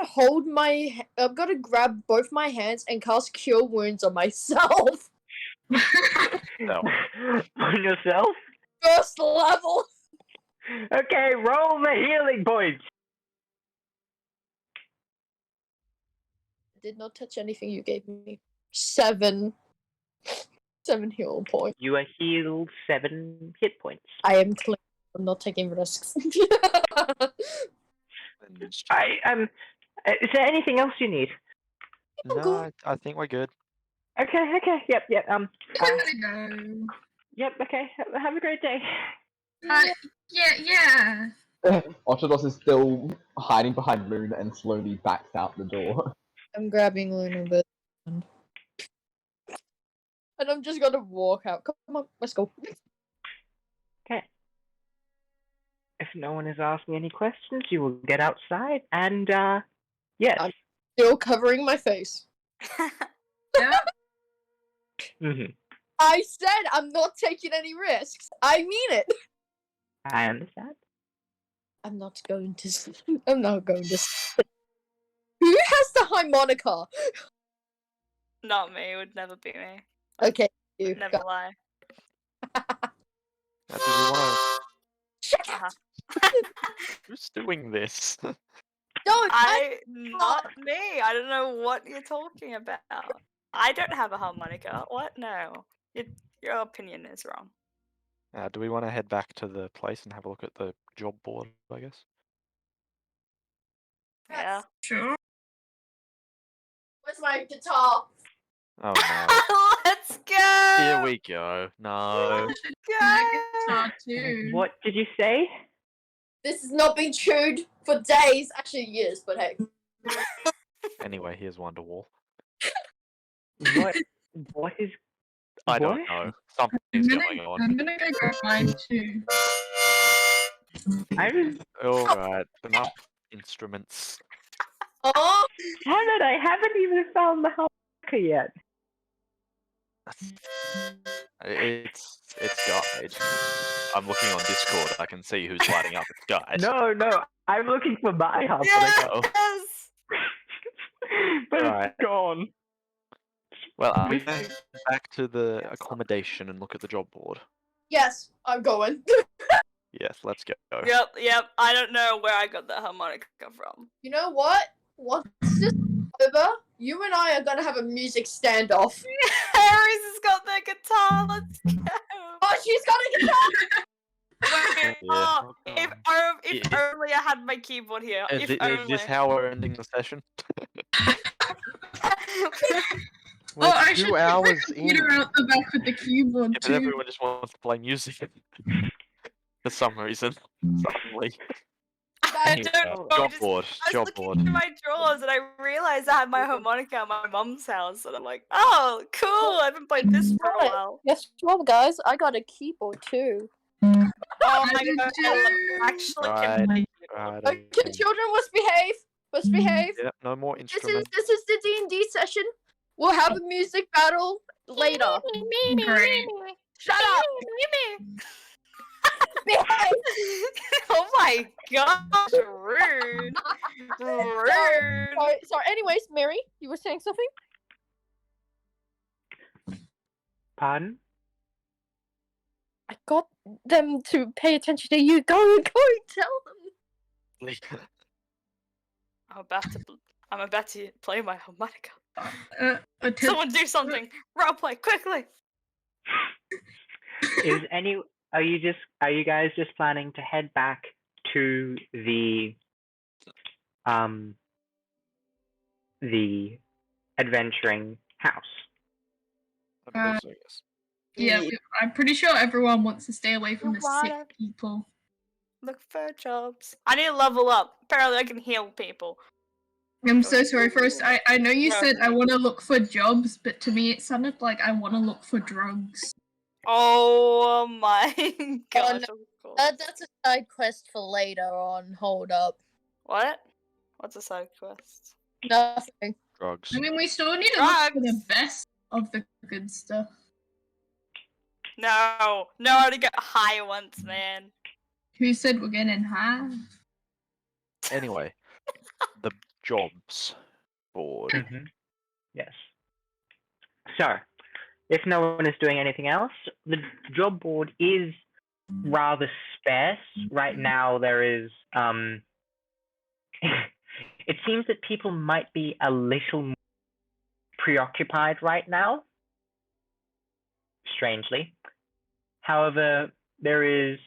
Hold my. I've got to grab both my hands and cast Cure Wounds on myself. No. On yourself? First level. Okay, roll the healing points. Did not touch anything you gave me. 7 heal points. You are healed 7 hit points. I am clean. I'm not taking risks. Is there anything else you need? No, I think we're good. Okay, yep. I'm gonna go. Yep, okay. Have a great day. Yeah. Autobot is still hiding behind Luna and slowly backs out the door. I'm grabbing Luna, but and I'm just gonna walk out. Come on, let's go. Okay. If no one is asking any questions, you will get outside and, yes. I'm still covering my face. Yeah. I said I'm not taking any risks. I mean it. I understand. I'm not going to. I'm not going to. Who has the harmonica? Not me. It would never be me. Okay, you. Never lie. Do we want Uh-huh. to? Who's doing this? Don't. Not me. I don't know what you're talking about. I don't have a harmonica. What? No. Your opinion is wrong. Do we want to head back to the place and have a look at the job board, I guess? Yeah. Sure. Where's my guitar? Oh no. Let's go. Here we go. No. Guitar too. What did you say? This has not been chewed for days, actually years, but hey. Anyway, here's Wonderwall. What is? I don't What? know. Something's going on. I'm gonna go grab mine too. Alright, enough instruments. Oh, Damn it! I haven't even found the harmonica yet. It's Guide. I'm looking on Discord. I can see who's lighting up. It's Guide. No, I'm looking for my harmonica. Yes. But Right. it's gone. Well, are we going back to the accommodation and look at the job board? yes, I'm going. Yes, let's go. Yep. I don't know where I got the harmonica from. You know what? Once this is over, you and I are gonna have a music standoff. Harry's has got their guitar. Let's go. Oh, she's got a guitar! Wait, Yeah. if only I had my keyboard here. Is If this how we're ending the session? We're I should 2 put my hours computer in. out the back with the keyboard Yeah, but too. everyone just wants to play music. For some reason. Suddenly. I Anyway, don't know. job Just, board. I was Job looking board. through my drawers and I realized I had my harmonica at my mum's house, and I'm like, oh, cool! I haven't played this for a Right. while. Guess what, guys? I got a keyboard too. Oh I my did god! too. I actually can play keyboard. Okay, children, must behave. Must behave. Yep, no more This instruments. is the D&D session. We'll have a music battle later. Great. Shut up. Behave. Oh my gosh, rude. Rude. Sorry. Anyways, Mary, you were saying something? Pardon? I got them to pay attention to you. Go tell them. I'm about to play my harmonica. Attempt- Someone do something. Roleplay quickly. Are you guys just planning to head back to the adventuring house? I believe so, yes. Yeah, I'm pretty sure everyone wants to stay away from the sick Wanna- people. Look for jobs. I need to level up. Apparently I can heal people. I'm so sorry. First, I know you No. said I want to look for jobs, but to me it sounded like I want to look for drugs. Oh my gosh. no. Of course. That's a side quest for later on. Hold up. What? What's a side quest? Nothing. Drugs. I mean, we still need to look for the Drugs. best of the good stuff. No, I already got high once, man. Who said we're getting high? Anyway, the jobs board. Mm-hmm. Yes. So, if no one is doing anything else, the job board is rather sparse. Right now, there is. It seems that people might be a little more preoccupied right now. Strangely. However, there is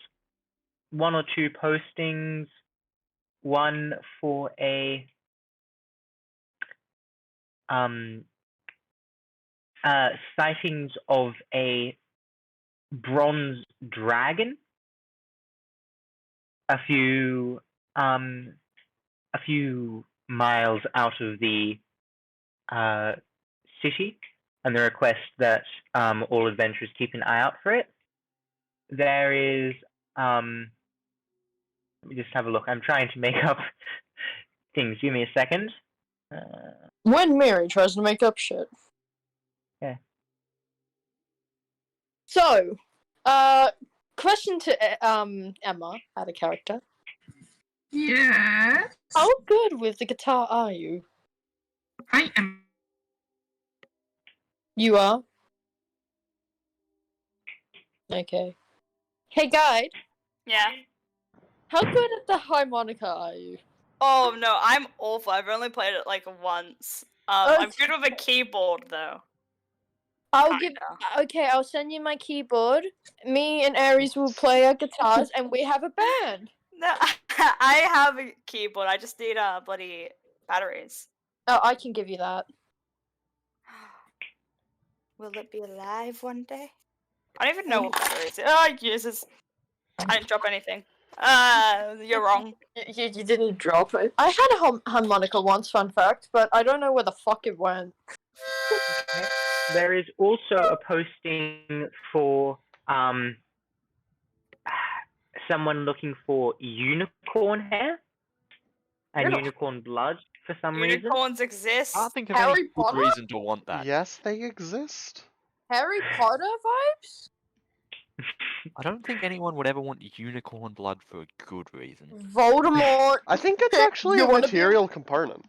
1 or 2 postings. One for a sightings of a bronze dragon a few miles out of the city, and the request that all adventurers keep an eye out for it. There is let me just have a look. I'm trying to make up things. Give me a second. When Mary tries to make up shit. Yeah. So, question to Emma, out of character. Yes. How good with the guitar are you? I am. You are? Okay. Hey, guide. Yeah. How good at the harmonica are you? Oh no, I'm awful. I've only played it like once. I'm Okay. good with a keyboard though. I'll Kinda. Okay, I'll send you my keyboard. Me and Aries will play our guitars, and we have a band. No, I have a keyboard. I just need bloody batteries. Oh, I can give you that. Will it be alive one day? I don't even know what batteries. Oh Jesus! I didn't drop anything. You're wrong. You didn't drop it. I had a harmonica once, fun fact, but I don't know where the fuck it went. Okay. There is also a posting for someone looking for unicorn hair and unicorn blood for some reason. Unicorns exist. I can't think of Harry any good Potter? reason to want that. Yes, they exist. Harry Potter vibes? I don't think anyone would ever want unicorn blood for a good reason. Voldemort. I think it's actually You a wanna be- material component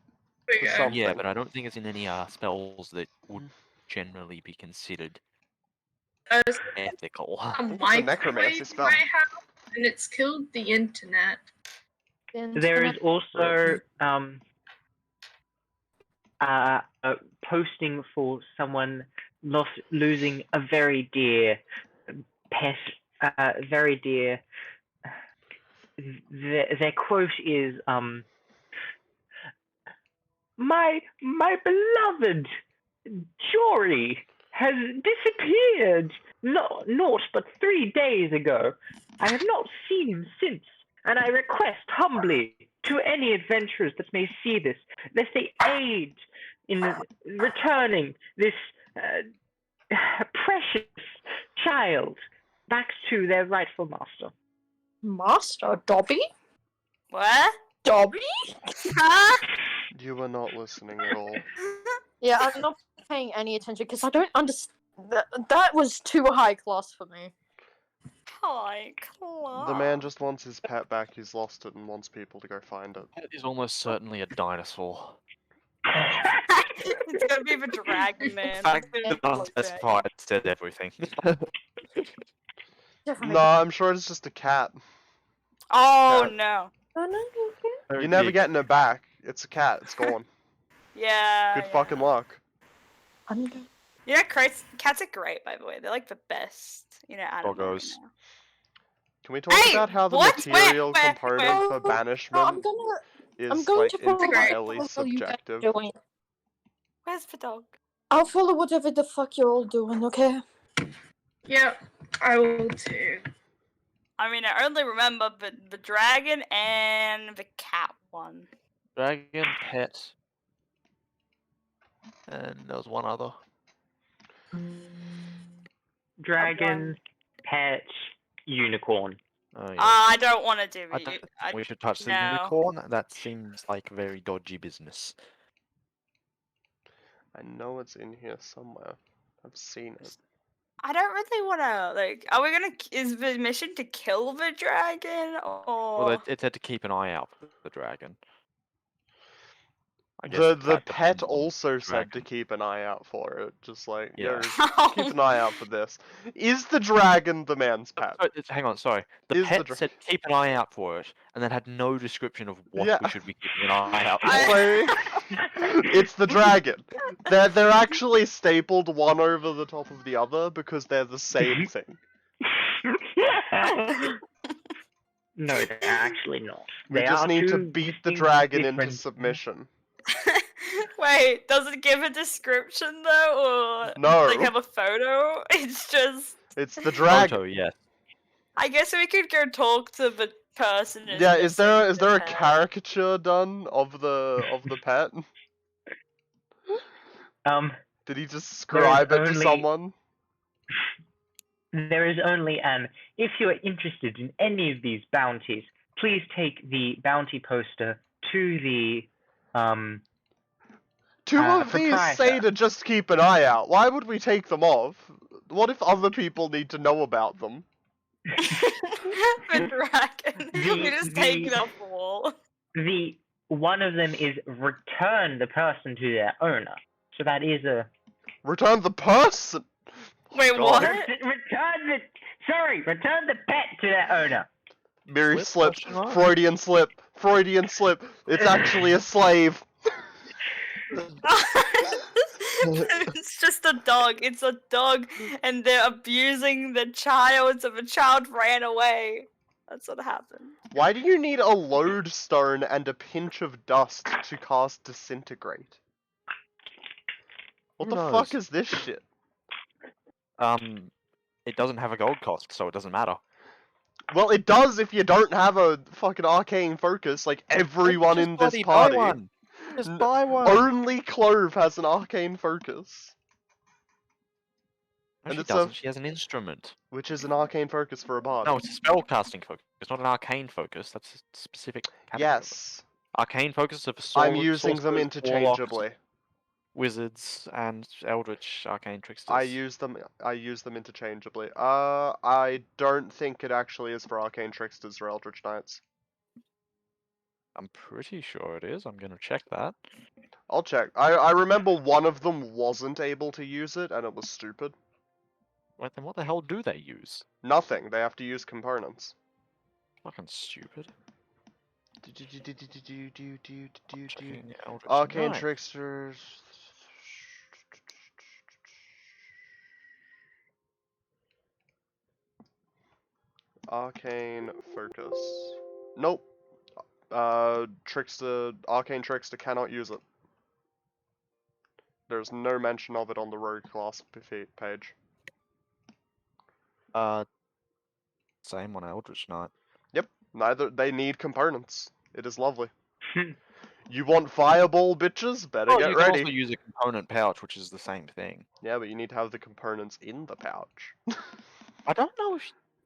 for Yeah. something. Yeah, but I don't think it's in any spells that would generally be considered There's ethical. a it's a microwave necromancy in spell. my house, and it's killed the internet. There is also a posting for someone losing a very dear pet, very dear. Their quote is my beloved Jory has disappeared not but 3 days ago. I have not seen him since, and I request humbly to any adventurers that may see this, that they aid in returning this precious child back to their rightful master. Master? Dobby? What? Dobby? Huh? You were not listening at all. Yeah, I'm not paying any attention because I don't understand. That was too high class for me. High class. The man just wants his pet back, he's lost it and wants people to go find it. That is almost certainly a dinosaur. It's gonna be the dragon man. In fact, It's the gonna be the unspecified said everything. Definitely. No, I'm sure it's just a cat. Oh Cat. no. Oh, no, You're never getting it back. It's a cat, it's gone. Yeah. Good fucking luck. I'm You know, cats are great, by the way. They're like the best, animal. Doggos. Can we talk Hey, about how the what? material Where? component for I'm banishment gonna. is I'm going like to follow entirely whatever you guys are subjective? doing. Where's the dog? I'll follow whatever the fuck you're all doing, okay? Yep, I will too. I mean, I only remember the dragon and the cat one. Dragon, pet, and there was one other. Dragon, pet, unicorn. Oh, yeah. I don't want to do I it. don't think we should touch the no. unicorn. That seems like very dodgy business. I know it's in here somewhere. I've seen it. I don't really want to, like, are we gonna, is the mission to kill the dragon, or? Well, it said to keep an eye out for the dragon. I guess The that pet depends on also the said to dragon. keep an eye out for it. Just like, Yeah. keep an eye out for this. Is the dragon the man's pet? Hang on, sorry. The Is the pet said keep an eye out for it, and then had no description of what Yeah. we should be keeping an eye out for. It's the dragon. They're actually stapled one over the top of the other because they're the same thing. No, they're actually not. We They just are need to two beat the distinct dragon into different- submission. Wait, does it give a description though, or No. like have a photo? It's just. It's the dragon. Photo, yes. I guess we could go talk to the person. who's Yeah, is there missing a the pet. caricature done of the pet? Did he describe it to someone? There is only an. If you are interested in any of these bounties, please take the bounty poster to the Two of these say to just keep an eye out. Why would we take them off? What if other people need to know about them? The dragon. We just take it off the wall. One of them is return the person to their owner. So that is a Return the person. Wait, God. what? return the pet to their owner. Miri Slip, slipped. question mark? Freudian slip. Freudian slip. It's actually a slave. It's just a dog. It's a dog, and they're abusing the child, so the child ran away. That's what happened. Why do you need a lodestone and a pinch of dust to cast disintegrate? What Who the knows? fuck is this shit? It doesn't have a gold cost, so it doesn't matter. Well, it does if you don't have a fucking arcane focus, like everyone Just in this bloody party. Buy one. Just N- buy one. Only Clove has an arcane focus. No, and she it's a- doesn't. She has an instrument. Which is an arcane focus for a bard. No, it's a spellcasting focus. It's not an arcane focus. That's a specific category. Yes. Arcane focus are for I'm using them sorcerers, interchangeably. warlocks, wizards, and eldritch arcane tricksters. I use them interchangeably. I don't think it actually is for arcane tricksters or eldritch knights. I'm pretty sure it is. I'm gonna check that. I'll check. I remember one of them wasn't able to use it, and it was stupid. Wait, then what the hell do they use? Nothing. They have to use components. Fucking stupid. Checking eldritch Arcane knight. tricksters. Arcane focus. Nope. Arcane trickster cannot use it. There's no mention of it on the rogue class page. Same on eldritch knight. Yep. Neither. They need components. It is lovely. You want fireball, bitches? Better get you ready. can also use a component pouch, which is the same thing. Yeah, but you need to have the components in the pouch. I don't know if...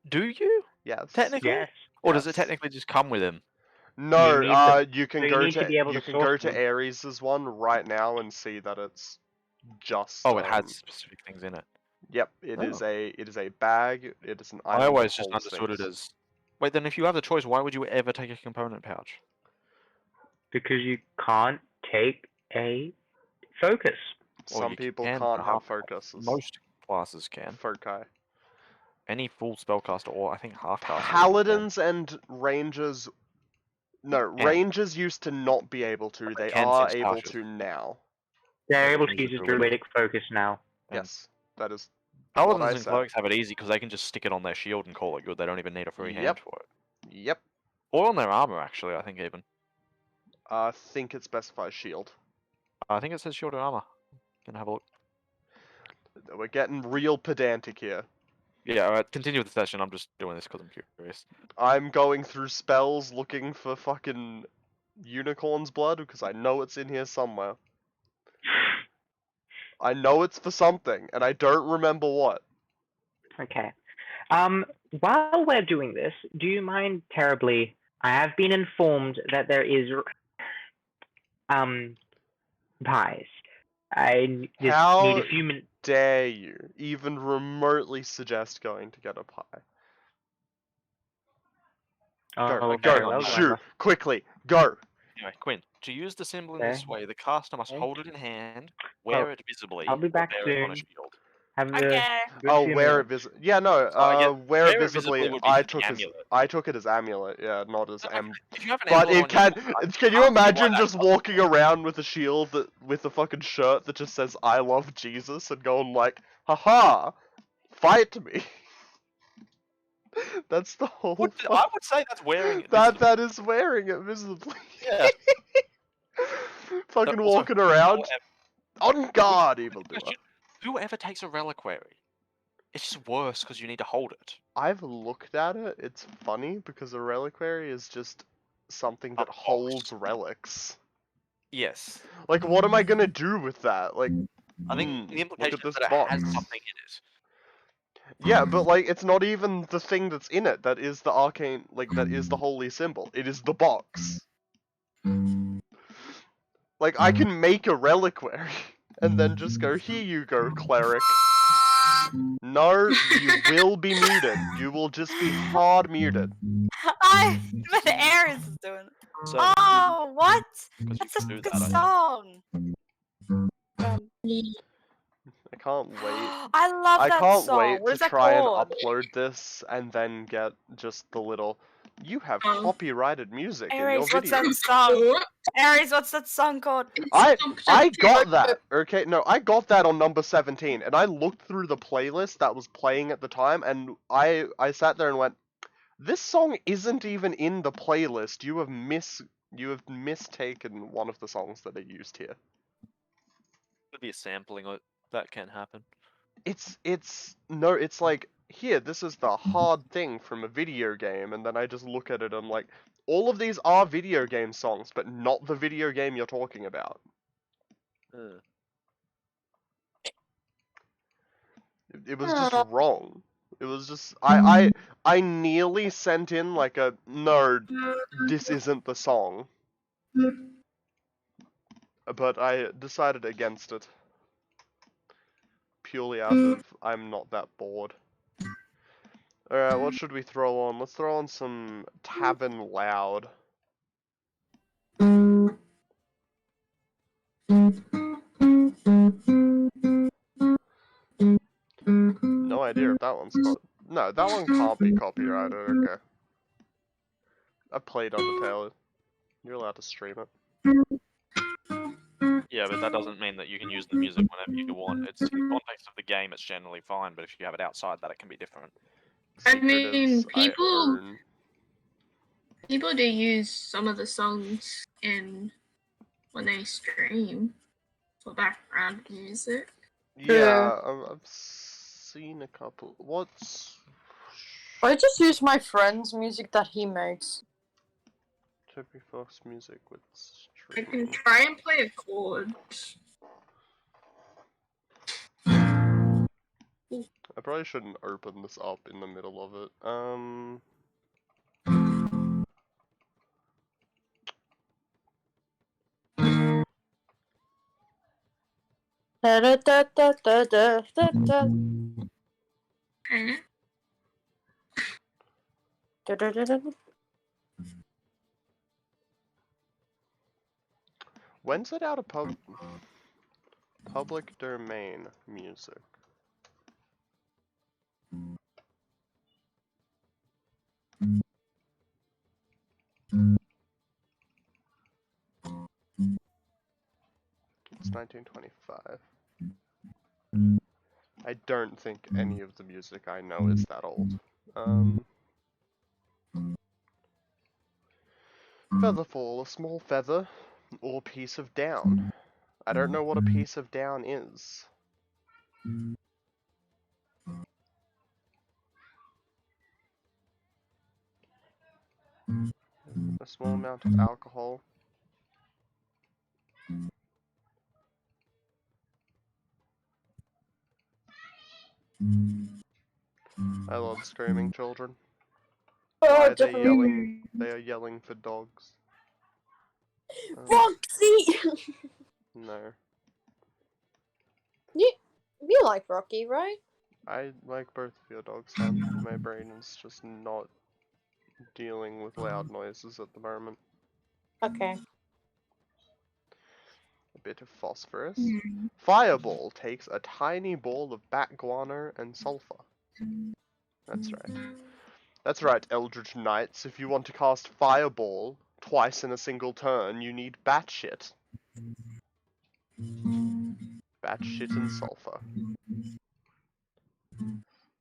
Do you? Yes. Technically? Yes. Or does it Yes. technically just come with him? No, You need the- you can so you go need to be able you to can source go to them. Ares's one right now and see that it's just. Oh, it has specific things in it. Yep, it is Oh. a bag. It is an item. I that always just holds understood it things. as... Wait, then if you have the choice, why would you ever take a component pouch? Because you can't take a focus. Or Some you people can, can't but have half- focuses. Most classes can. Foci. Any full spellcaster, or I think half-caster. Paladins and rangers. No, Yeah. rangers used to not be able to. But they They can are since able Tasha's. to now. They're Yeah, able which to is use a a druidic. druidic focus now. Yeah. Yes, that is. Paladins I and said. clerics have it easy because they can just stick it on their shield and call it good. They don't even need a free hand Yep. for it. Yep. Or on their armor, actually, I think even. I think it specifies shield. I think it says shield or armor. Gonna have a look. We're getting real pedantic here. Yeah, alright, continue with the session. I'm just doing this because I'm curious. I'm going through spells looking for fucking unicorn's blood because I know it's in here somewhere. I know it's for something, and I don't remember what. Okay. While we're doing this, do you mind terribly? I have been informed that there is pies. I just How need a few minutes. dare you even remotely suggest going to get a pie? Go, very go, well, shoot, Driver. quickly, go. Anyway, Quinn, to use the symbol in Okay. this way, the caster must Okay. hold it in hand, wear Oh, it visibly, I'll be or back bear it on a soon. shield. Have a Okay. good Oh, few wear it minutes. visibly. Yeah, no. I get- Wear it wear it visibly. visibly would be I the took as amulet. I took it as amulet. Yeah, not as Okay, em. If you have an But emblem it on can. your shield, Can you can't see why imagine that just doesn't walking around with a shield that with a fucking shirt that just says "I love Jesus" and going like, "Haha, fight me." That's the whole. I would say that's wearing it That visibly. that is wearing it visibly. Yeah. Fucking Also, walking around however, on guard, Quick evildoer. question, whoever takes a reliquary, it's just worse because you need to hold it. I've looked at it. It's funny because a reliquary is just something that box. holds relics. Yes. Like, what am I gonna do with that? Like, I think the look implication at is this that box. it has something in it. Yeah, but like, it's not even the thing that's in it that is the arcane, like, that is the holy symbol. It is the box. Like, I can make a reliquary and then just go, here you go, cleric. No, you will be muted. You will just be hard muted. But Aries is doing it. So, Oh, what? because That's you such can a do good that, I think. song. I can't wait. I love I that can't song. wait What to is that try and called? upload this and then get just the little. You have Oh. copyrighted music in your Aries, what's video. that song? Aries, what's that song called? I got that. Okay, no, I got that on number 17, and I looked through the playlist that was playing at the time, and I sat there and went, "This song isn't even in the playlist. You have mistaken one of the songs that are used here." Could be a sampling. That can happen. It's like, here, this is the hard thing from a video game, and then I just look at it and I'm like, all of these are video game songs, but not the video game you're talking about. It was just wrong. It was just I nearly sent in like a no, this isn't the song, but I decided against it purely out of I'm not that bored. Alright, what should we throw on? Let's throw on some Tavern Loud. No idea if that one's no, that one can't be copyrighted, okay. I played Undertale. You're allowed to stream it. Yeah, but that doesn't mean that you can use the music whenever you want. It's in the context of the game, it's generally fine, but if you have it outside that, it can be different. I mean, people earn. people do use some of the songs in when they stream for background music. Yeah, I've seen a couple. What's I just use my friend's music that he makes. Toby Fox music with I streaming? can try and play a chord. I probably shouldn't open this up in the middle of it. Da da da da da da da da. Da da da da. When's it out of public domain music? It's 1925. I don't think any of the music I know is that old. Featherfall, a small feather or piece of down. I don't know what a piece of down is. A small amount of alcohol. I love screaming children. Why are they yelling? They are yelling for dogs. Roxy! No. You like Rocky, right? I like both of your dogs, Sam. My brain is just not dealing with loud noises at the moment. Okay. A bit of phosphorus. Fireball takes a tiny ball of bat guano and sulfur. That's right. That's right, Eldritch Knights. If you want to cast Fireball twice in a single turn, you need bat shit. Bat shit and sulfur.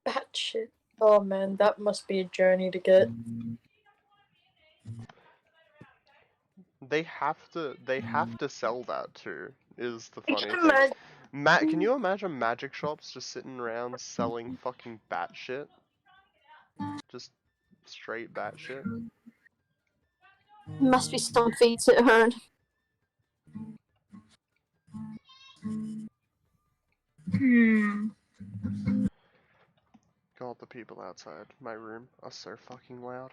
Bat shit. Oh man, that must be a journey to get. They have to sell that too, is the funny thing. Can you imagine magic shops just sitting around selling fucking bat shit? Just straight bat shit? Must be some feat to earn. God, the people outside my room are so fucking loud.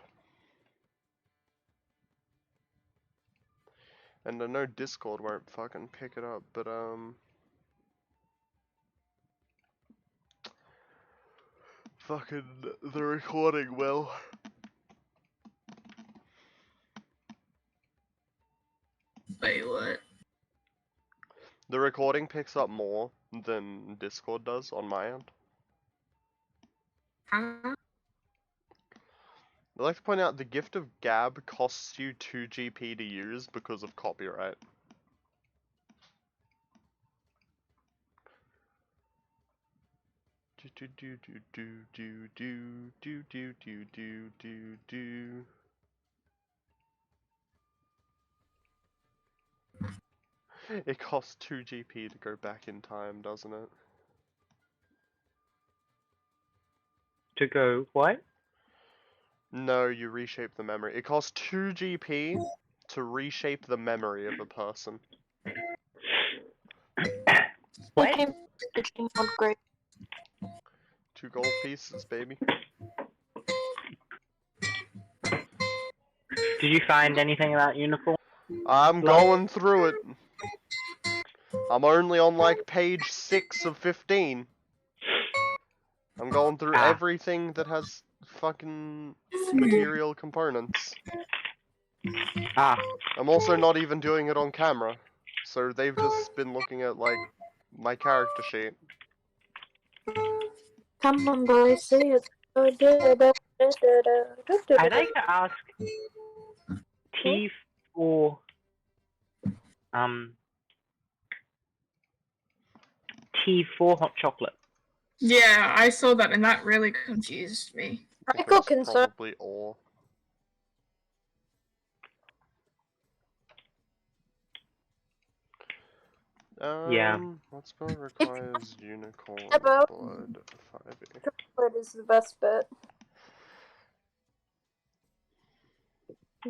And I know Discord won't fucking pick it up, but fucking the recording will. Wait, what? The recording picks up more than Discord does on my end. Huh? I'd like to point out the gift of gab costs you 2 GP to use because of copyright. Do do do do do do do do do do do do. It costs 2 GP to go back in time, doesn't it? To go what? No, you reshape the memory. It costs 2 GP to reshape the memory of a person. What? Okay, it's not great. 2 gold pieces, baby. Did you find anything about unicorn? I'm going through it. I'm only on like page 6 of 15. I'm going through everything that has fucking material components. I'm also not even doing it on camera. So they've just been looking at like my character sheet. Come on, boys, say it. I'd like to ask T4 T4 hot chocolate. Yeah, I saw that and that really confused me. I think that's probably ore. Yeah. What spell requires unicorn About- blood 5e? Chocolate is the best bet.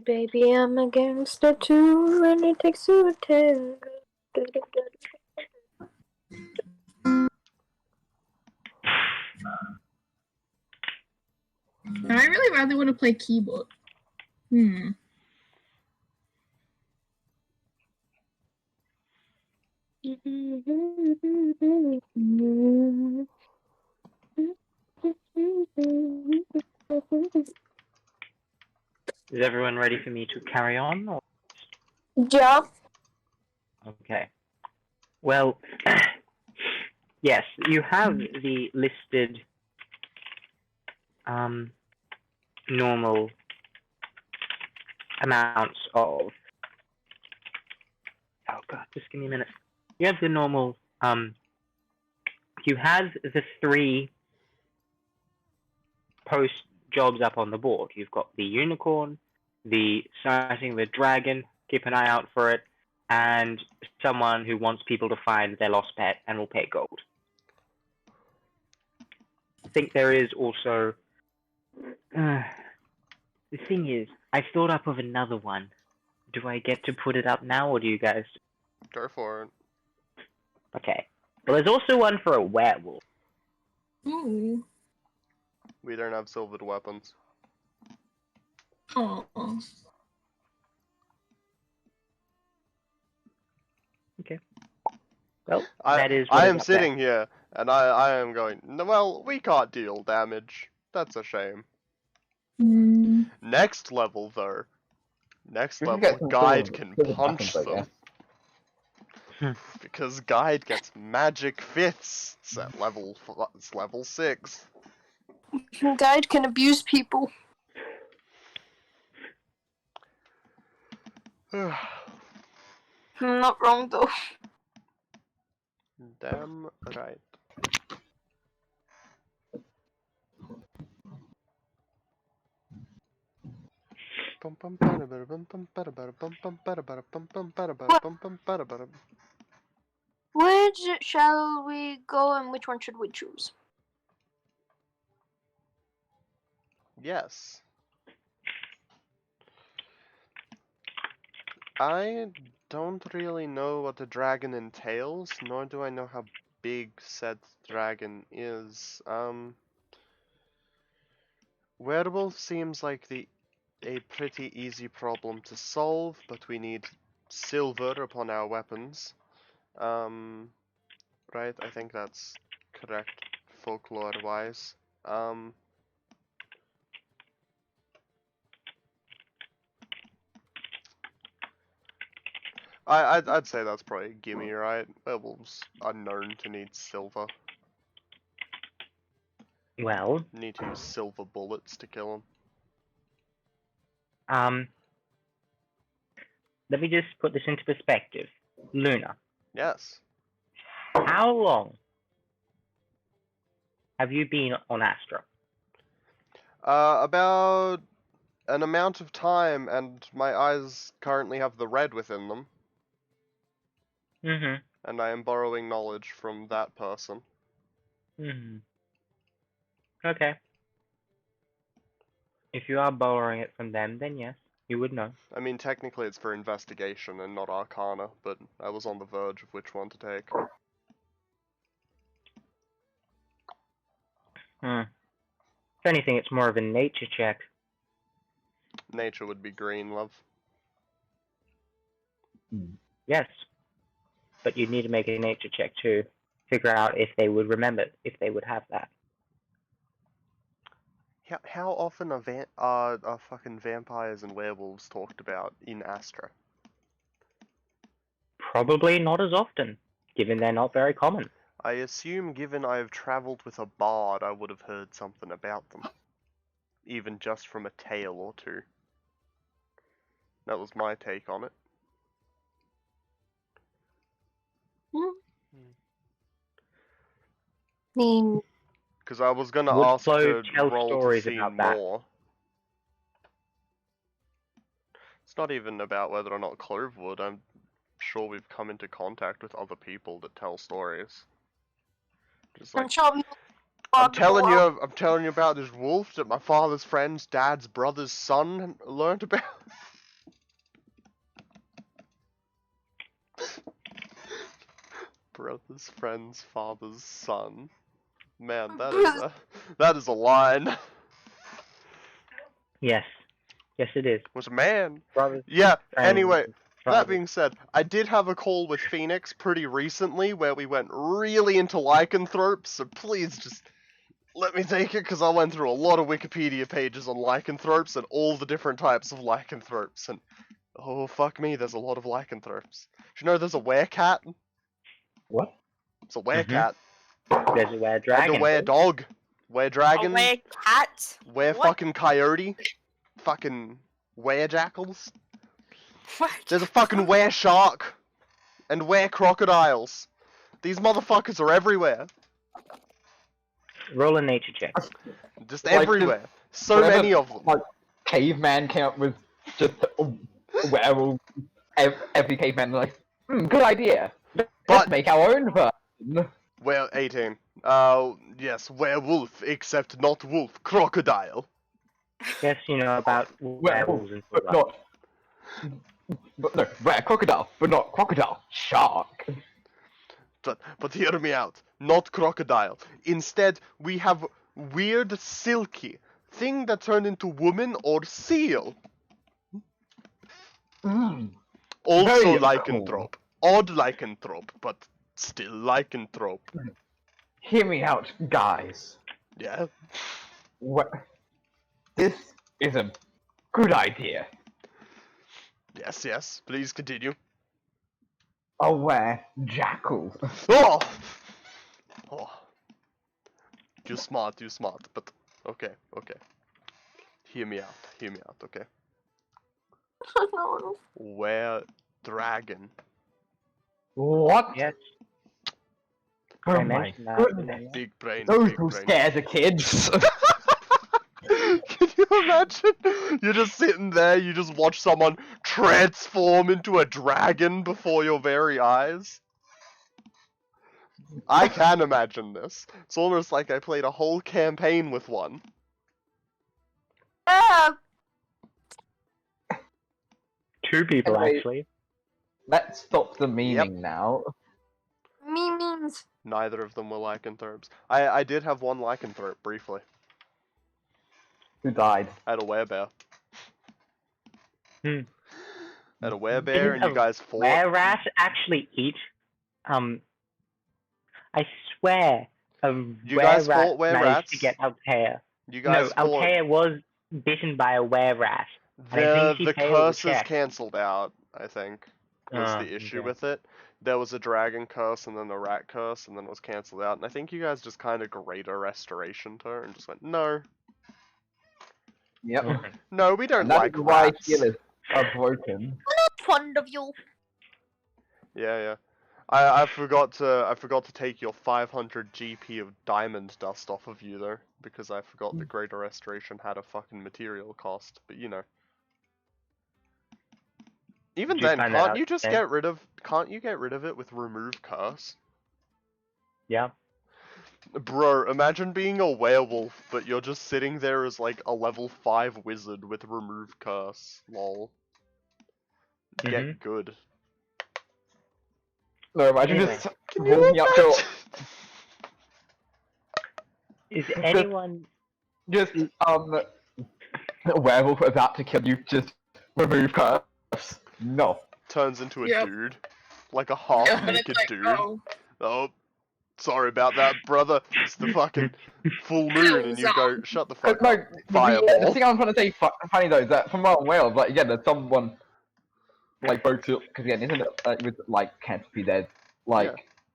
Baby, I'm a gangster too, and it takes two to tango. I really rather want to play keyboard. Is everyone ready for me to carry on? Or? Yeah. Okay. Well, yes, you have the listed normal amounts of. Oh god, just give me a minute. You have the normal. You have the 3 post jobs up on the board. You've got the unicorn, the sighting the dragon. Keep an eye out for it, and someone who wants people to find their lost pet and will pay gold. I think there is also. The thing is, I thought up of another one. Do I get to put it up now, or do you guys? Go for it. Okay. Well, there's also one for a werewolf. Ooh. We don't have silvered weapons. Oh. Okay. Well, I that is what am is up sitting here, and I am going, well, we can't deal damage. That's a shame. Next level, though. Next We can level, get some Guide silver- can silver punch weapons, I them. there. Because Guide gets magic fists. It's at it's level 6. Guide can abuse people. Not wrong though. Damn right. Which shall we go and which one should we choose? Yes. I don't really know what the dragon entails, nor do I know how big said dragon is. Werewolf seems like a pretty easy problem to solve, but we need silver upon our weapons. Right, I think that's correct folklore-wise. I'd say that's probably a gimme, right? Werewolves are known to need silver. Well, Need to use silver bullets to kill let me just put this into perspective. Luna, them. Yes. how long have you been on Astra? About an amount of time, and my eyes currently have the red within them, Mm-hmm. and I am borrowing knowledge from that person. Mm-hmm. Okay. If you are borrowing it from them, then yes, you would know. I mean, technically it's for investigation and not arcana, but I was on the verge of which one to take. Hmm. If anything, it's more of a nature check. Nature would be green, love. Yes. But you'd need to make a nature check to figure out if they would remember, if they would have that. How often are fucking vampires and werewolves talked about in Astra? Probably not as often, given they're not very common. I assume given I have travelled with a bard, I would have heard something about them. Even just from a tale or two. That was my take on it. Because I was gonna Would ask Flo to tell roll to stories see about that? more. It's not even about whether or not Clove would. I'm sure we've come into contact with other people that tell stories. Just like, I'm telling you about this wolf that my father's friend's dad's brother's son learned about. Brother's friend's father's son. Man, that is a line. Yes. Yes, it is. Was a man. Brothers, Yeah, friends, anyway, that brothers. being said, I did have a call with Phoenix pretty recently where we went really into lycanthropes, so please just let me take it, because I went through a lot of Wikipedia pages on lycanthropes and all the different types of lycanthropes, and oh fuck me, there's a lot of lycanthropes. Do you know there's a werecat? What? It's a werecat. There's a were-dragon. And a were-dog. Were-dragon. A cat. Were-fucking coyote. Fucking were-jackals. What? There's a fucking were-shark. And were-crocodiles. These motherfuckers are everywhere. Roll a nature check. Just Like, everywhere. So whatever, many of them. Like, caveman came up with just a werewolf. Every caveman like, good idea. Let's But make our own version. well, 18. Yes, werewolf, except not wolf, crocodile. Yes, you know about werewolves and stuff but like that. but no, crocodile, but not crocodile. Shark. But hear me out. Not crocodile. Instead, we have weird silky thing that turned into woman or seal. Also Very lycanthrope. Odd lycanthrope, but still lycanthrope. Hear me out, guys. Yeah? This is a good idea. Yes, please continue. A were-jackal. Oh! You smart, but okay. Hear me out, okay? Were-dragon. What? Yes. Oh I my mentioned that. goodness. Big brain, Those big who brain. scare the kids. Can you imagine? You're just sitting there, you just watch someone transform into a dragon before your very eyes. I can imagine this. It's almost like I played a whole campaign with one. Two people, Anyway, actually. Let's stop the memeing now. Memes. Neither of them were lycanthropes. I did have one lycanthrope, briefly. Who died? I had a werebear. Hmm. I had a werebear and you guys fought. Were-rats actually eat? I swear You guys were-rat fought were managed to rats. get Altea. You No, guys fought. Altea was bitten by a were-rat. And I think she The failed the curse is check. cancelled out, I think, was the issue Okay. with it. There was a dragon curse and then the rat curse and then it was cancelled out. And I think you guys just kind of greater restorationed her and just went, no. Yep. Okay. No, we don't And that like is why rats. healers are broken. Fond of you. Yeah. I forgot to take your 500 GP of diamond dust off of you though, because I forgot the greater restoration had a fucking material cost, but you know. Even Did you then, find that can't out you just then? can't you get rid of it with remove curse? Yeah. Bro, imagine being a werewolf, but you're just sitting there as like a level 5 wizard with remove curse. Lol. Get good. No, imagine Anyway. just Can you walking up to imagine? Is anyone... just a werewolf about to kill you, just remove curse. No. Turns into a Yep. dude. Like a And half-naked it's like, dude. oh, Oh, sorry about that, brother. It's the fucking full moon, and you go, shut the fuck No, up. the Fireball. thing I'm trying to say funny though is that from what I'm aware of, like again, there's someone like both because again, isn't it with like canopy there's like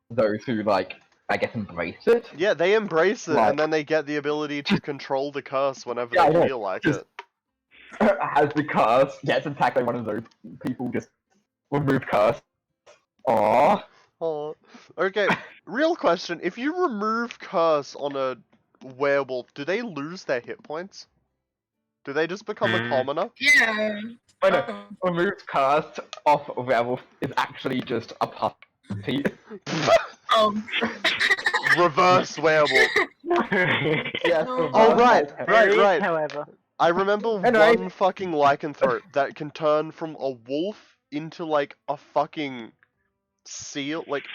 those who like I guess embrace it. Yeah, they embrace it, Like- and then they get the ability to control the curse whenever Yeah, I they know. feel like Just- it. Has the curse, gets attacked by one of those people, just remove curse. Aww. Oh, okay. Real question: if you remove curse on a werewolf, do they lose their hit points? Do they just become a commoner? yeah. Oh no, remove curse off a werewolf is actually just a puppy. Oh. Reverse werewolf. Yes, Oh right. However. I remember Anyway. one fucking lycanthrope that can turn from a wolf into like a fucking seal, like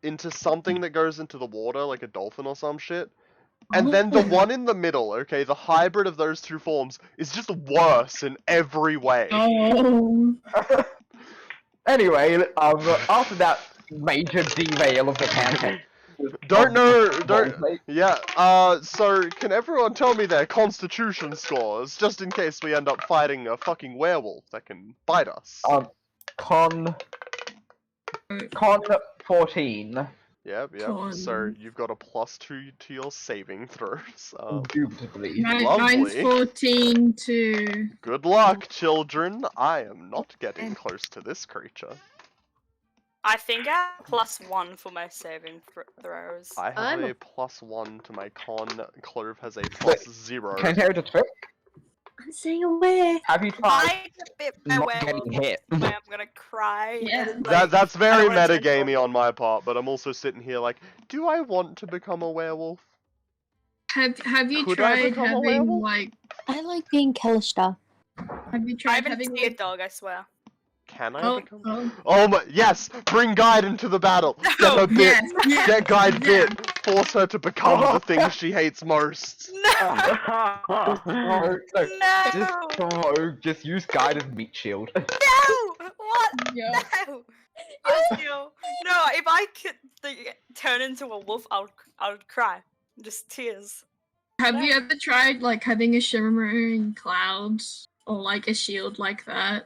into something that goes into the water, like a dolphin or some shit. And then the one in the middle, okay, the hybrid of those two forms is just worse in every way. Oh. Anyway, after that major derail of the campaign. So can everyone tell me their constitution scores, just in case we end up fighting a fucking werewolf that can bite us? Con 14. Yep. So you've got a +2 to your saving throws. Indubitably. Mine's Lovely. 14 to... Good luck, children. I am not getting close to this creature. I think I have +1 for my saving throws. I have I'm a +1 to my con. Clove has a Wait, +0. Can I tell you the trick? I'm saying away. Have you tried I get bit by not werewolf. getting hit? I'm gonna cry. Yeah. and it's like, That's very I wanna turn metagamey on my part, but I'm also sitting here like, do I want to become a werewolf? Have you Could I tried become a having werewolf? like... I like being Callister. Have you I tried haven't having seen a like... dog, I swear. Can I Oh, become? oh. Oh my! Yes! Bring Guide into the battle. Get her bit. Yes, yes, Get Guide yes. bit. Force her to become the thing she hates most. No, No! just use guide as meat shield. No! What? Yeah. No! I still... No, if I could turn into a wolf, I would cry. Just tears. Have you ever tried like having a shimmering clouds or like a shield like that?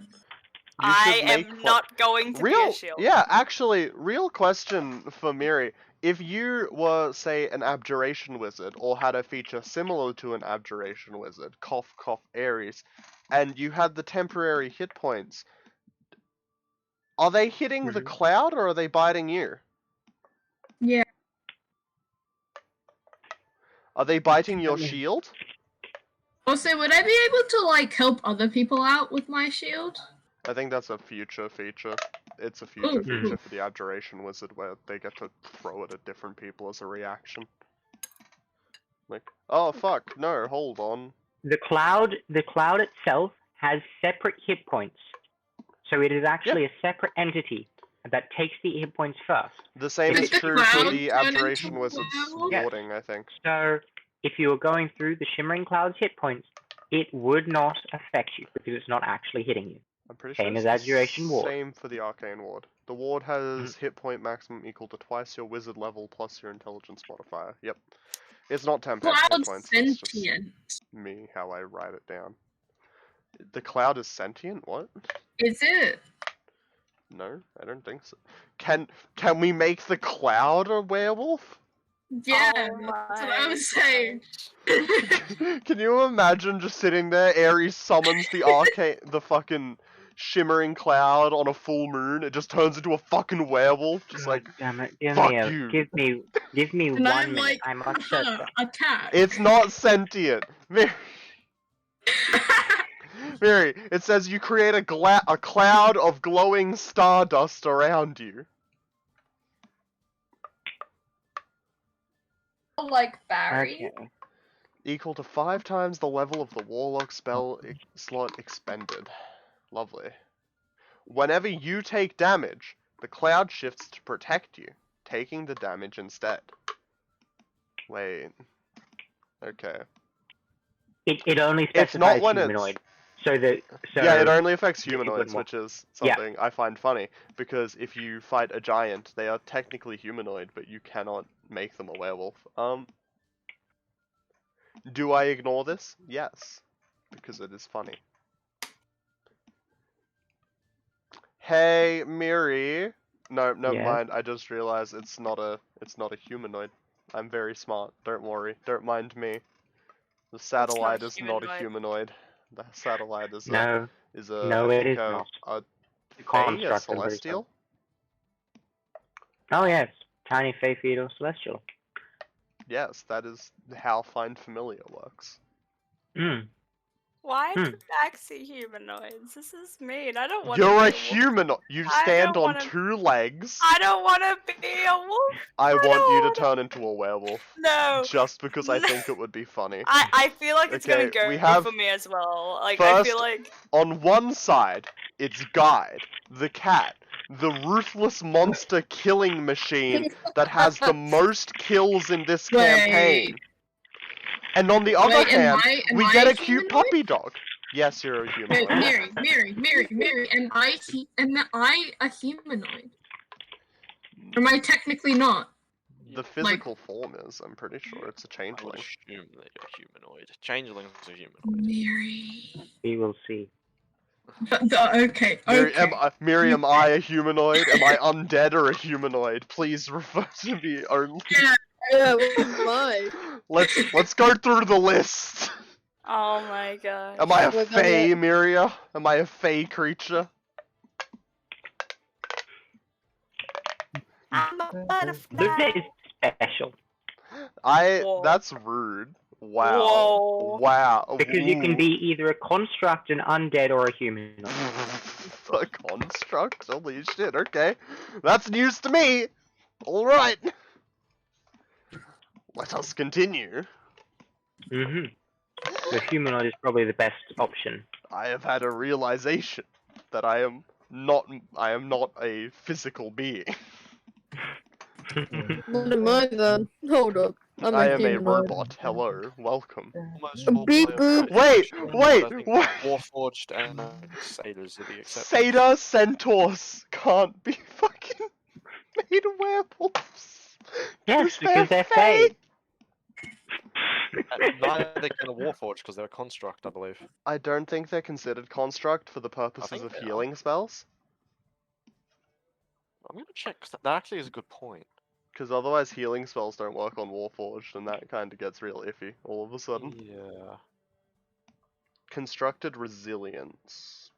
You should I make am not going to be a shield. Yeah, actually, real question for Myria. If you were, say, an abjuration wizard, or had a feature similar to an abjuration wizard, cough cough Ares, and you had the temporary hit points, are they hitting the cloud or are they biting you? Yeah. Are they biting your shield? Also, would I be able to like help other people out with my shield? I think that's a future feature. It's a future feature for the abjuration wizard where they get to throw it at different people as a reaction. Like, oh fuck, no, hold on. The cloud itself has separate hit points. So it is actually a separate entity that takes the hit points first. The same Does is the true for cloud the turn abjuration into wizard's werewolf? warding, I think. So if you were going through the Shimmering Cloud's hit points, it would not affect you because it's not actually hitting you. I'm pretty Same sure as it's Abjuration the Ward. same for the arcane ward. The ward has hit point maximum equal to twice your wizard level plus your intelligence modifier. Yep. It's not 10 hit Cloud points, it's just sentient. me, how I write it down. The cloud is sentient? What? Is it? No, I don't think so. Can we make the cloud a werewolf? Yeah, Oh that's what I my was saying. Can you imagine just sitting there, Ares summons the fucking shimmering cloud on a full moon, it just turns into a fucking werewolf, just God like, damn it! fuck you. Give me And 1 I'm minute. like, I must search that. attack. It's not sentient. Mary, it says you create a cloud of glowing stardust around you. Like Barry. Okay. Equal to 5 times the level of the warlock spell slot expended. Lovely. Whenever you take damage, the cloud shifts to protect you, taking the damage instead. Wait. Okay. It only It's specifies not when humanoid. yeah, it only affects it wouldn't humanoids, work. which is Yeah. something I find funny, because if you fight a giant, they are technically humanoid, but you cannot make them a werewolf. Do I ignore this? Yes, because it is funny. Hey, Miri. No, never Yeah. mind. I just realized it's not a humanoid. I'm very smart. Don't worry. Don't mind me. The satellite is not a humanoid. The satellite is No, I it think is not. a The fae, a construct, I'm pretty sure. celestial. Oh yes, tiny fey fetal celestial. Yes, that is how Find Familiar works. Hmm. Why do backs see humanoids? This is mean. I don't want to You're be a wolf. humanoid. You I stand don't on wanna- 2 legs. I don't want to be a wolf. I want don't you to wanna- turn into a werewolf. No. Just because I No. think it would be funny. I feel like it's gonna Okay, go we have for me as well. Like I feel first, like on one side, it's Guide, the cat, the ruthless monster killing machine that has the most kills in this campaign. And on the other hand, we get a cute puppy dog. Yes, you're a humanoid. Wait, Mary, am I a humanoid? Or am I technically not? The physical form is, I'm pretty sure. It's a I would changeling. assume that you're humanoid. Changelings are humanoid. Mary. We will see. Okay. Miri, am I a humanoid? Am I undead or a humanoid? Please refer to me only. Yeah, why? Let's go through the list. oh my god. Am I a We're gonna- fey, Myria? Am I a fey creature? I'm a butterfly. Luna is special Whoa. That's rude. Wow. Whoa. Wow. because you can be either a construct, an undead, or a humanoid. A construct? Holy shit, okay. That's news to me! Alright. Let us continue. Mm-hmm. The humanoid is probably the best option. I have had a realization that I am not a physical being. What am I then? Hold up. I'm I a am a humanoid. robot. Hello. Welcome. Almost A all beep players boop. are Wait, human, wait, but I think what? Warforged and Satyrs are the exceptions. Satyr centaurs can't be fucking made werewolves. Yes, because they're fey. Neither can a Warforged because they're a construct, I believe. I don't think they're considered construct for the purposes think of they are. healing spells. I'm gonna check 'cause that actually is a good point. Because otherwise healing spells don't work on Warforged, and that kind of gets real iffy all of a sudden. Yeah. Constructed resilience.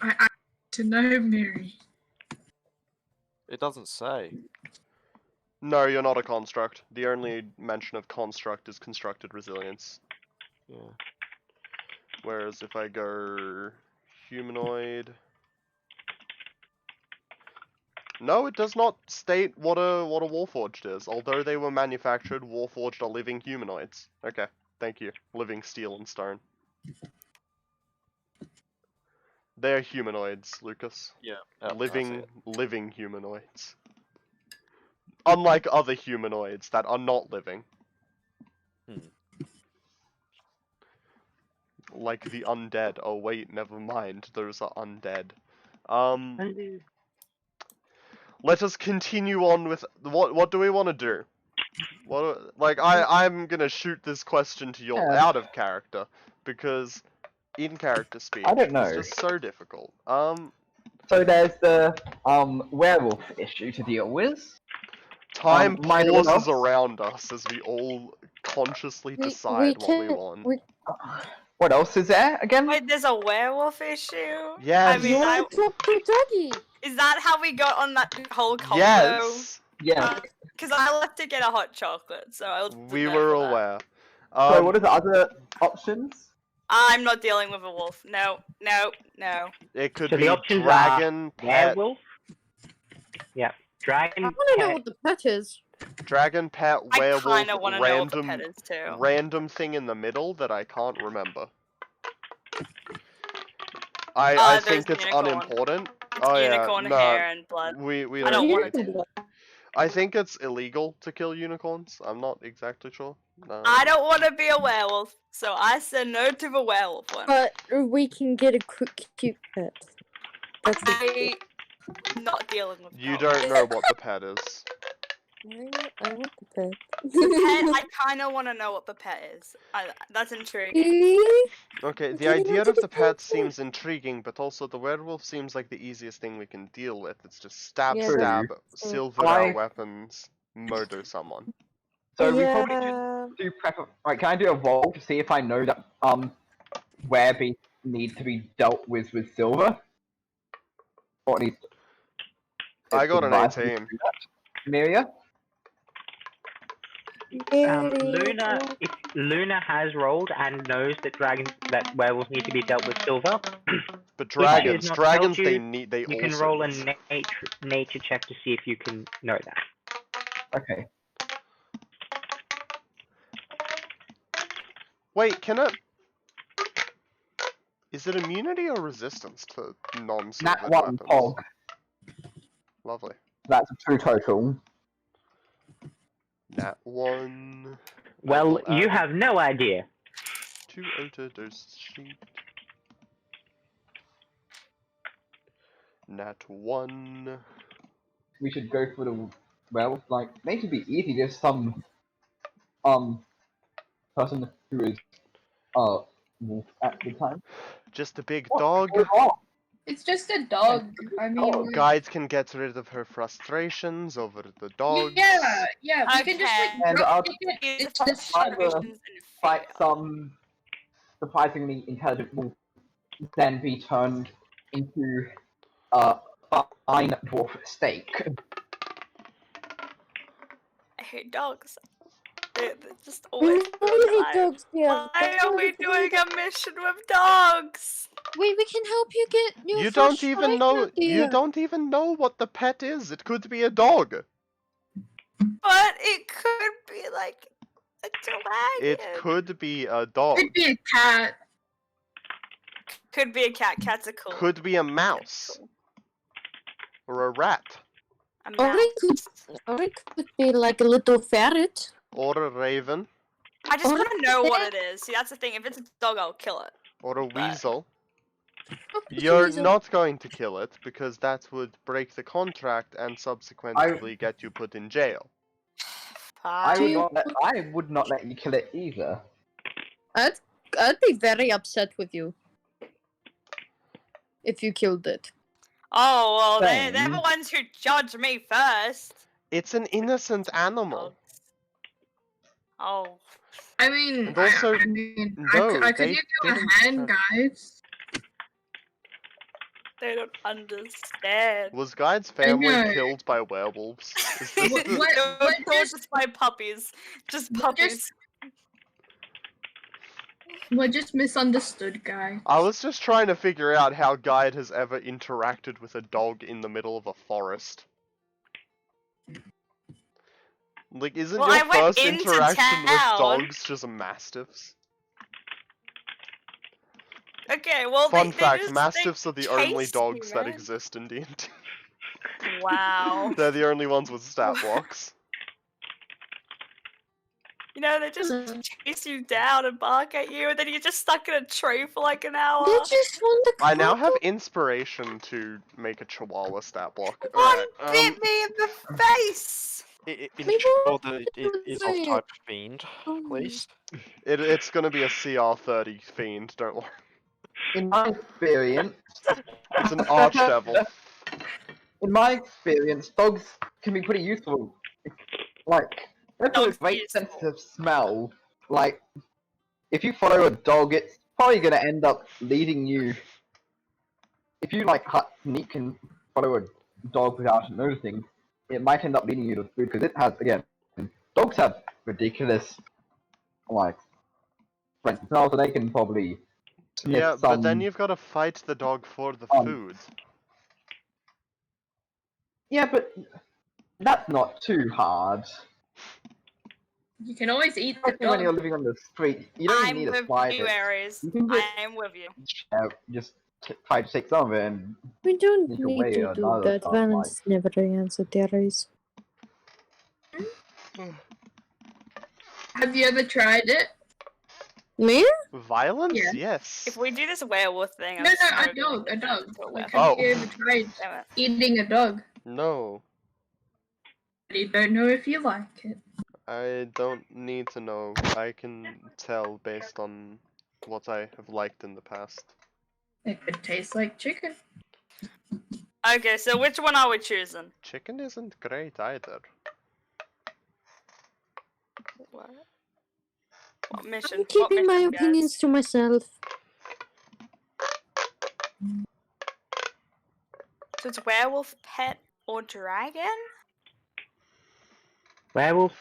I to know Mary. It doesn't say. No, you're not a construct. The only mention of construct is constructed resilience. Yeah. Whereas if I go humanoid... No, it does not state what a Warforged is. Although they were manufactured, Warforged are living humanoids. Okay, thank you. Living steel and stone. They're humanoids, Lucas. Yeah. I see Living it. humanoids. Unlike other humanoids that are not living. Like the undead. Oh wait, never mind. Those are undead. Let us continue on with what do we want to do? I'm gonna shoot this question to you out of character because in character speech I don't is know. just so difficult. So there's the werewolf issue to deal with. Time Myria. pauses around us as we all consciously decide what we want. What else is there again? Wait, there's a werewolf issue? Yes. I mean, You want to talk to doggy? is that how we got on that whole combo? Yes. Yeah. Because I left to get a hot chocolate, so I was We were aware. So what are the other options? I'm not dealing with a wolf. No, no, no. It could So be the options dragon, are pet, werewolf. Yeah, dragon. I want to know what the pet is. dragon, pet, I werewolf, kind of want to know what the pet is too. random thing in the middle that I can't remember. I think it's unicorn. unimportant. It's Oh unicorn yeah, no, hair and blood. we I don't don't want need. to do that. I think it's illegal to kill unicorns. I'm not exactly sure. No. I don't want to be a werewolf, so I said no to the werewolf one. But we can get a cute pet. That's I'm not dealing with You that. don't know what the pet is. I want the pet. The pet, I kind of want to know what the pet is. That's intriguing. Okay, the idea of the pet seems intriguing, but also the werewolf seems like the easiest thing we can deal with. It's just stab, Yeah, stab, true. silver our weapons, murder someone. So we probably should do prep. Right, can I do a roll to see if I know that where beasts need to be dealt with silver? Or at least I got an 18. Myria? Luna, if Luna has rolled and knows that werewolves need to be dealt with silver. But if she has dragons, not dragons, told they you can also roll a need- nature check to see if you can know that. Okay. Wait, can it? Is it immunity or resistance to non-silvered Nat 1 weapons? Pog. Lovely. That's a 2 total. Nat 1. Well, you have no idea. 2 outer dose sheet. Nat 1. We should go for the werewolf. Like, they should be easy. There's some person who is wolf at the time. Just a big dog. It's just a dog. I mean, Guides can get rid of her frustrations over the dogs. yeah. We can just And I'll it's just fight some surprisingly intelligent wolf, then be turned into a fine dwarf steak. I hate dogs. They're just always dogs. Yeah. Why are we doing a mission with dogs? Wait, we can help you get new You don't fresh even life know. out there. You don't even know what the pet is. It could be a dog. But it could be like a dragon. It could be a dog. Could be a cat. Could be a cat. Cats are cool. Could be a mouse. Or a rat. Or it could be like a little ferret. Or a raven. I just want to know what it is. See, that's the thing. If it's a dog, I'll kill it. Or a weasel. It's You're weasel. not going to kill it, because that would break the contract and subsequently get you put in jail. I would not let you kill it either. I'd be very upset with you if you killed it. Oh, well, they're Same. the ones who judge me first. It's an innocent animal. Oh. I mean, And also, I mean, no, I could they give you a didn't hand, guys. They don't understand. Was Guide's family know. killed by werewolves? Is this What- the- what- Just by puppies. Just puppies. We're just misunderstood, guy. I was just trying to figure out how Guide has ever interacted with a dog in the middle of a forest. Like, isn't Well, I your went first into interaction with town. dogs just mastiffs? Okay, well, Fun they fact, just, mastiffs are the only chased dogs me, that man. exist in D&D. Wow. They're the only ones with stat blocks. You know, they just chase you down and bark at you, and then you're just stuck in a tree for like an hour. They just want the I now have couple. inspiration to make a chihuahua stat block. One Alright, bit me in the face! Ensure that it is of say it. type fiend, Oh. please. It's gonna be a CR30 fiend, don't worry. In my experience, It's an archdevil. in my experience, dogs can be pretty useful. Like, they have a Dogs are great useful. sense of smell. Like, if you follow a dog, it's probably gonna end up leading you. If you like sneak and follow a dog without noticing, it might end up leading you to food because it has, again, dogs have ridiculous like sense of smell, so they can probably sniff Yeah, some. but then you've got to fight the dog for the um, food. Yeah, but that's not too hard. You can always eat the Especially when you're dog. living on the street, you don't I'm need a with spider. you, Aries. You can I am with you. just try to take some of it and We don't sneak need away to or do other that. stuff like. Violence is never the answer, Darius. Have you ever tried it? Me? Violence? Yeah. Yes. If we do this werewolf thing, I'm No, so a gonna dog, get a dog. into a Like, werewolf. have you ever tried Damn it. eating a dog? No. You don't know if you like it. I don't need to know. I can tell based on what I have liked in the past. It could taste like chicken. Okay, so which one are we choosing? Chicken isn't great either. What? What mission? I'm What keeping my mission, opinions guys? to myself. So it's werewolf, pet, or dragon? Werewolf,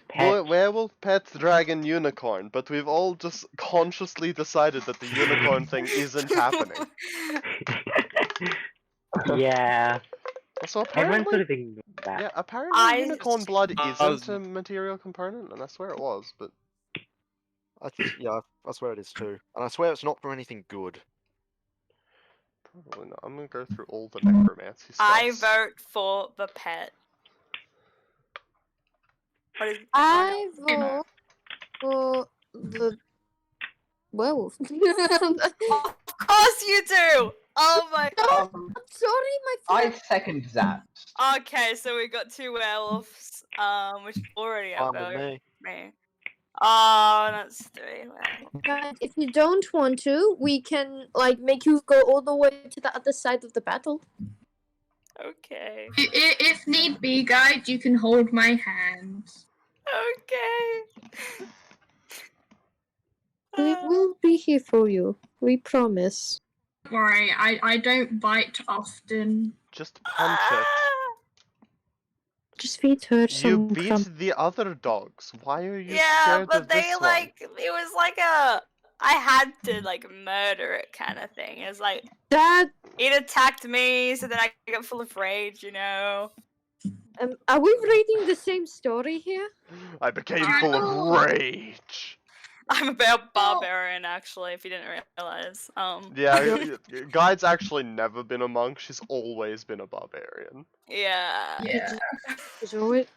pet. Werewolf, pet, dragon, unicorn, but we've all just consciously decided that the unicorn thing isn't happening. Yeah. So Everyone sort apparently, of ignored that. yeah, apparently I unicorn blood isn't does- a material component, and I swear it was, but Yeah, I swear it is too. And I swear it's not for anything good. probably not. I'm gonna go through all the necromancy stuff. I vote for the pet. What is I vote for the werewolf. Of course you do! Oh my god. Sorry, my I friend. second that. Okay, so we got two werewolves, which already have Fine with voted me. me. Oh, that's three. Guys, if you don't want to, we can like make you go all the way to the other side of the battle. Okay. If need be, guys, you can hold my hands. Okay. We will be here for you. We promise. Don't worry, I don't bite often. Just punch it. Just feed her You some beat crumb. the other dogs. Why are you Yeah, scared but of they this like it was like a I had to like murder it kind of thing. It's like That it attacked me, so then I got full of rage, you know. are we reading the same story here? one? I became full of rage. I'm a barbarian, actually, if you didn't realize. Yeah, Guide's actually never been a monk. She's always been a barbarian. Yeah. Yeah. So it.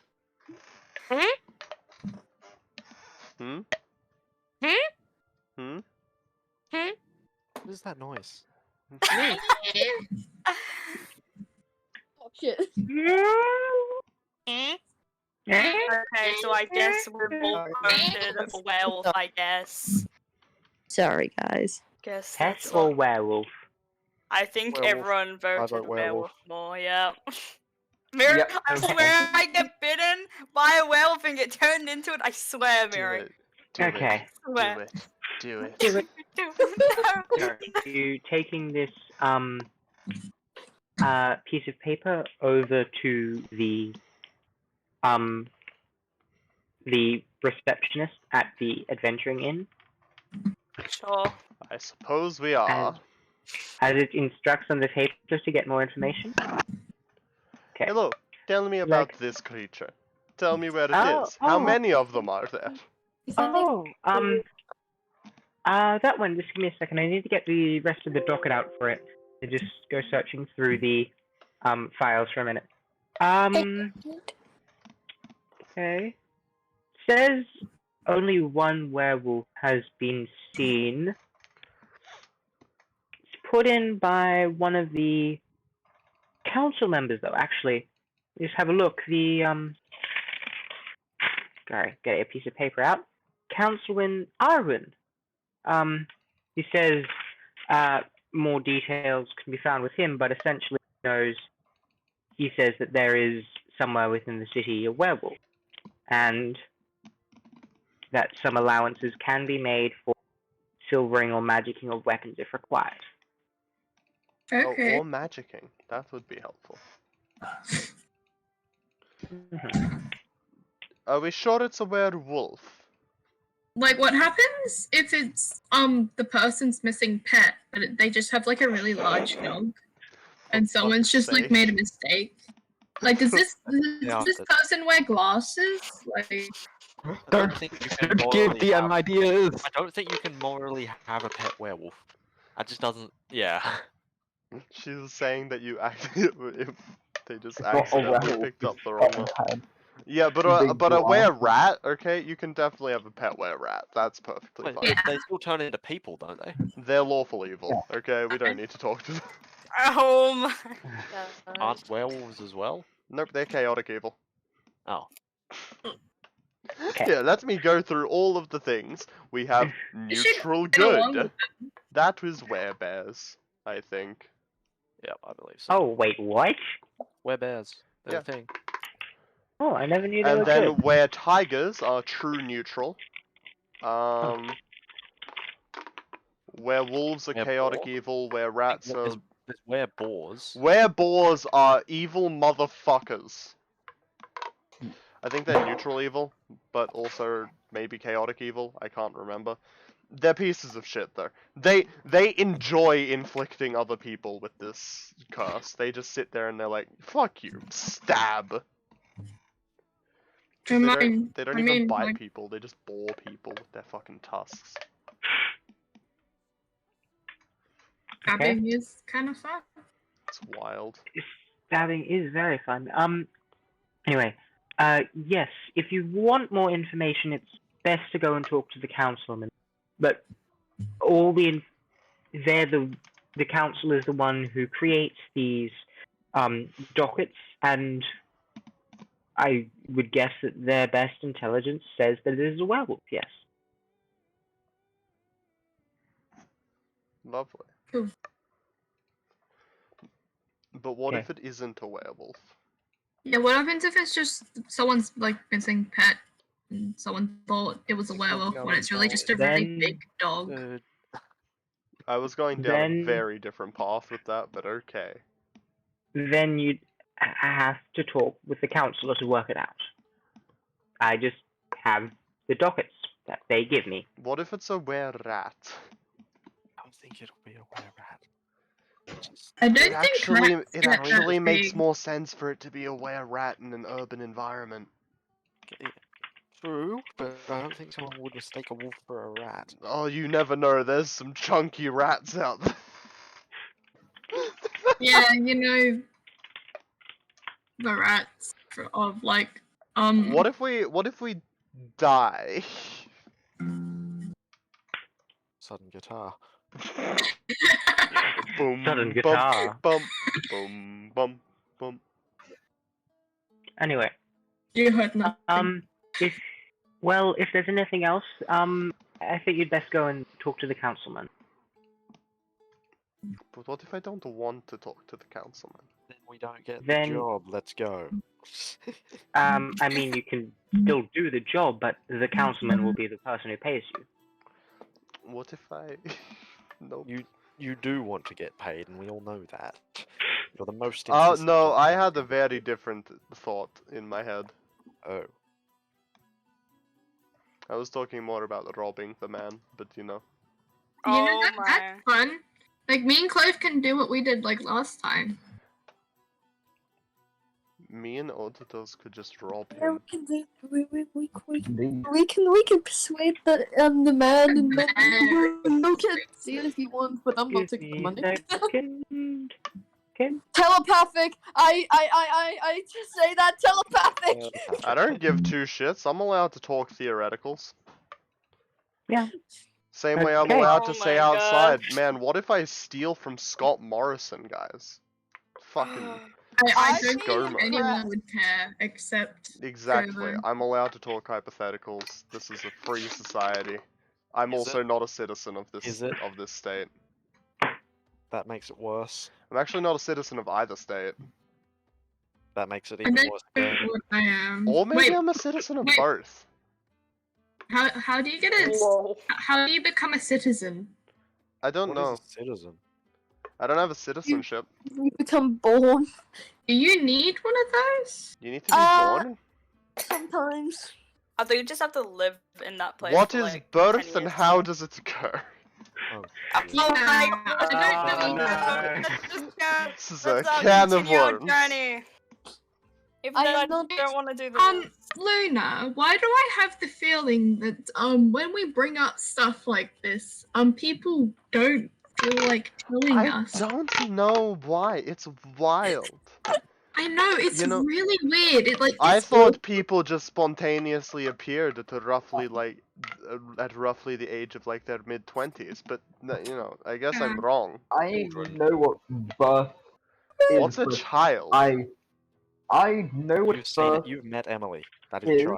Hmm? Hmm? Hmm? What is that noise? Oh shit. Okay, so I guess we're all voted for werewolf, I guess. Sorry, guys. Guess Pet that's or what... werewolf? I think Werewolf. everyone voted vote werewolf werewolf. more, yeah. Mary, Yep. I swear I get bitten by a werewolf and get turned into it. I swear, Do Mary. it. Do Okay. it. Swear. Do it. Do it. Do it. No. Are you taking this piece of paper over to the receptionist at the adventuring inn, Sure. I suppose we are. as it instructs on the paper to get more information? Okay. Hello. Tell me about Like- this creature. Tell me where it is. Oh, How oh. many of them are there? Oh, that one. Just give me a second. I need to get the rest of the docket out for it. I just go searching through the files for a minute. Okay. Says only one werewolf has been seen. It's put in by one of the council members, though. Actually, just have a look. Sorry, get a piece of paper out. Councilman Arwen. He says more details can be found with him, but essentially he says that there is somewhere within the city a werewolf, and that some allowances can be made for silvering or magicking of weapons if required. Okay. Or magicking. That would be helpful. Are we sure it's a werewolf? Like, what happens if it's the person's missing pet, but they just have like a really large dog, and someone's just like made a mistake? Like, does this person wear glasses? Like, don't think you can give DM ideas. I don't think you can morally have a pet werewolf. That just doesn't. Yeah. She's saying that you they just accidentally picked up the wrong one. Yeah, but a were-rat, okay? You can definitely have a pet were-rat. That's perfectly fine. They still turn into people, don't they? They're lawful evil, okay? We don't need to talk to them. Oh my god. Aren't werewolves as well? Nope, they're chaotic evil. Oh. Okay. Yeah, let me go through all of the things. We have neutral good. That was werebears, I think. Yeah, I believe so. Oh, wait, what? Werebears. They're Yeah. a thing. Oh, I never knew they were And then good. where tigers are true neutral. Where wolves are chaotic evil, where rats are... There's were-boars. Were-boars are evil motherfuckers. I think they're neutral evil, but also maybe chaotic evil. I can't remember. They're pieces of shit, though. They enjoy inflicting other people with this curse. They just sit there and they're like, fuck you, stab. They don't even bite people, they just bore people with their fucking tusks. Stabbing is kind of fun. It's wild. Stabbing is very fun. Anyway, yes, if you want more information, it's best to go and talk to the councilman. But the council is the one who creates these dockets, and I would guess that their best intelligence says that it is a werewolf, yes. Lovely. Cool. But what if it isn't a werewolf? Yeah, what happens if it's just someone's like missing pet and someone thought it was a werewolf when it's really just a really big dog? I was going down a very different path with that, but okay. Then you'd have to talk with the councillor to work it out. I just have the dockets that they give me. What if it's a were-rat? I don't think it'll be a were-rat. I don't think it actually makes more sense for it to be a were-rat in an urban environment. True, but I don't think someone would mistake a wolf for a rat. Oh, you never know. There's some chunky rats out there. Yeah, you know, the rats of like What if we die? Sudden guitar. Boom. Sudden guitar. Bum, boom, bum, bum. Anyway. You heard nothing. If there's anything else, I think you'd best go and talk to the councilman. But what if I don't want to talk to the councilman? Then we don't get the job. Let's go. I mean, you can still do the job, but the councilman will be the person who pays you. What if I... Nope. You do want to get paid, and we all know that. You're the most Oh, no, I had a very different thought in my head. Oh. I was talking more about robbing the man, but you know. You know, that's fun. Like, me and Clove can do what we did, like, last time. Me and Auditos could just rob Yeah, him. we can persuade the man and then you can see it if you want, but I'm not taking the money. Telepathic! I just say that telepathic! I don't give two shits. I'm allowed to talk theoreticals. Yeah. Same way I'm Okay. allowed Oh to say my outside. gosh. Man, what if I steal from Scott Morrison, guys? Fucking I don't ScoMo. think anyone would care except Exactly. Trevor. I'm allowed to talk hypotheticals. This is a free society. I'm Is also it? not a citizen of Is this it? of this state. That makes it worse. I'm actually not a citizen of either state. That makes it I even don't worse know again. what I am. Or maybe Wait, I'm a citizen of wait. both. how do you get it? Whoa. How do you become a citizen? I don't What is know. a citizen? I don't have a citizenship. You become born Do you need one of those? You need to be born? sometimes. I think you just have to live in that place. What for, is like, 10 birth and years. how does it occur? Oh, Oh jeez. my I don't know either. Let's just go. This is a Let's can of continue our worms. journey. Even I though I am not- don't want to do this. Luna, why do I have the feeling that when we bring up stuff like this, people don't feel like telling I us? don't know why. It's wild. I know it's You know, really weird. It like I it's thought people just spontaneously appeared at roughly the age of like their mid-20s, but you know, I guess I'm wrong. I know what birth is. What's a but child? I know what You've seen birth it. You've met Emily. That is is. a child.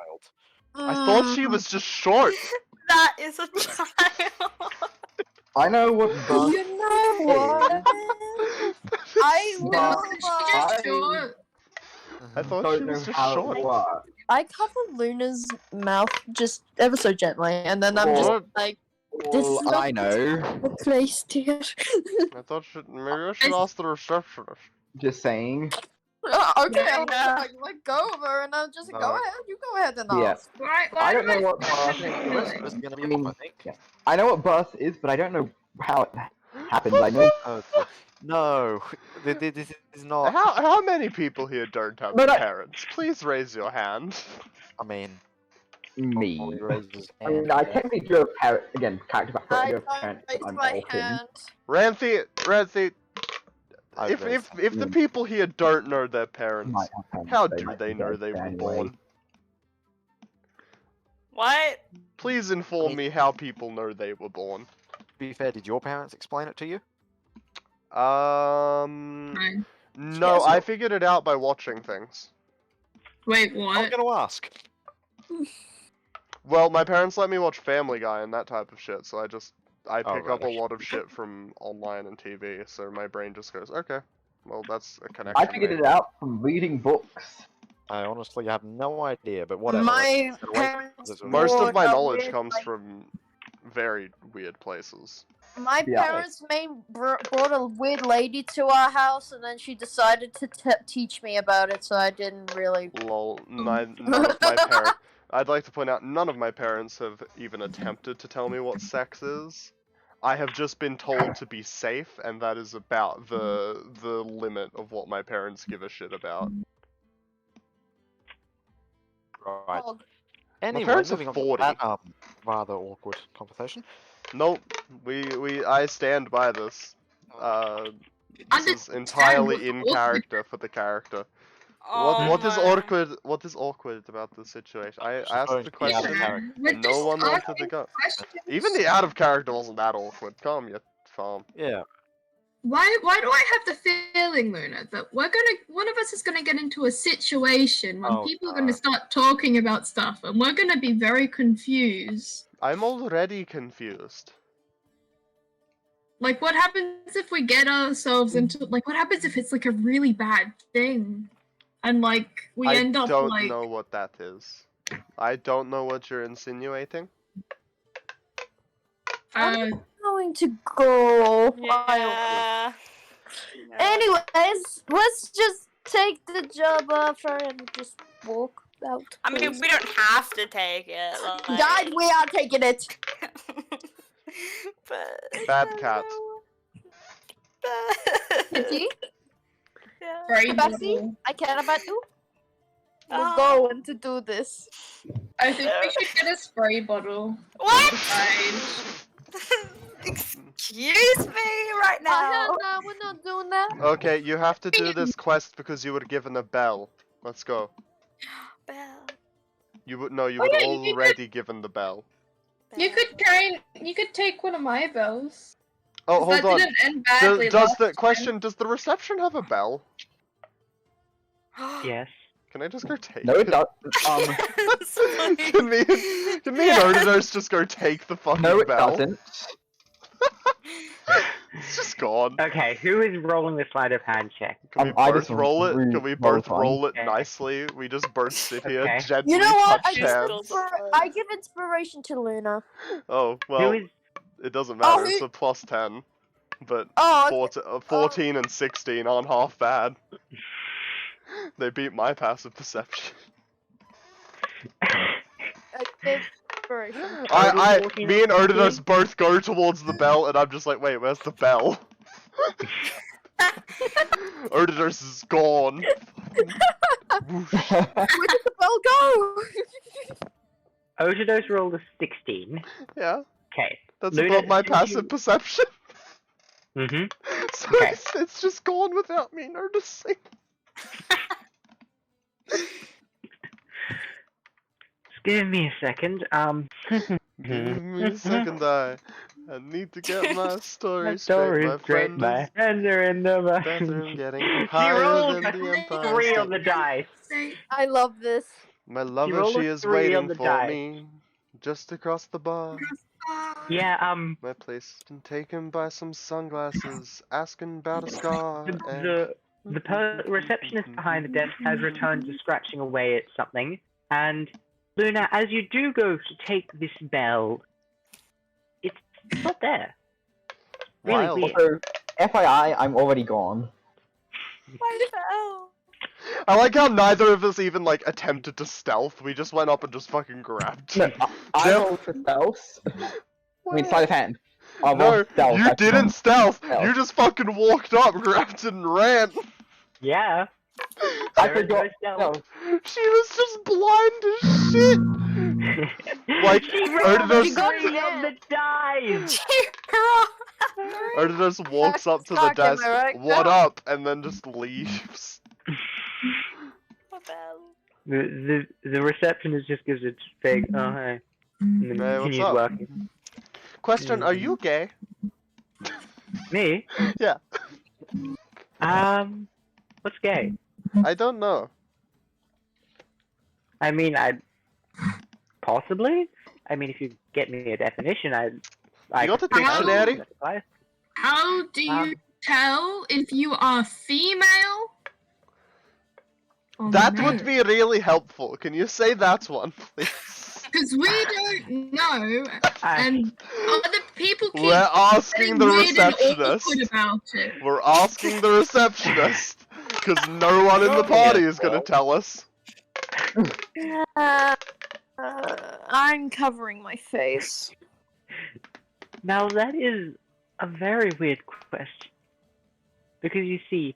I thought she was just short. That is a child. I know what birth You know what? I But will. just short. I thought don't she was know just how short. it works. I cover Luna's mouth just ever so gently, and then I'm just What? like, this is All not I know, the place, dear. I thought maybe I should ask the receptionist. just saying. Okay, Yeah. I'll like go over and I'll just go No. ahead. You go ahead and Yeah. ask. Why I don't do know what have birth this is. feeling? This is gonna be I a mean, pop, I think. yeah. I know what birth is, but I don't know how it happened. I know. No, this is not. How many people here don't have But parents? Please raise your hand. I mean, Me. he raised his I mean, hand. I technically do have parents. Again, character background. I I do have don't parents, raise but I'm my orphan. hand. Ranthi, I if raised the people here don't know their parents, Might have parents, how they do might they be know dead they were anyway. born? What? Please inform me how people know they were born. To be fair, did your parents explain it to you? Fine. No, Yes. I figured it out by watching things. Wait, I was what? gonna ask. Well, my parents let me watch Family Guy and that type of shit, so I Oh, pick right, up a okay. lot of shit from online and TV, so my brain just goes, okay, well, that's a connection. I figured made. it out from reading books. I honestly have no idea, but whatever. My let's get away from parents this. Most of brought my a knowledge weird, comes like- from very weird places. My Yeah. parents brought a weird lady to our house, and then she decided to teach me about it, so I didn't really. Lol, none of my parents. I'd like to point out, none of my parents have even attempted to tell me what sex is. I have just been told to be safe, and that is about the limit of what my parents give a shit about. Right. Oh, Anyway, parents are moving on 40. to that rather awkward conversation. Nope, I stand by this. This is entirely in character for the character. Oh What is my. awkward? What is awkward about this situation? I She's asked going the to be out of question, character. We're and no just one wanted asking to go. questions. Even the out of character wasn't that awkward. Calm your farm. Yeah. Why do I have the feeling, Luna, that one of us is gonna get into a situation when Oh, people are gonna start talking about stuff and we're gonna be very confused. I'm already confused. Like what happens if we get ourselves into what happens if it's like a really bad thing? And like we end up I don't like know what that is. I don't know what you're insinuating. I'm going to go. Yeah. Anyways, let's just take the job offer and just walk out. I mean, please. we don't have to take it. Like... Guys, we are taking it. But Bad cat. Kitty, Yeah. very Bessie, little. I care about you. We're Oh. going to do this. I think we should get a spray bottle. What? Right. Excuse me right now. No, we're not doing that. Okay, you have to do this quest because you were given a bell. Let's go. Belle. You were Oh, yeah, you need to- already given the bell. You could take one of my bells. Oh, hold that on. didn't end badly Does last the time. question? Does the reception have a bell? Yes. Can I just go take No, it doesn't. Can me and Erdinurse just go take the fucking No, it bell? doesn't. It's just gone. Okay, who is rolling the sleight of hand check? Can we I both just roll it? Can we rolled both one. roll it Okay. nicely? We just both sit here, Okay. gently You know what? touch hands. I give inspiration to Luna. Oh, Who well, is? it doesn't matter, who- it's a plus 10. But Oh, 14 and 16 aren't half bad. They beat my passive perception. I give inspiration. Me and Erdinurse both go towards the bell, and I'm just like, wait, where's the bell? Erdinurse is gone. Whoosh. Where did the bell go? Ojidos rolled a 16. Yeah, Okay. that's Luna, above my did passive you- perception. Mm-hmm. So Okay. it's just gone without me noticing. Just give me a second. Give me a second, I need to get my story My straight. story My is great. friend My is hands are in the bathroom getting She higher rolled than a the Empire 3 State. on the dice. I love this. My lover, rolled a she is 3 on waiting the for die. me just across the bar. Yeah, My place been taken by some sunglasses, asking about a scar. the receptionist behind the desk has returned to scratching away at something, and Luna, as you do go to take this bell, it's not there. Really Wild. weird. Also, FYI, I'm already gone. My bell. I like how neither of us even like attempted to stealth. We just went up and just fucking grabbed. No, I Yep. rolled for stealth. I mean, sleight of hand. I No, rolled stealth. you I didn't rolled stealth. stealth. You just fucking walked up, grabbed it, and ran. Yeah. I There is forgot no stealth. stealth. She was just blind as shit. Like, she rolled a Erdinurse- 3 on the dice! Erdinurse walks up to the Cock, am I desk, right? what No. up, and then just leaves. My bell. The receptionist just gives it fake, oh hey. And then Hey, what's continues up? working. Question, are you gay? Me? Yeah. What's gay? I don't know. I mean, possibly? I mean, if you get me a definition, I You got the could dictionary? specify. How do you tell if you are female? or That male? would be really helpful. Can you say that one, please? Because we don't know, and other people keep We're asking the getting weird and receptionist. awkward about it. We're asking the receptionist. Because no one in the party is gonna tell us. I'm covering my face. Now that is a very weird question. Because you see,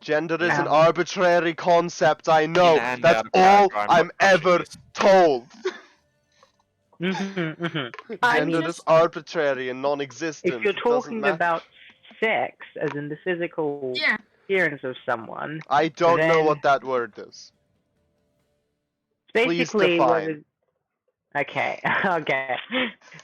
Gender is an Um, arbitrary concept, I know. And That's out of character, all I'm I'm not touching ever this. told. I'm Gender just- is arbitrary and non-existent. if you're It doesn't talking matter. about sex, as in the physical Yeah. appearance of someone, I don't know then- what that word is. Please basically what define. is... Okay, okay.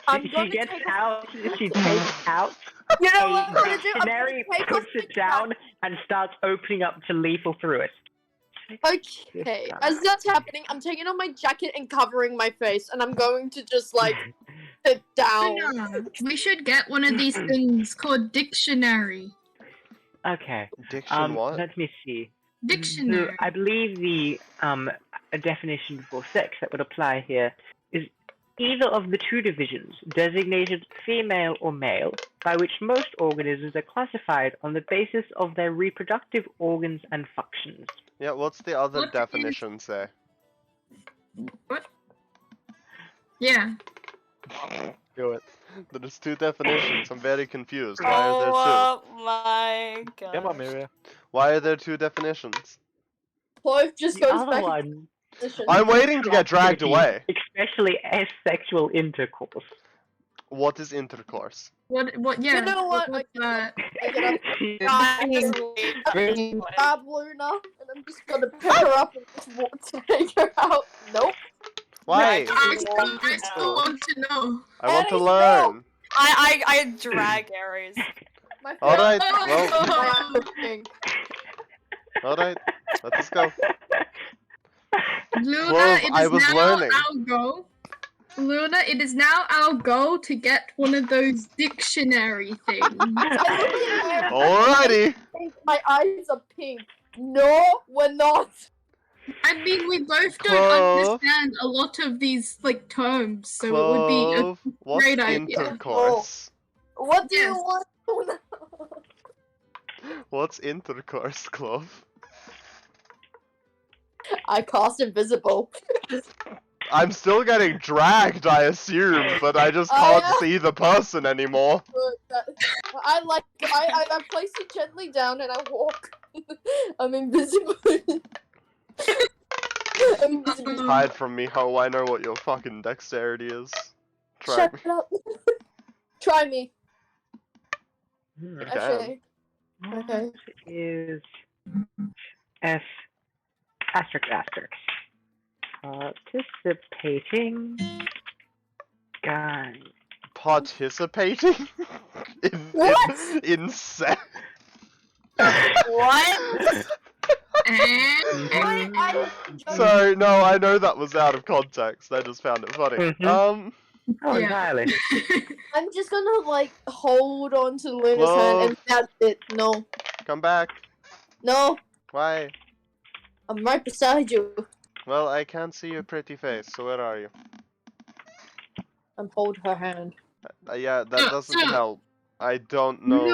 I'm She gonna gets take a- out, she takes out You know a what I'm gonna do? I'm dictionary, gonna take off puts my it down, and starts opening up to lethal through it. Okay, as that's happening, I'm taking off my jacket and covering my face, and I'm going to just like sit down. No, we should get one of these things called dictionary. Okay. Diction what? Let me see. Dictionary. I believe the a definition for sex that would apply here is either of the two divisions designated female or male, by which most organisms are classified on the basis of their reproductive organs and functions. Yeah, what's the other What is- definition say? Yeah. Do it. There's two definitions. I'm very confused. Why are there two? Oh my god. Come on, Myria. Why are there two definitions? Clove just The goes other back one, into position. I'm waiting to get dragged away. especially asexual intercourse. What is intercourse? What? Yeah. You know what? What's that? I get up, Guys, grab Luna, and I'm just gonna pick her up and just walk to take her out. Nope. Why? I still want to know. I want to Aries, learn. I drag Aries. My Alright, favorite well, color is pink. alright. Let's go. Luna, Clove, it I is was now learning. our goal. Luna, it is now our goal to get one of those dictionary things. I look at Aries. Alrighty. My eyes are pink. No, we're not. I mean, we both don't Clove. understand a lot of these like terms, so it would be a Clove, what's great idea. intercourse? What do you Yes. want to know? What's intercourse, Clove? I cast invisible. I'm still getting dragged, I assume, but I just Oh, can't yeah. see the person anymore. I place it gently down and I walk. I'm invisible. I'm invisible. Hide from me, ho. I know what your fucking dexterity is. Try Shut me. up. Try me. You can. Actually. Okay. Is F asterisk asterisk. Participating guy. Participating in What? in sex. What? Sorry, no, I know that was out of context. I just found it funny. Oh, Yeah. entirely. I'm just gonna like hold on to Luna's hand and that's it. No. Come back. No. Why? I'm right beside you. Well, I can't see your pretty face, so where are you? I'm hold her hand. Yeah, that doesn't help. I don't know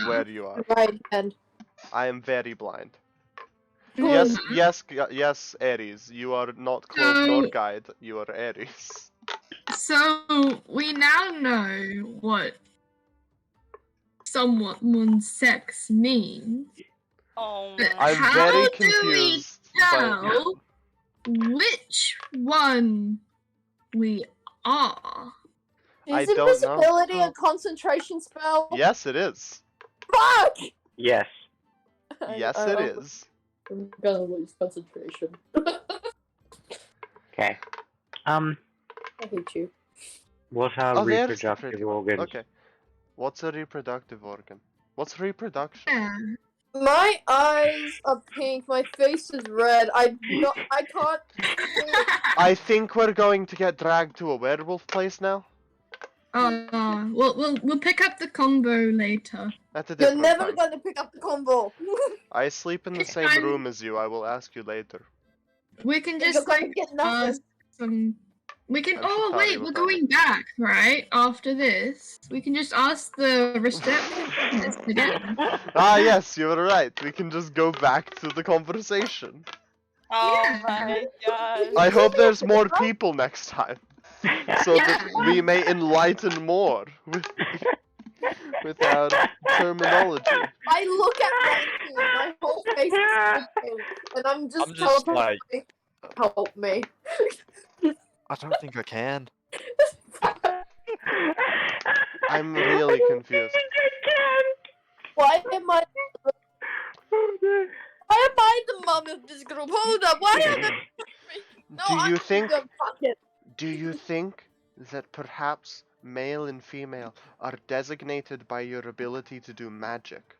where you are. Right hand. I am very blind. Good. Yes, Aries. You are not Clove nor Guide. You are Aries. So we now know what someone's sex means. Oh But my. I'm how very do confused. we tell which one we are? I Is don't know. invisibility a concentration spell? Yes, it is. Fuck! Yes. Yes, it is. I'm gonna lose concentration. Okay. I hate you. What are Oh, there's the reproductive pretty organs? Okay. What's a reproductive organ? What's reproduction? Yeah. My eyes are pink. My face is red. I can't. I think we're going to get dragged to a werewolf place now. We'll pick up the combo later. At a You're different never time. gonna pick up the combo. I sleep in the same room as you. I will ask you later. We can You're just gonna like get nothing. ask some. We can. I should Oh tell you wait, we're about going back, right? After this, we can just ask the receptionist again. Ah, yes, you were right. We can just go back to the conversation. Oh Yeah. my gosh. I hope there's more people next time, so that Yeah. we may enlighten more with our terminology. I look at Ranky. My whole face is pink, and I'm just telepathically. Help me. I don't think I can. I'm really confused. Why am I? Why am I the mom of this group? Hold up. Why am I? No, Do you I'm think? the fucking. Do you think that perhaps male and female are designated by your ability to do magic?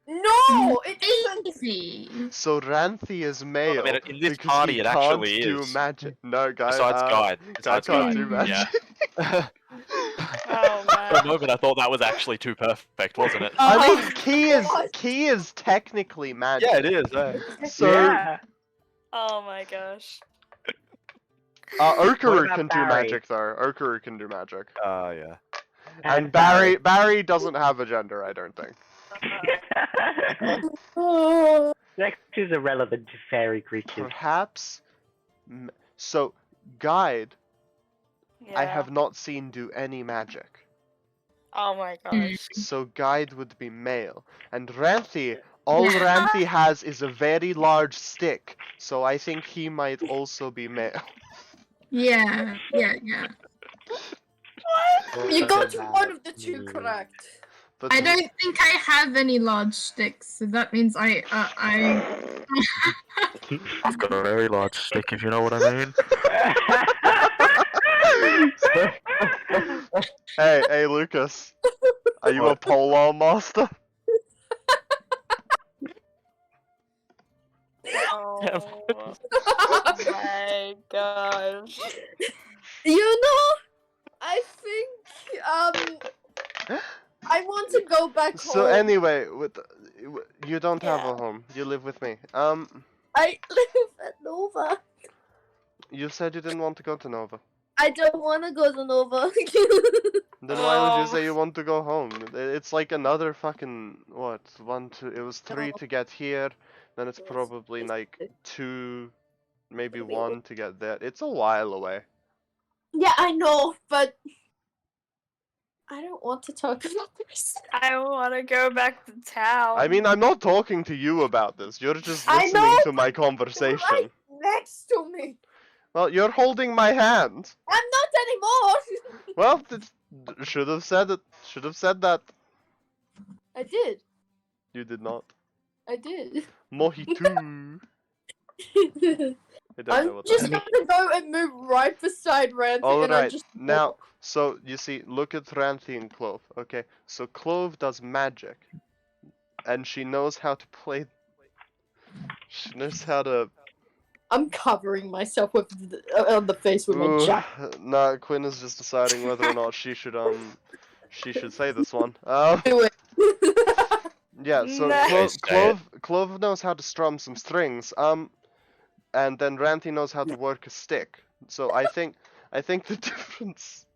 No, it isn't. Easy. So Ranthi is male I mean, in this because party, he it can't actually do is. magic. No, guy. Besides Guide. Guy Besides can't Guide. do magic. Yeah. Oh For a man. moment, I thought that was actually too perfect, wasn't it? I Oh, mean, key is technically magic. Yeah, it is. So Yeah. Oh my gosh. What Urkeru about can do Barry? magic though. Urkeru can do magic. Yeah. And Barry doesn't have a gender, I don't think. Sex is irrelevant to fairy creatures. Perhaps. So, Guide, Yeah. I have not seen do any magic. Oh my gosh. So Guide would be male. And Ranthi, all Ranthi has is a very large stick. So I think he might also be male. Yeah. You got one of the two correct. But I don't think I have any large sticks, so that means I. I've got a very large stick, if you know what I mean. Hey, Lucas. Are you a polar master? Oh my gosh. You know, I think I want to go back So home. anyway, you don't have Yeah. a home. You live with me. I live at Nova. You said you didn't want to go to Nova. I don't want to go to Nova. Then why would you Oh. say you want to go home? It's like another fucking what? It was 3 No. to get here. Then it's Yes, probably it's like okay. 2, maybe Maybe 1 to get there. It's a while away. Yeah, I know, but I don't want to talk about this. I want to go back to town. I mean, I'm not talking to you about this. You're just I listening know, to my You're conversation. right next to me. Well, you're holding my hand. I'm not anymore. Well, should have said it. Should have said that. I did. You did not. I did. Mohitu. I don't know I'm what just that gonna go and move right beside Randy, and I Alright, just now, so, you see, look at Ranthi and Clove, okay? So Clove does magic. And she knows how to play... She knows how to... I'm covering myself with on the face with my Ooh, jacket. nah, Quinn is just deciding whether or not she should say this one. Do it. Yeah, so Nice. Clove knows how to strum some strings, and then Ranthi knows how to work a stick. So I think the difference...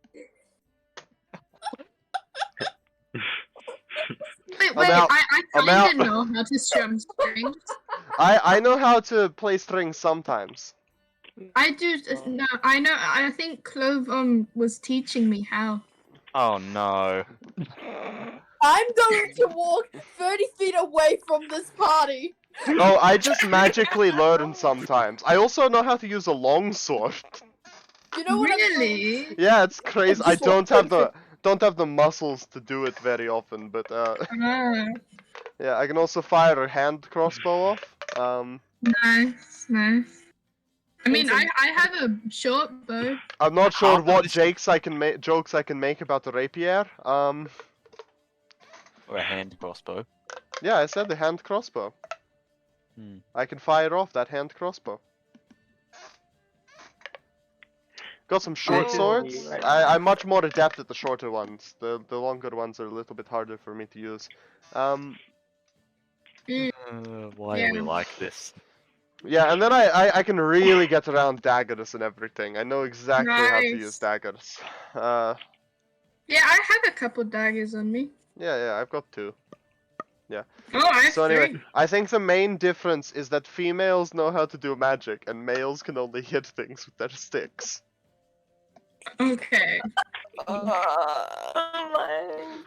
Wait, out. I I'm kind out. of know how to strum strings. I know how to play strings sometimes. I do. No, I know. I think Clove was teaching me how. Oh no. I'm going to walk 30 feet away from this party. Oh, I just magically learn sometimes. I also know how to use a longsword. You know what Really? Yeah, it's crazy. I Just walk don't have the muscles to do it very often, but Ah, yeah, I can also fire a hand crossbow off. nice, nice. I mean, I have a short bow. I'm not sure After what this- jokes I can make about the rapier. Or a hand crossbow. Yeah, I said the hand crossbow. Hmm. I can fire off that hand crossbow. Got some short Oh. swords. I'm much more adept at the shorter ones. The longer ones are a little bit harder for me to use. Why Yeah. are we like this? Yeah, and then I can really get around daggers and everything. I know exactly how to use Nice. daggers. Yeah, I have a couple daggers on me. Yeah, I've got 2. Oh, I have So anyway, 3. I think the main difference is that females know how to do magic, and males can only hit things with their sticks. Okay.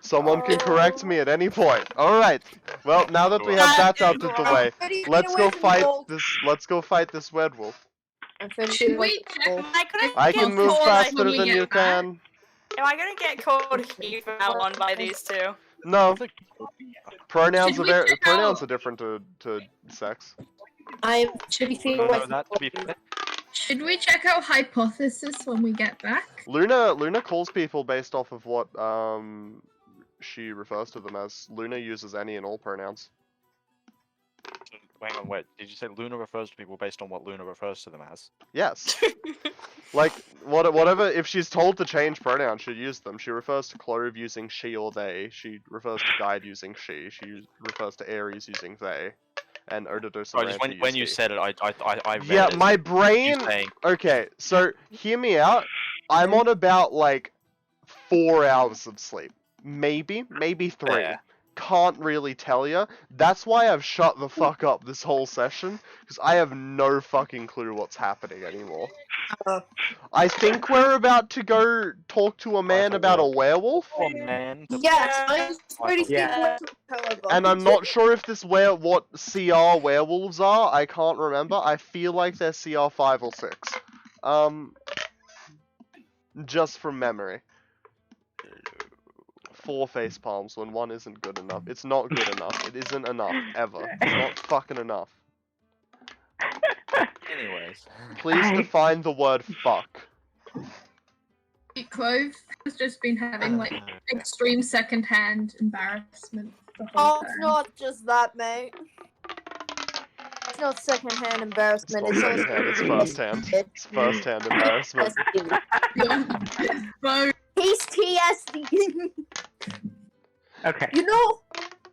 Someone can correct me at any point. Alright. Well, now that we have that out of the way, let's go fight this. Let's go fight this werewolf. Should we check? Am I gonna I get can move called faster when we than get you back? can. Am I gonna get called he from now on by these two? No, pronouns Should are we check pronouns out- are different to sex. I'm 30 feet away. Know that to be fair. Should we check out hypothesis when we get back? Luna calls people based off of what she refers to them as. Luna uses any and all pronouns. Hang on, wait. Did you say Luna refers to people based on what Luna refers to them as? Yes. Like whatever. If she's told to change pronouns, she'll use them. She refers to Clove using she or they. She refers to Guide using she. She refers to Aries using they. And Erdodos and Just Ranthi when use you he. said it, I read Yeah, it as my you brain. saying, Okay, so hear me out. I'm on about like 4 hours of sleep, maybe 3. Fair. Can't really tell ya. That's why I've shut the fuck up this whole session, because I have no fucking clue what's happening anymore. I think we're about to go talk to a man about a werewolf, oh man. Yes, I'm 30 feet Yeah. away from however. and I'm not sure if this what CR werewolves are. I can't remember. I feel like they're CR 5 or 6. Just from memory. 4 face palms when 1 isn't good enough. It's not good enough. It isn't enough, ever. It's not fucking enough. Anyways. Please define the word fuck. Clove has just been having like extreme secondhand embarrassment the whole Oh, time. it's not just that, mate. It's not secondhand embarrassment. It's It's not also secondhand, it's firsthand. It's firsthand embarrassment. PTSD. Both. He's TSD. Okay. You know,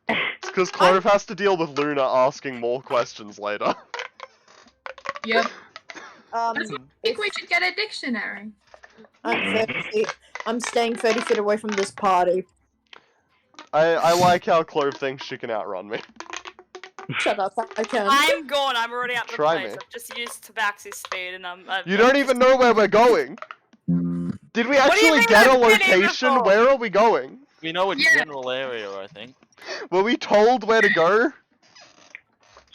It's because Clove has to deal with Luna asking more questions later. Yep. um, I think we should get a dictionary. I'm 30 feet. I'm staying 30 feet away from this party. I like how Clove thinks she can outrun me. Shut up, I can. I'm gone. I'm already at the Try place. me. I've just used Tabaxi's speed, and I'm. You don't even know where we're going! Did we What do you actually mean get a I've been here location? before? Where are we going? We know a Yeah. general area, I think. Were we told where to go?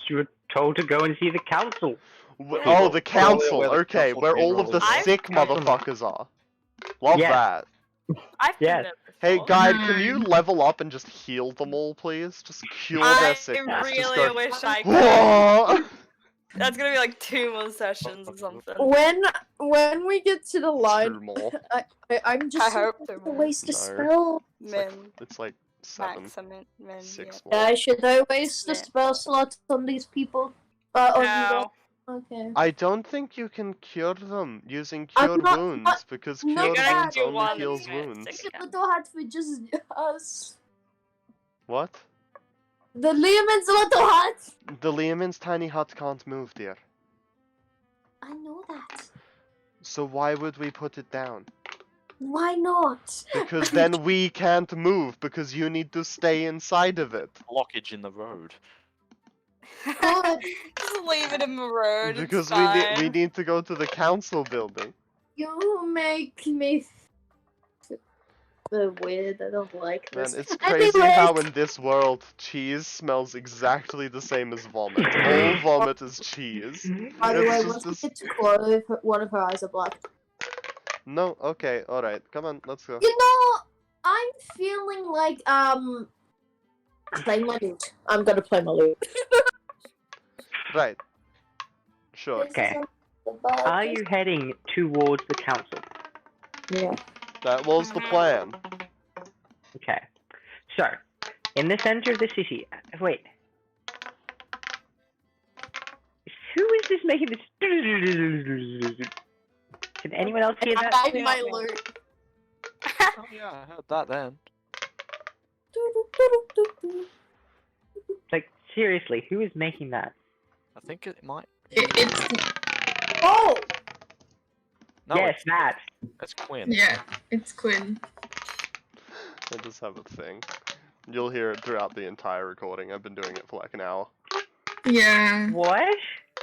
You were told to go and see the council. Oh, the council. where the Okay, council where all of the generals are. sick Council. motherfuckers are. Love Yes. that. I've been Yes. there Hey, before. guide, can you level up and just heal them all, please? Just cure their I sickness. Just really go. wish I could. Whoa! That's gonna be like 2 more sessions or something. When we get to the line, 2 more. I'm just I hope so to, man. waste a No. spell. It's like 7. Maximum, men, 6 yeah. more. Should I waste the Yeah. spell slots on these people? On you guys? No. Okay. I don't think you can cure them using I'm cure not- wounds, not- because no, cure gonna wounds do only one heals minute, wounds. six. The little hat for just us. What? The Lehman's little hut. The Lehman's tiny hut can't move, dear. I know that. So why would we put it down? Why not? Because then we can't move, because you need to stay inside of it. Blockage in the road. Good. Just leave it in the road. Because it's we fine. need to go to the council building. You make me feel weird. I don't like Man, this. it's crazy Anyways, how in this world cheese smells exactly the same as vomit. All vomit is cheese. by the way, It's once just we get to Clove, one of her eyes are black. No, okay, alright, come on, let's go. You know, I'm feeling like playing my lute. I'm gonna play my lute. Right. Sure. Okay. Are you heading towards the council? Yeah. That was the plan. Okay. So, in the center of the city. Wait. Who is this making this? Can anyone else hear that? I my lute. Oh yeah, I heard that then. Like, seriously, who is making that? I think it might. It's Oh! No, Yes, that. it's Quinn. yeah, it's Quinn. I just have a thing. You'll hear it throughout the entire recording. I've been doing it for like an hour. Yeah. What?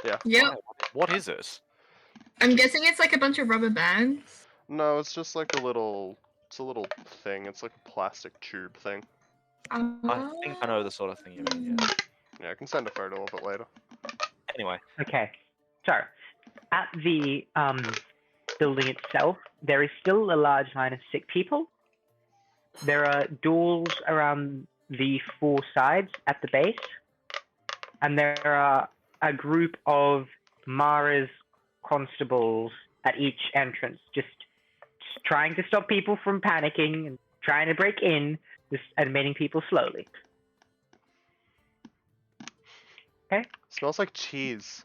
Yep. What is it? I'm guessing it's like a bunch of rubber bands. No, it's just like a little thing. It's like a plastic tube thing. I think I know the sort of thing you mean. Yeah. Yeah, I can send a photo of it later. Anyway, Okay. So, at the building itself, there is still a large line of sick people. There are doors around the 4 sides at the base, and there are a group of Mara's constables at each entrance, just trying to stop people from panicking and trying to break in, just admitting people slowly. Okay? Smells like cheese.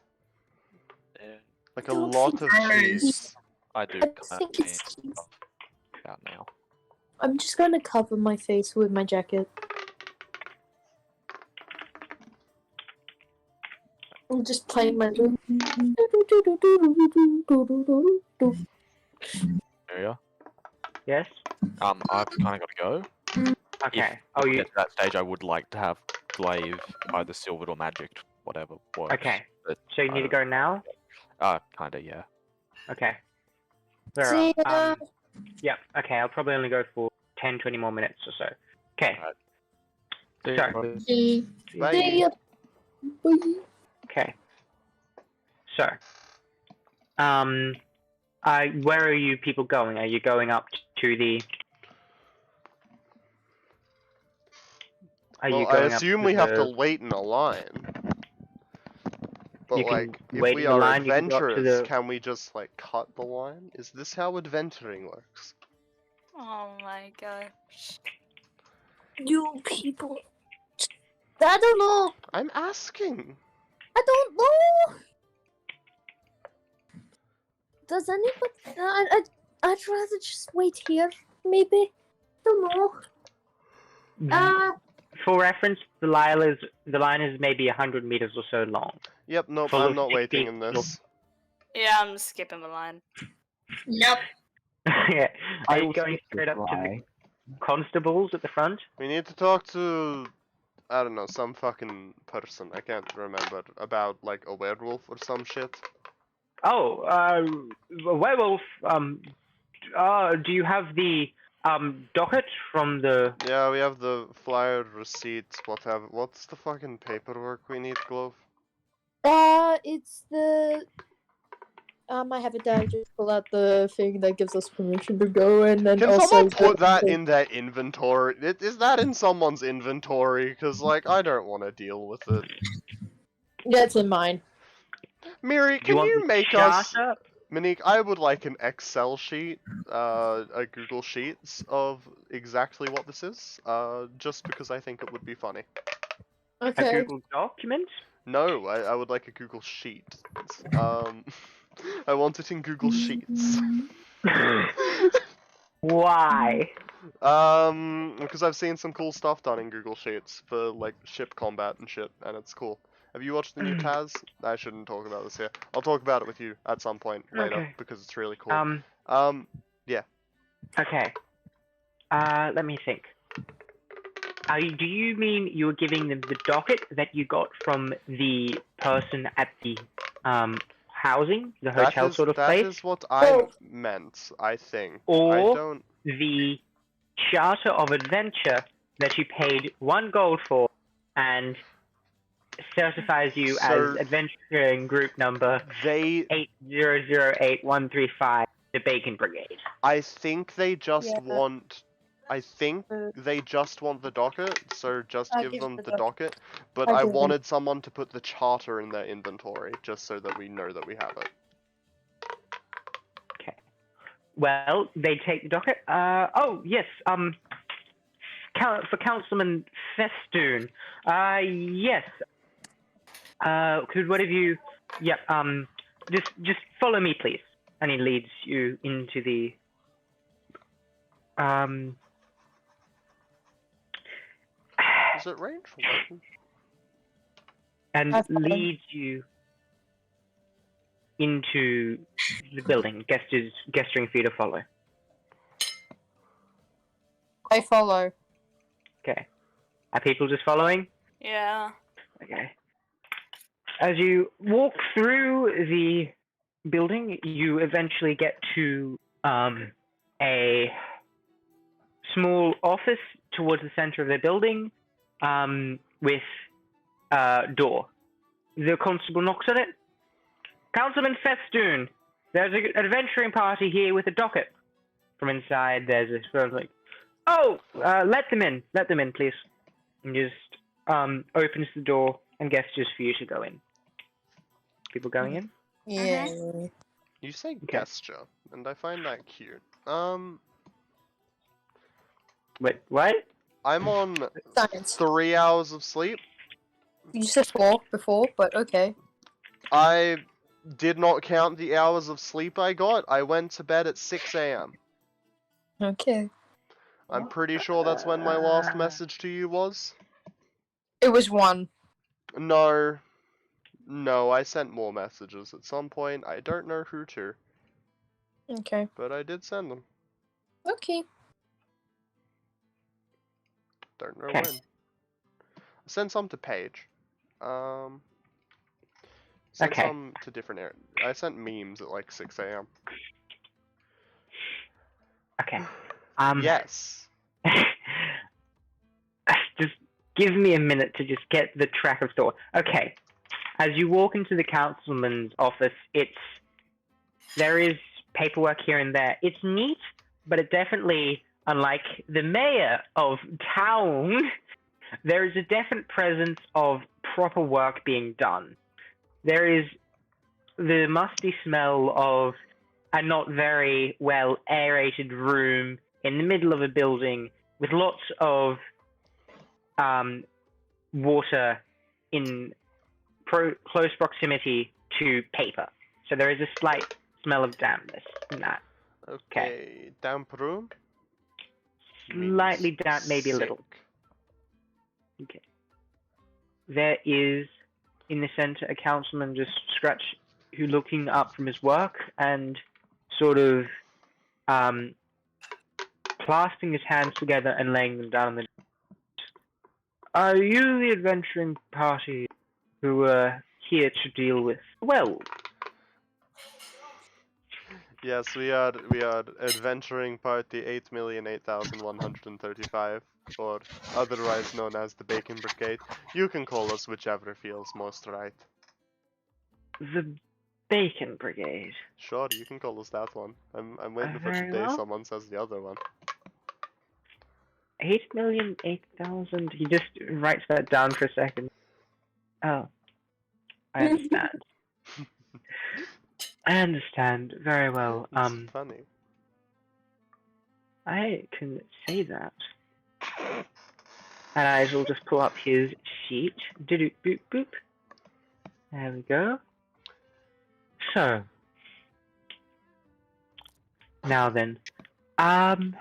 yeah, Like a Don't lot of think cheese. I do. I got that think it's chance cheese. Out now. I'm just gonna cover my face with my jacket. I'm just playing my lute. Myria? Yes? I've kind of got to go. Okay. If Oh, we you... get to that stage, I would like to have glaive, either silvered or magic, whatever works. Okay. But, So you need to go now? Kinda, yeah. Okay. There See are, ya. Yep. Okay, I'll probably only go for 10, 20 more minutes or so. Okay. Alright. So, Bye. See ya. Bye. okay. So, where are you people going? Are you going up to the... Well, I assume we have to wait in a line. But You can like, if wait we in the are line, you can go up to adventurers, the- can we just like cut the line? Is this how adventuring works? Oh my gosh. You people. I don't know. I'm asking. I don't know. Does anybody? I'd rather just wait here. Maybe. Don't know. For reference, the line is maybe 100 meters or so long. Yep, nope, Full I'm of not 60 waiting in this. Yeah, I'm skipping the line. Yep. Yeah. I Are you will going skip straight this up to the lie. constables at the front? We need to talk to, I don't know, some fucking person. I can't remember. About, like, a werewolf or some shit. Oh, a werewolf. Do you have the docket from the? Yeah, we have the flyer, receipts, whatever. What's the fucking paperwork we need, Glove? It's the. I have it down. Just pull out the thing that gives us permission to go in, and Can also someone put that in their inventory? Is that in someone's inventory? Because, like, I don't want to deal with it. Yeah, it's in mine. Miri, Do you can want you the make us... charter? Monique, I would like an Excel sheet, a Google Sheets of exactly what this is, just because I think it would be funny. A Okay. Google document? No, I would like a Google Sheet. I want it in Google Sheets. Why? Because I've seen some cool stuff done in Google Sheets for, like, ship combat and shit, and it's cool. Have you watched the new Taz? I shouldn't talk about this here. I'll talk about it with you at some point later, Okay. because it's really cool. Yeah. Okay. Let me think. Do you mean you were giving them the docket that you got from the person at the housing, the hotel sort of place? That is what I meant, I think. Or I don't... the charter of adventure that you paid 1 gold for and certifies you as adventuring group number 8008135, the Bacon Brigade. I think they just want... I think they just want the docket, so just give them the docket. But I wanted someone to put the charter in their inventory, just so that we know that we have it. Okay. Well, they take the docket. Oh, yes, for Councilman Festoon. Yes. Could one of you... Yep, just follow me, please. And he leads you into the... Is it range or weapon? And leads you into the building, gesturing for you to follow. I follow. Okay. Are people just following? Yeah. Okay. As you walk through the building, you eventually get to a small office towards the center of the building with a door. The constable knocks on it. Councilman Festoon, there's an adventuring party here with a docket. From inside, there's this person like, oh, let them in, please. And just opens the door and gestures for you to go in. People going in? Yeah. You say gesture, and I find that cute. Wait, what? I'm on Science. 3 hours of sleep. You said 4 before, but okay. I did not count the hours of sleep I got. I went to bed at 6 a.m. Okay. I'm pretty sure that's when my last message to you was. It was 1. No. No, I sent more messages at some point. I don't know who to. Okay. But I did send them. Okay. Don't know when. I sent some to Paige. Sent some to different areas. I sent memes at like 6 a.m. Okay. Yes. Just give me a minute to just get the track of thought. Okay. As you walk into the councilman's office, there is paperwork here and there. It's neat, but it definitely, unlike the mayor of town, there is a definite presence of proper work being done. There is the musty smell of a not very well aerated room in the middle of a building with lots of water in close proximity to paper. So there is a slight smell of dampness in that. Okay, damp room? Slightly damp, maybe a little. Okay. There is, in the center, a councilman just looking up from his work and sort of clasping his hands together and laying them down on the. Are you the adventuring party who are here to deal with werewolves? Yes, we are adventuring party 8,008,135, or otherwise known as the Bacon Brigade. You can call us whichever feels most right. The Bacon Brigade. Sure, you can call us that one. I'm waiting for Very today well. someone says the other one. 8,008,000. He just writes that down for a second. Oh, I understand. I understand very well. It's funny. I can say that. And I will just pull up his sheet. Doop boop boop. There we go. So now then, I'm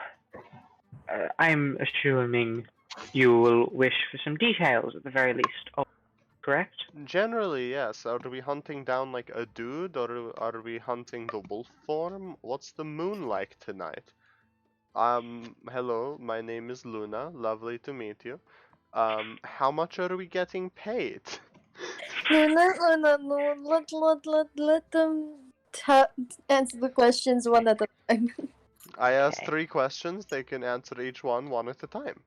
assuming you will wish for some details at the very least. Correct? Generally, yes. Are we hunting down like a dude, or are we hunting the wolf form? What's the moon like tonight? Hello, my name is Luna. Lovely to meet you. How much are we getting paid? No, let them answer the questions one at a time. I asked 3 questions. They can answer each one at a time.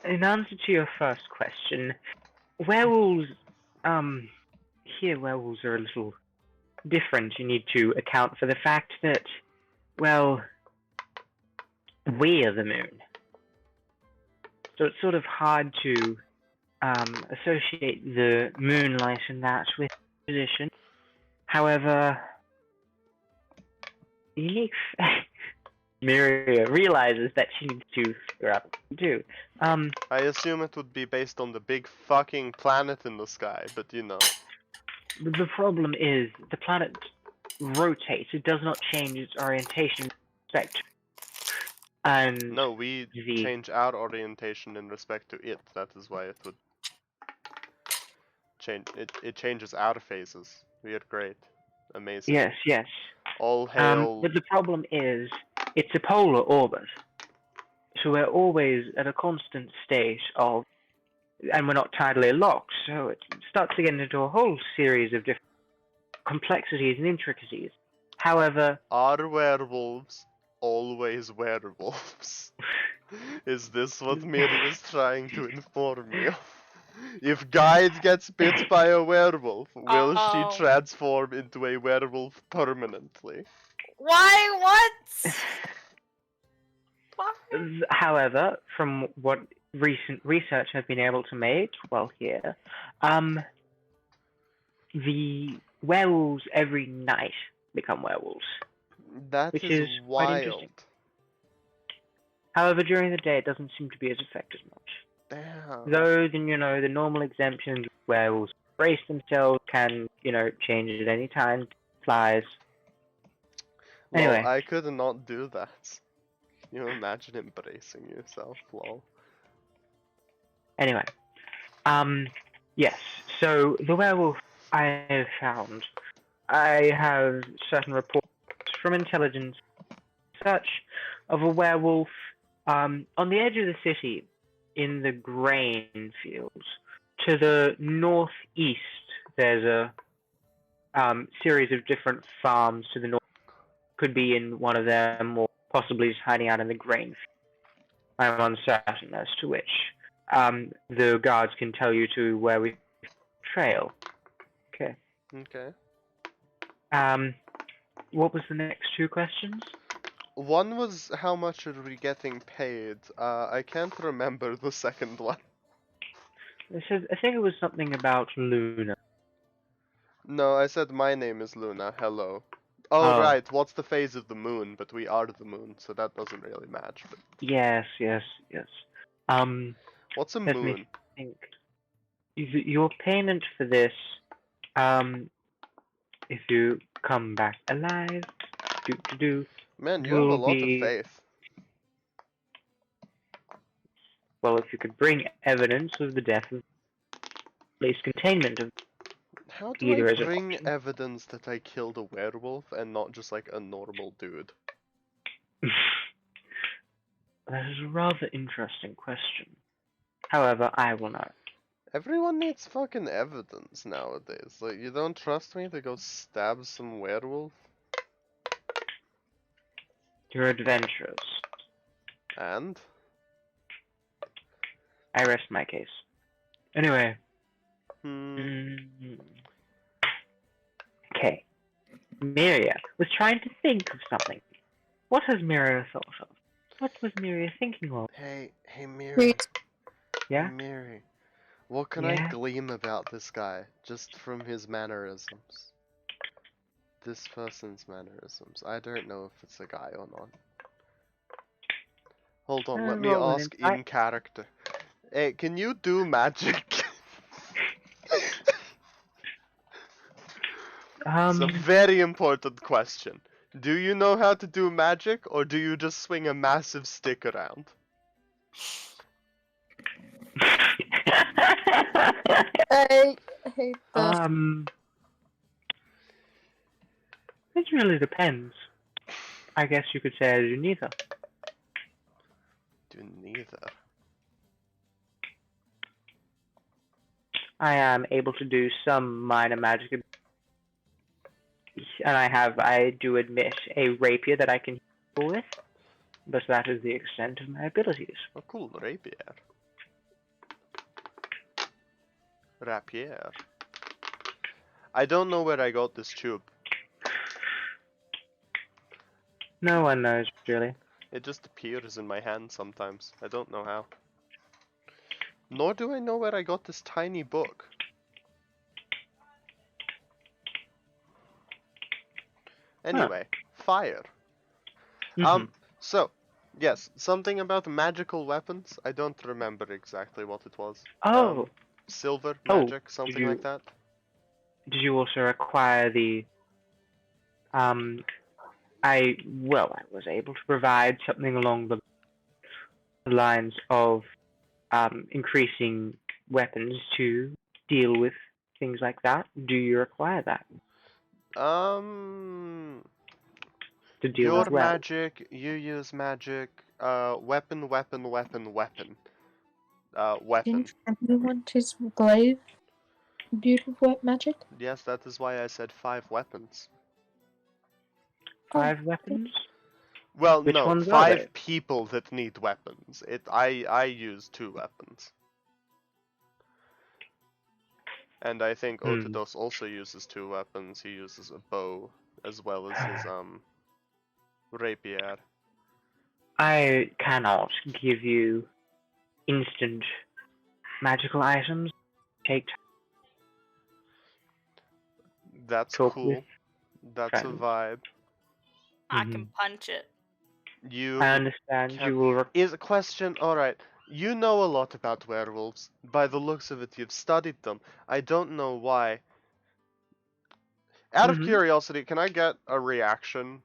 In answer to your first question, werewolves, here werewolves are a little different. You need to account for the fact that, well, we're the moon. So it's sort of hard to associate the moonlight and that with position. However, unique. Myria realizes that she needs to figure out what to do. I assume it would be based on the big fucking planet in the sky, but you know. The problem is the planet rotates. It does not change its orientation in respect. And no, we change our orientation in respect to it. That is why it would change. It changes our phases. We are great, amazing. Yes. All hail. But the problem is, it's a polar orbit, so we're always at a constant state of, and we're not tidally locked. So it starts to get into a whole series of different complexities and intricacies. However, are werewolves always werewolves? Is this what Myria is trying to inform me of? If Guide gets bit by a werewolf, will she transform into a werewolf permanently? Why? What? However, from what recent research has been able to make while here, the werewolves every night become werewolves. Which is quite interesting. wild. However, during the day it doesn't seem to be as effective much. Damn. Though, then, the normal exemptions werewolves brace themselves can, change at any time, flies. Lol, Anyway. I could not do that. Can you imagine embracing yourself, lol? Anyway. Yes, so the werewolf I have found, I have certain reports from intelligence such of a werewolf on the edge of the city in the grain fields. To the northeast, there's a series of different farms to the north. Could be in one of them, or possibly just hiding out in the grain fields. I'm uncertain as to which. The guards can tell you to where we trail. Okay. Okay. What was the next 2 questions? One was how much are we getting paid? I can't remember the second one. I think it was something about Luna. No, I said my name is Luna. Hello. Oh, Oh. right. What's the phase of the moon? But we are the moon, so that doesn't really match. But Yes. what's a Let moon? me think. Your payment for this, if you come back alive, Man, you have a will lot of be, faith. well, if you could bring evidence of the death of, at least containment of How do either I as an bring option. evidence that I killed a werewolf and not just like a normal dude? That is a rather interesting question. However, I will not. Everyone needs fucking evidence nowadays. Like, you don't trust me to go stab some werewolf? You're adventurous. And? I rest my case. Anyway. Okay. Myria was trying to think of something. What has Myria thought of? What was Myria thinking of? Hey, Miri. Yeah? Miri. What can I glean about this guy, just from his mannerisms? This person's mannerisms. I don't know if it's a guy or not. Hold on, let me Roll an ask insight. in character. Hey, can you do magic? It's a very important question. Do you know how to do magic, or do you just swing a massive stick around? I hate this. It really depends. I guess you could say I do neither. Do neither. I am able to do some minor magic, and I do admit, a rapier that I can heal with, but that is the extent of my abilities. Oh, cool, rapier. Rapier. I don't know where I got this tube. No one knows, really. It just appears in my hand sometimes. I don't know how. Nor do I know where I got this tiny book. Anyway, fire. So, yes, something about magical weapons. I don't remember exactly what it was. Silver magic, something like that. Did you also acquire the, I was able to provide something along the lines of increasing weapons to deal with things like that. Do you require that? To deal Your with magic, you use magic, weapon. Weapon. Didn't everyone just play beautiful magic? Yes, that is why I said 5 weapons. 5 weapons? Well, Which no, ones are 5 they? people that need weapons. I use 2 weapons. And I think Otados also uses 2 weapons. He uses a bow as well as his rapier. I cannot give you instant magical items. Take time. That's Talk cool. with That's friends. a vibe. I can punch it. You I understand. can... You will. Is a question. All right. You know a lot about werewolves. By the looks of it, you've studied them. I don't know why. Out of curiosity, can I get a reaction?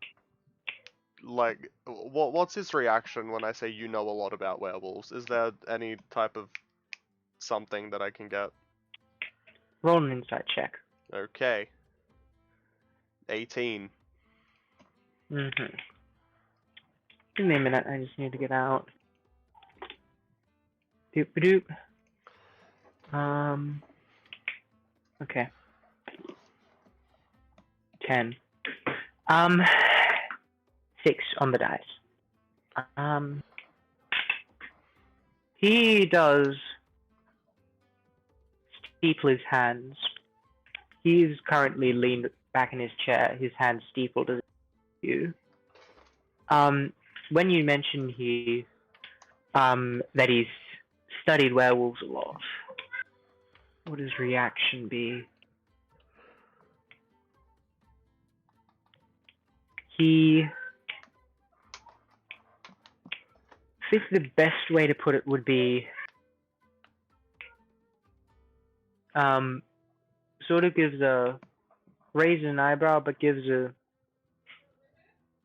Like, what's his reaction when I say you know a lot about werewolves? Is there any type of something that I can get? Roll an insight check. Okay. 18. Give me a minute. I just need to get out. Doop doop. Okay. 10. 6 on the dice. He does steeple his hands. He's currently leaned back in his chair, his hands steepled as you. When you mention that he's studied werewolves a lot, would his reaction be? he... I think the best way to put it would be... sort of gives a... raise an eyebrow, but gives a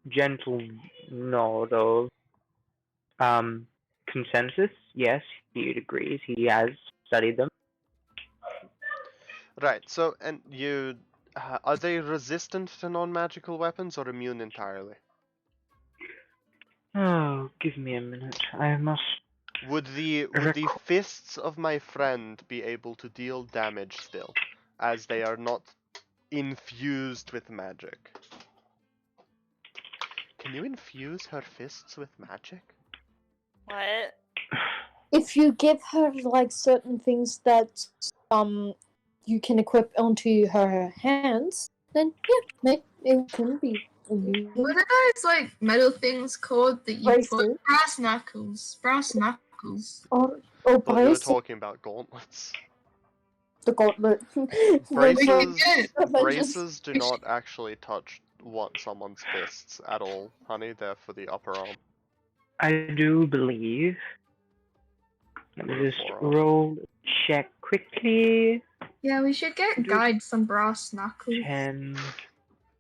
gentle nod of consensus. Yes, he agrees. He has studied them. Right, so, and you... are they resistant to non-magical weapons or immune entirely? Oh, give me a minute. I must... Would the fists of my friend be able to deal damage still, as they are not infused with magic? Can you infuse her fists with magic? What? If you give her like certain things that you can equip onto her hands, then yeah, it can be. What are those like metal things called that you Braces. put? Brass knuckles. Brass knuckles. Or Thought you were braces. talking about gauntlets. The gauntlet. Braces do not actually touch someone's fists at all, honey. They're for the upper arm. I do believe... Let me just roll check quickly. Yeah, we should get Guide some brass knuckles. 10.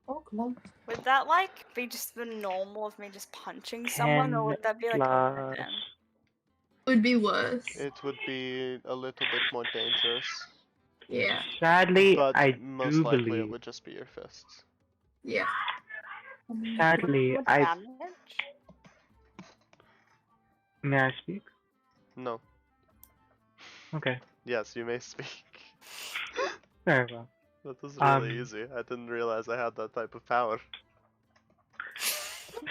Oh, come on. Would that like be just the normal of me just punching someone, or would that be like a weapon? Would be worse. It would be a little bit more dangerous. Yeah. Sadly, but I most do likely believe... it would just be your fists. Yeah. Sadly, What I... damage? May I speak? No. Okay. Yes, you may speak. Very well. That was really easy. I didn't realize I had that type of power.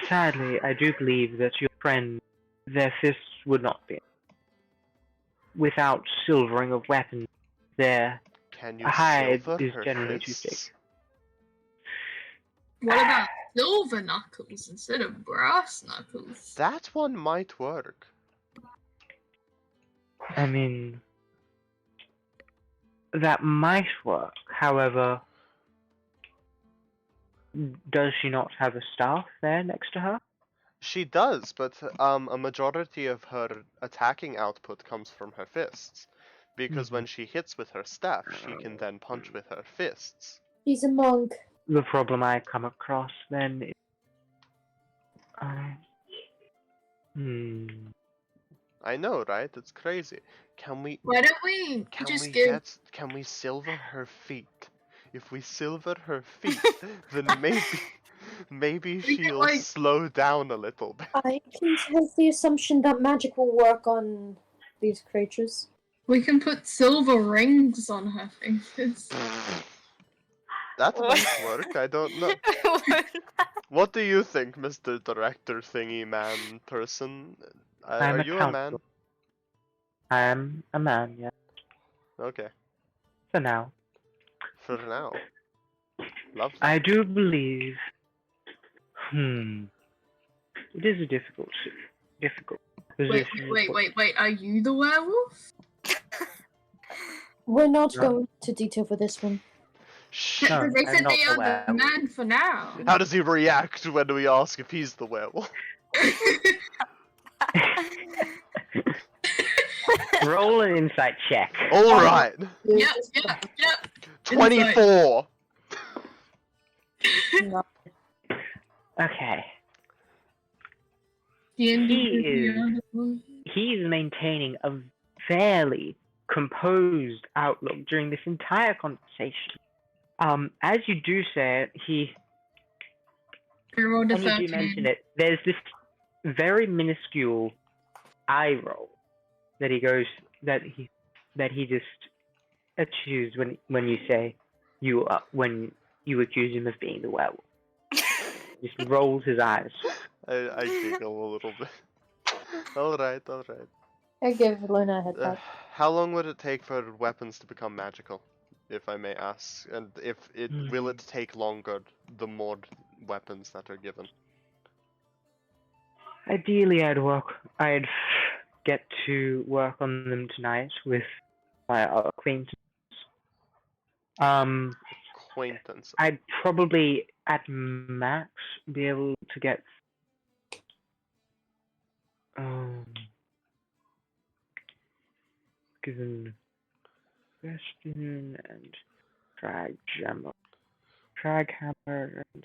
Sadly, I do believe that your friend, their fists would not be. Without silvering of weapons, their hide is generally too thick. What about silver knuckles instead of brass knuckles? That one might work. I mean, that might work. However, does she not have a staff there next to her? She does, but a majority of her attacking output comes from her fists. Because when she hits with her staff, she can then punch with her fists. He's a monk. The problem I come across then is... I know, right? It's crazy. Can we... Why don't we just give... Can we silver her feet? If we silver her feet, then maybe she'll slow down a little bit. I can take the assumption that magic will work on these creatures. We can put silver rings on her fingers. That might work, I don't know. What do you think, Mr. Director Thingy Man person? Are you a man? I am a man, yeah. Okay. For now. For now. Lovely. I do believe... It is a difficult position. Wait, are you the werewolf? We're not going to detail for this one. No, they said they are the man for now. How does he react when we ask if he's the werewolf? Roll an insight check. Alright. Yep. 24! Okay. He's maintaining a fairly composed outlook during this entire conversation. As you do say it, and you do mention it, there's this very minuscule eye roll that he just achieves when you say when you accuse him of being the werewolf. Just rolls his eyes. I giggle a little bit. Alright. I give Luna a head pat. How long would it take for weapons to become magical, if I may ask? And will it take longer the more weapons that are given? Ideally, I'd get to work on them tonight with my acquaintance. Acquaintance. I'd probably at max be able to get given Bastion and Drag Jammer, Drag Hammer, and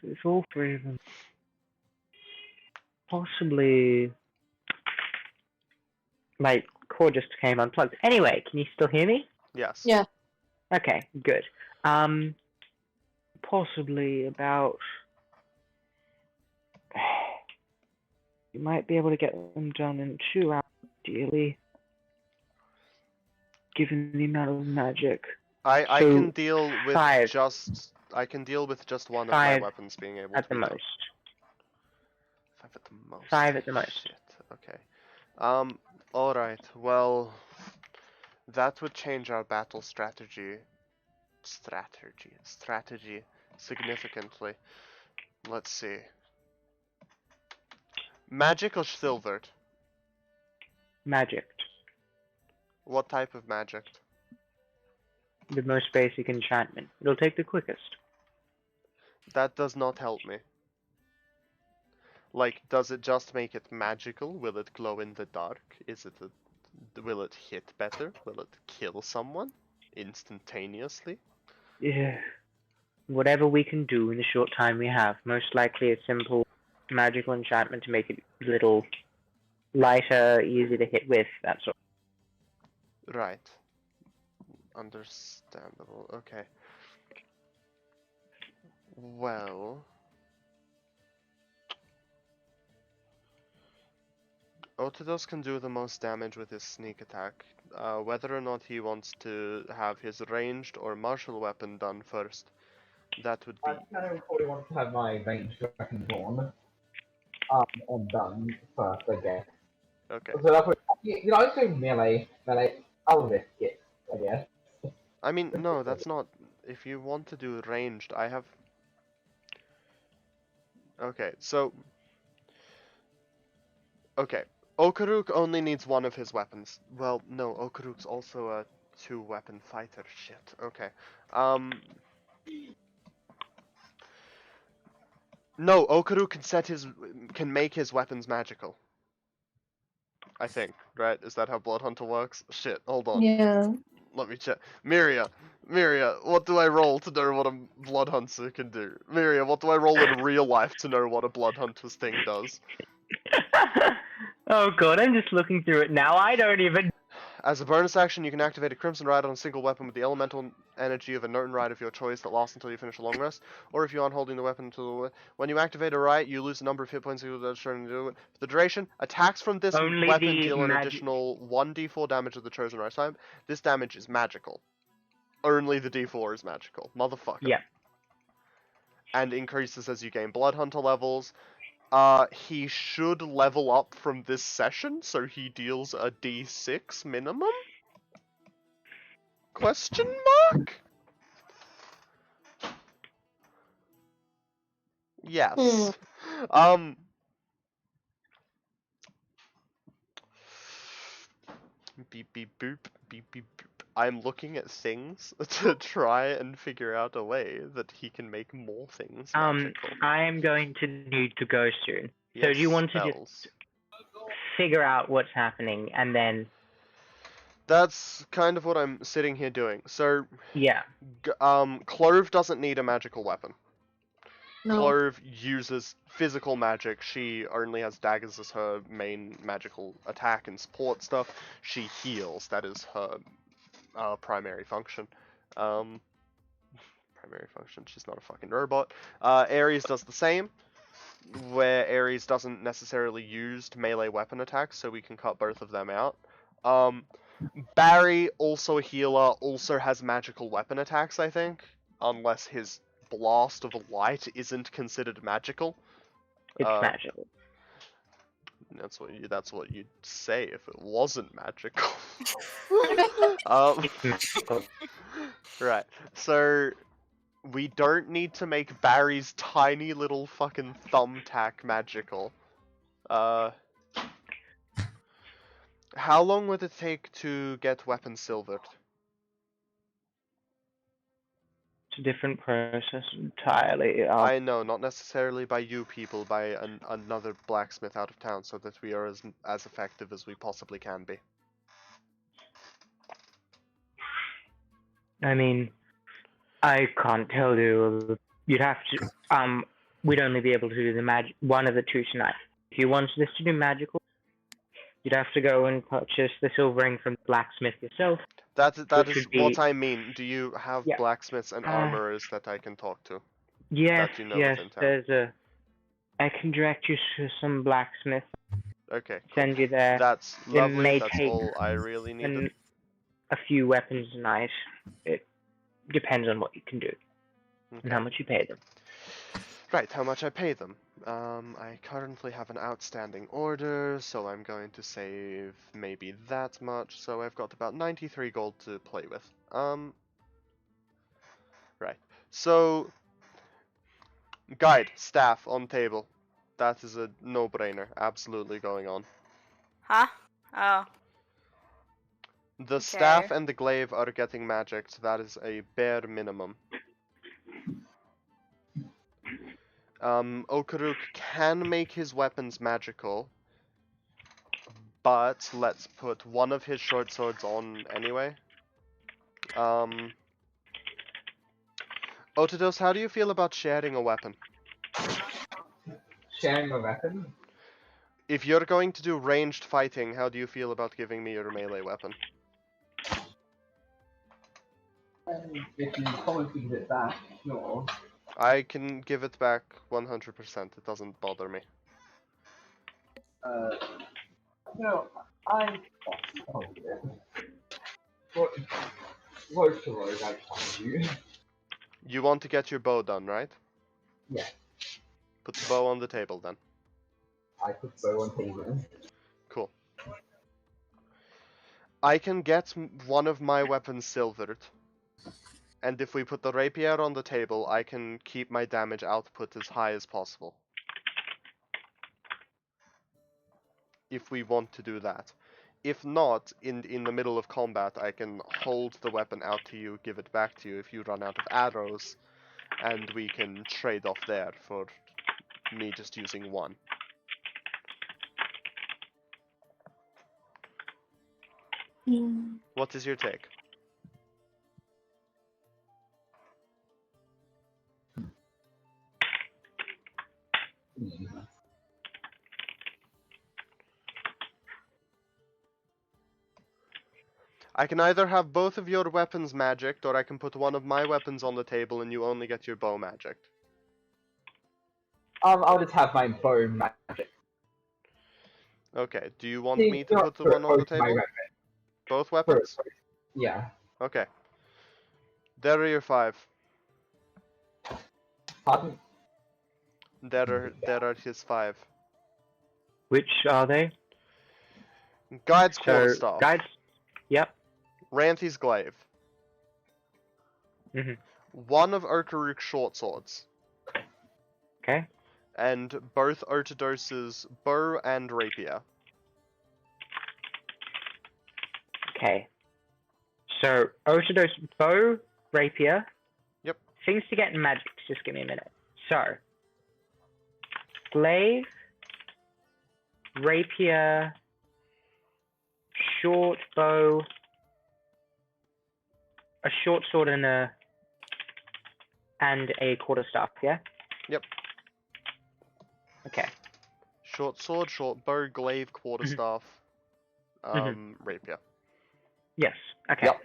it's all three of them. Possibly, my cord just came unplugged. Anyway, can you still hear me? Yes. Yeah. Okay, good. Possibly about. You might be able to get them done in 2 hours, ideally, given the amount of magic. I So, can deal with 5. I can deal with just one of 5 my weapons being able at to the be done. most. 5 at the most. 5 at the most. Shit. Okay. Alright, well, that would change our battle strategy significantly. Let's see. Magic or silvered? Magic. What type of magic? The most basic enchantment. It'll take the quickest. That does not help me. Like, does it just make it magical? Will it glow in the dark? Will it hit better? Will it kill someone instantaneously? Yeah. Whatever we can do in the short time we have. Most likely a simple magical enchantment to make it a little lighter, easy to hit with, that sort. Right. Understandable. Okay. Well, Otidos can do the most damage with his sneak attack. Whether or not he wants to have his ranged or martial weapon done first, that would be. I probably want to have my ranged weapon drawn. And done first, I guess. Okay. So that's what, I was doing melee. I'll risk it, I guess. I mean, no, that's not. If you want to do ranged, I have. Okay, so. Okay, Okaruk only needs one of his weapons. Well, no, Okaruk's also a 2-weapon fighter. Shit. Okay. No, Okaruk can make his weapons magical. I think, right? Is that how Bloodhunter works? Shit, hold on. Yeah. Let me check. Myria, what do I roll to know what a Bloodhunter can do? Myria, what do I roll in real life to know what a Bloodhunter's thing does? Oh god, I'm just looking through it now. I don't even. As a bonus action, you can activate a Crimson Ride on a single weapon with the elemental energy of a Noten Ride of your choice that lasts until you finish a long rest, or if you aren't holding the weapon until when you activate a ride, you lose a number of hit points equal to for the duration. Attacks from this Only weapon the deal an additional 1d4 damage of the chosen ride time. This damage is magical. Only the d4 is magical. Motherfucker. Yeah. And increases as you gain Blood Hunter levels. He should level up from this session, so he deals a d6 minimum? Question mark? Yes. Beep beep boop, beep beep boop. I'm looking at things to try and figure out a way that he can make more things magical. I am going to need to go soon. Yes, so do you want to just figure out what's happening and then... That's kind of what I'm sitting here doing. So, yeah. Clove doesn't need a magical weapon. No. Clove uses physical magic. She only has daggers as her main magical attack and support stuff. She heals. That is her primary function. Primary function. She's not a fucking robot. Ares does the same, where Ares doesn't necessarily use melee weapon attacks, so we can cut both of them out. Barry, also a healer, also has magical weapon attacks, I think, unless his blast of light isn't considered magical. It's magical. That's what you'd say if it wasn't magical. Right. So we don't need to make Barry's tiny little fucking thumbtack magical. How long would it take to get weapons silvered? It's a different process entirely. I know, not necessarily by you people, by another blacksmith out of town, so that we are as effective as we possibly can be. I mean, I can't tell you. You'd have to. We'd only be able to do the one of the two tonight. If you wanted us to do magical, you'd have to go and purchase the silver ring from the blacksmith yourself. That is what I mean. Do you have Yeah. blacksmiths and armorers that I can talk to? Yes, that you know yes. within town? There's a. I can direct you to some blacksmith. Okay. Cool. Send you there. That's They lovely. may That's take all I really needed. a few weapons tonight. It depends on what you can do and how much you pay them. Right, how much I pay them. I currently have an outstanding order, so I'm going to save maybe that much. So I've got about 93 gold to play with. Right. So, guide, staff on table. That is a no-brainer. Absolutely going on. Huh? Oh. The staff and the glaive are getting magicked. That is a bare minimum. Okaruk can make his weapons magical, but let's put one of his short swords on anyway. Otados, how do you feel about sharing a weapon? Sharing a weapon? If you're going to do ranged fighting, how do you feel about giving me your melee weapon? If you promise to give it back, sure. I can give it back 100%. It doesn't bother me. No, oh dear. What stories I find you? You want to get your bow done, right? Yeah. Put the bow on the table then. I put bow on table. Cool. I can get one of my weapons silvered. And if we put the rapier on the table, I can keep my damage output as high as possible. If we want to do that. If not, in the middle of combat, I can hold the weapon out to you, give it back to you if you run out of arrows, and we can trade off there for me just using one. What is your take? I can either have both of your weapons magicked, or I can put one of my weapons on the table and you only get your bow magicked. I'll just have my bow magic. Okay, do you want me to put the one on the table? Both weapons? Yeah. Okay. There are your 5. Pardon? There are his 5. Which are they? Guide's quarterstaff. Guides. Yep. Ranthy's glaive. Mhm. One of Urkaruk's short swords. Okay. And both Otodos's bow and rapier. Okay. So Otodos bow, rapier. Yep. Things to get in magic. Just give me a minute. So glaive, rapier, short bow, a short sword and a quarterstaff, yeah? Yep. Okay. Short sword, short bow, glaive, quarterstaff, rapier. Yes. Okay. Yep.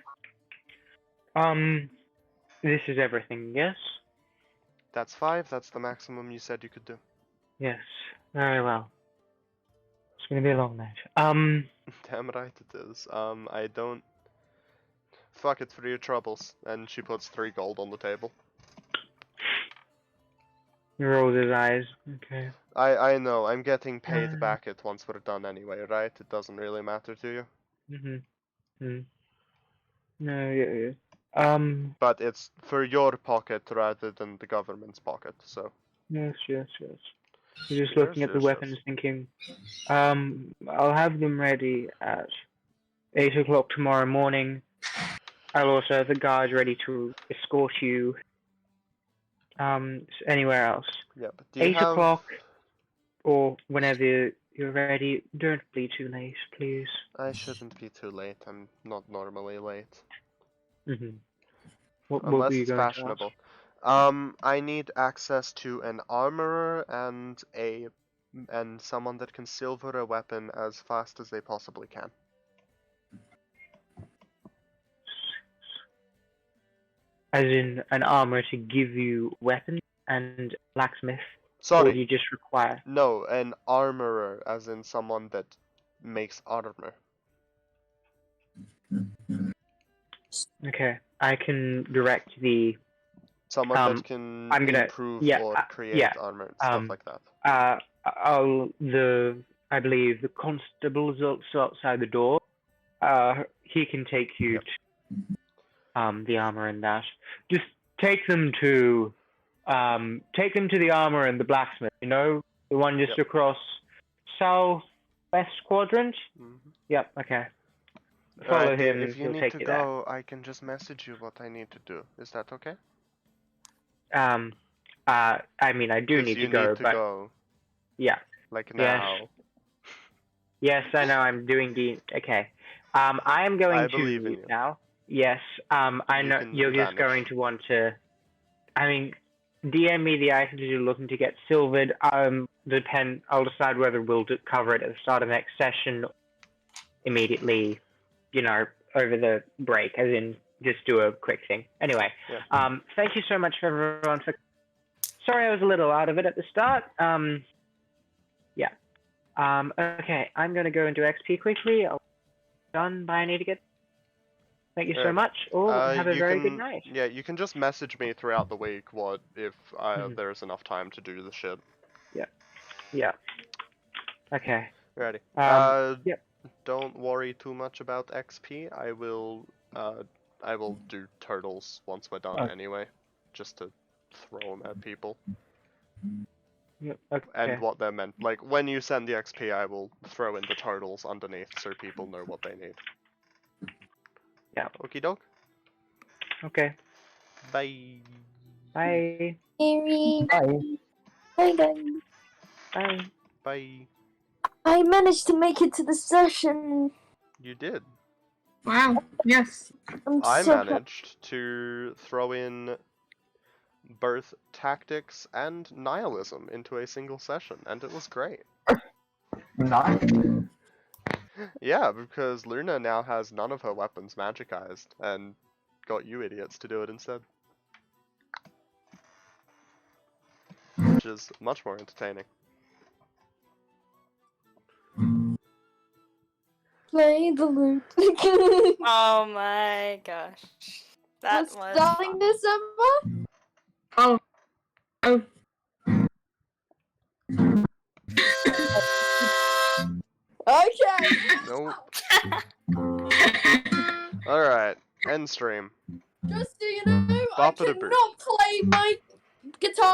This is everything, yes? That's 5, that's the maximum you said you could do. Yes. Very well. It's gonna be a long night. Damn right it is. I don't... Fuck it for your troubles. And she puts 3 gold on the table. He rolls his eyes. Okay. I know, I'm getting paid back it once we're done anyway, right? It doesn't really matter to you. No, yeah. But it's for your pocket rather than the government's pocket, so... Yes. You're just looking at the weapons thinking, I'll have them ready at 8 o'clock tomorrow morning. I'll also have the guards ready to escort you Anywhere else. Yep. Do you 8 have... o'clock, or whenever you're ready. Don't be too late, please. I shouldn't be too late. I'm not normally late. What were Unless you it's going to ask? fashionable. I need access to an armorer and someone that can silver a weapon as fast as they possibly can. As in an armor to give you weapons and blacksmith? Sorry. Or do you just require? No, an armorer, as in someone that makes armor. Okay, I can direct the... Someone that can improve or create armor, stuff like that. I believe the constable's also outside the door. He can take you to the armor and that. Just take them to the armor and the blacksmith. You know, the one just across southwest quadrant. Yep. Okay. Follow him. If you need to go, I can just message you what I need to do. Is that okay? I mean, I do need to go, but go. Yeah. Like now. Yes, I know. I'm doing the. Okay. I am going to believe in you. now. Yes. I know you're just going to want to. I mean, DM me the items you're looking to get silvered. I'll decide whether we'll cover it at the start of the next session, immediately. You know, over the break, as in just do a quick thing. Anyway, thank you so much for everyone for. Sorry, I was a little out of it at the start. Okay, I'm gonna go into XP quickly. I'll be done, but I need to get. Thank you so much. Have a very good night. Yeah, you can just message me throughout the week if there's enough time to do the shit. Yeah. Okay. Ready. Yep. Don't worry too much about XP. I will do turtles once we're done anyway, just to throw them at people. Yep. Okay. And what they're meant. Like, when you send the XP, I will throw in the turtles underneath so people know what they need. Yeah. Okie doke. Okay. Bye. Bye. Bye. Bye, guys. Bye. Bye. I managed to make it to the session. You did. Wow. Yes. I managed to throw in both tactics and nihilism into a single session, and it was great. Nice. Yeah, because Luna now has none of her weapons magicized, and got you idiots to do it instead. Which is much more entertaining. Play the lute. Oh my gosh. That What's was starting December? Oh. Okay. Nope. Alright, end stream. Just so you know, Bop I it a boot. cannot play my guitar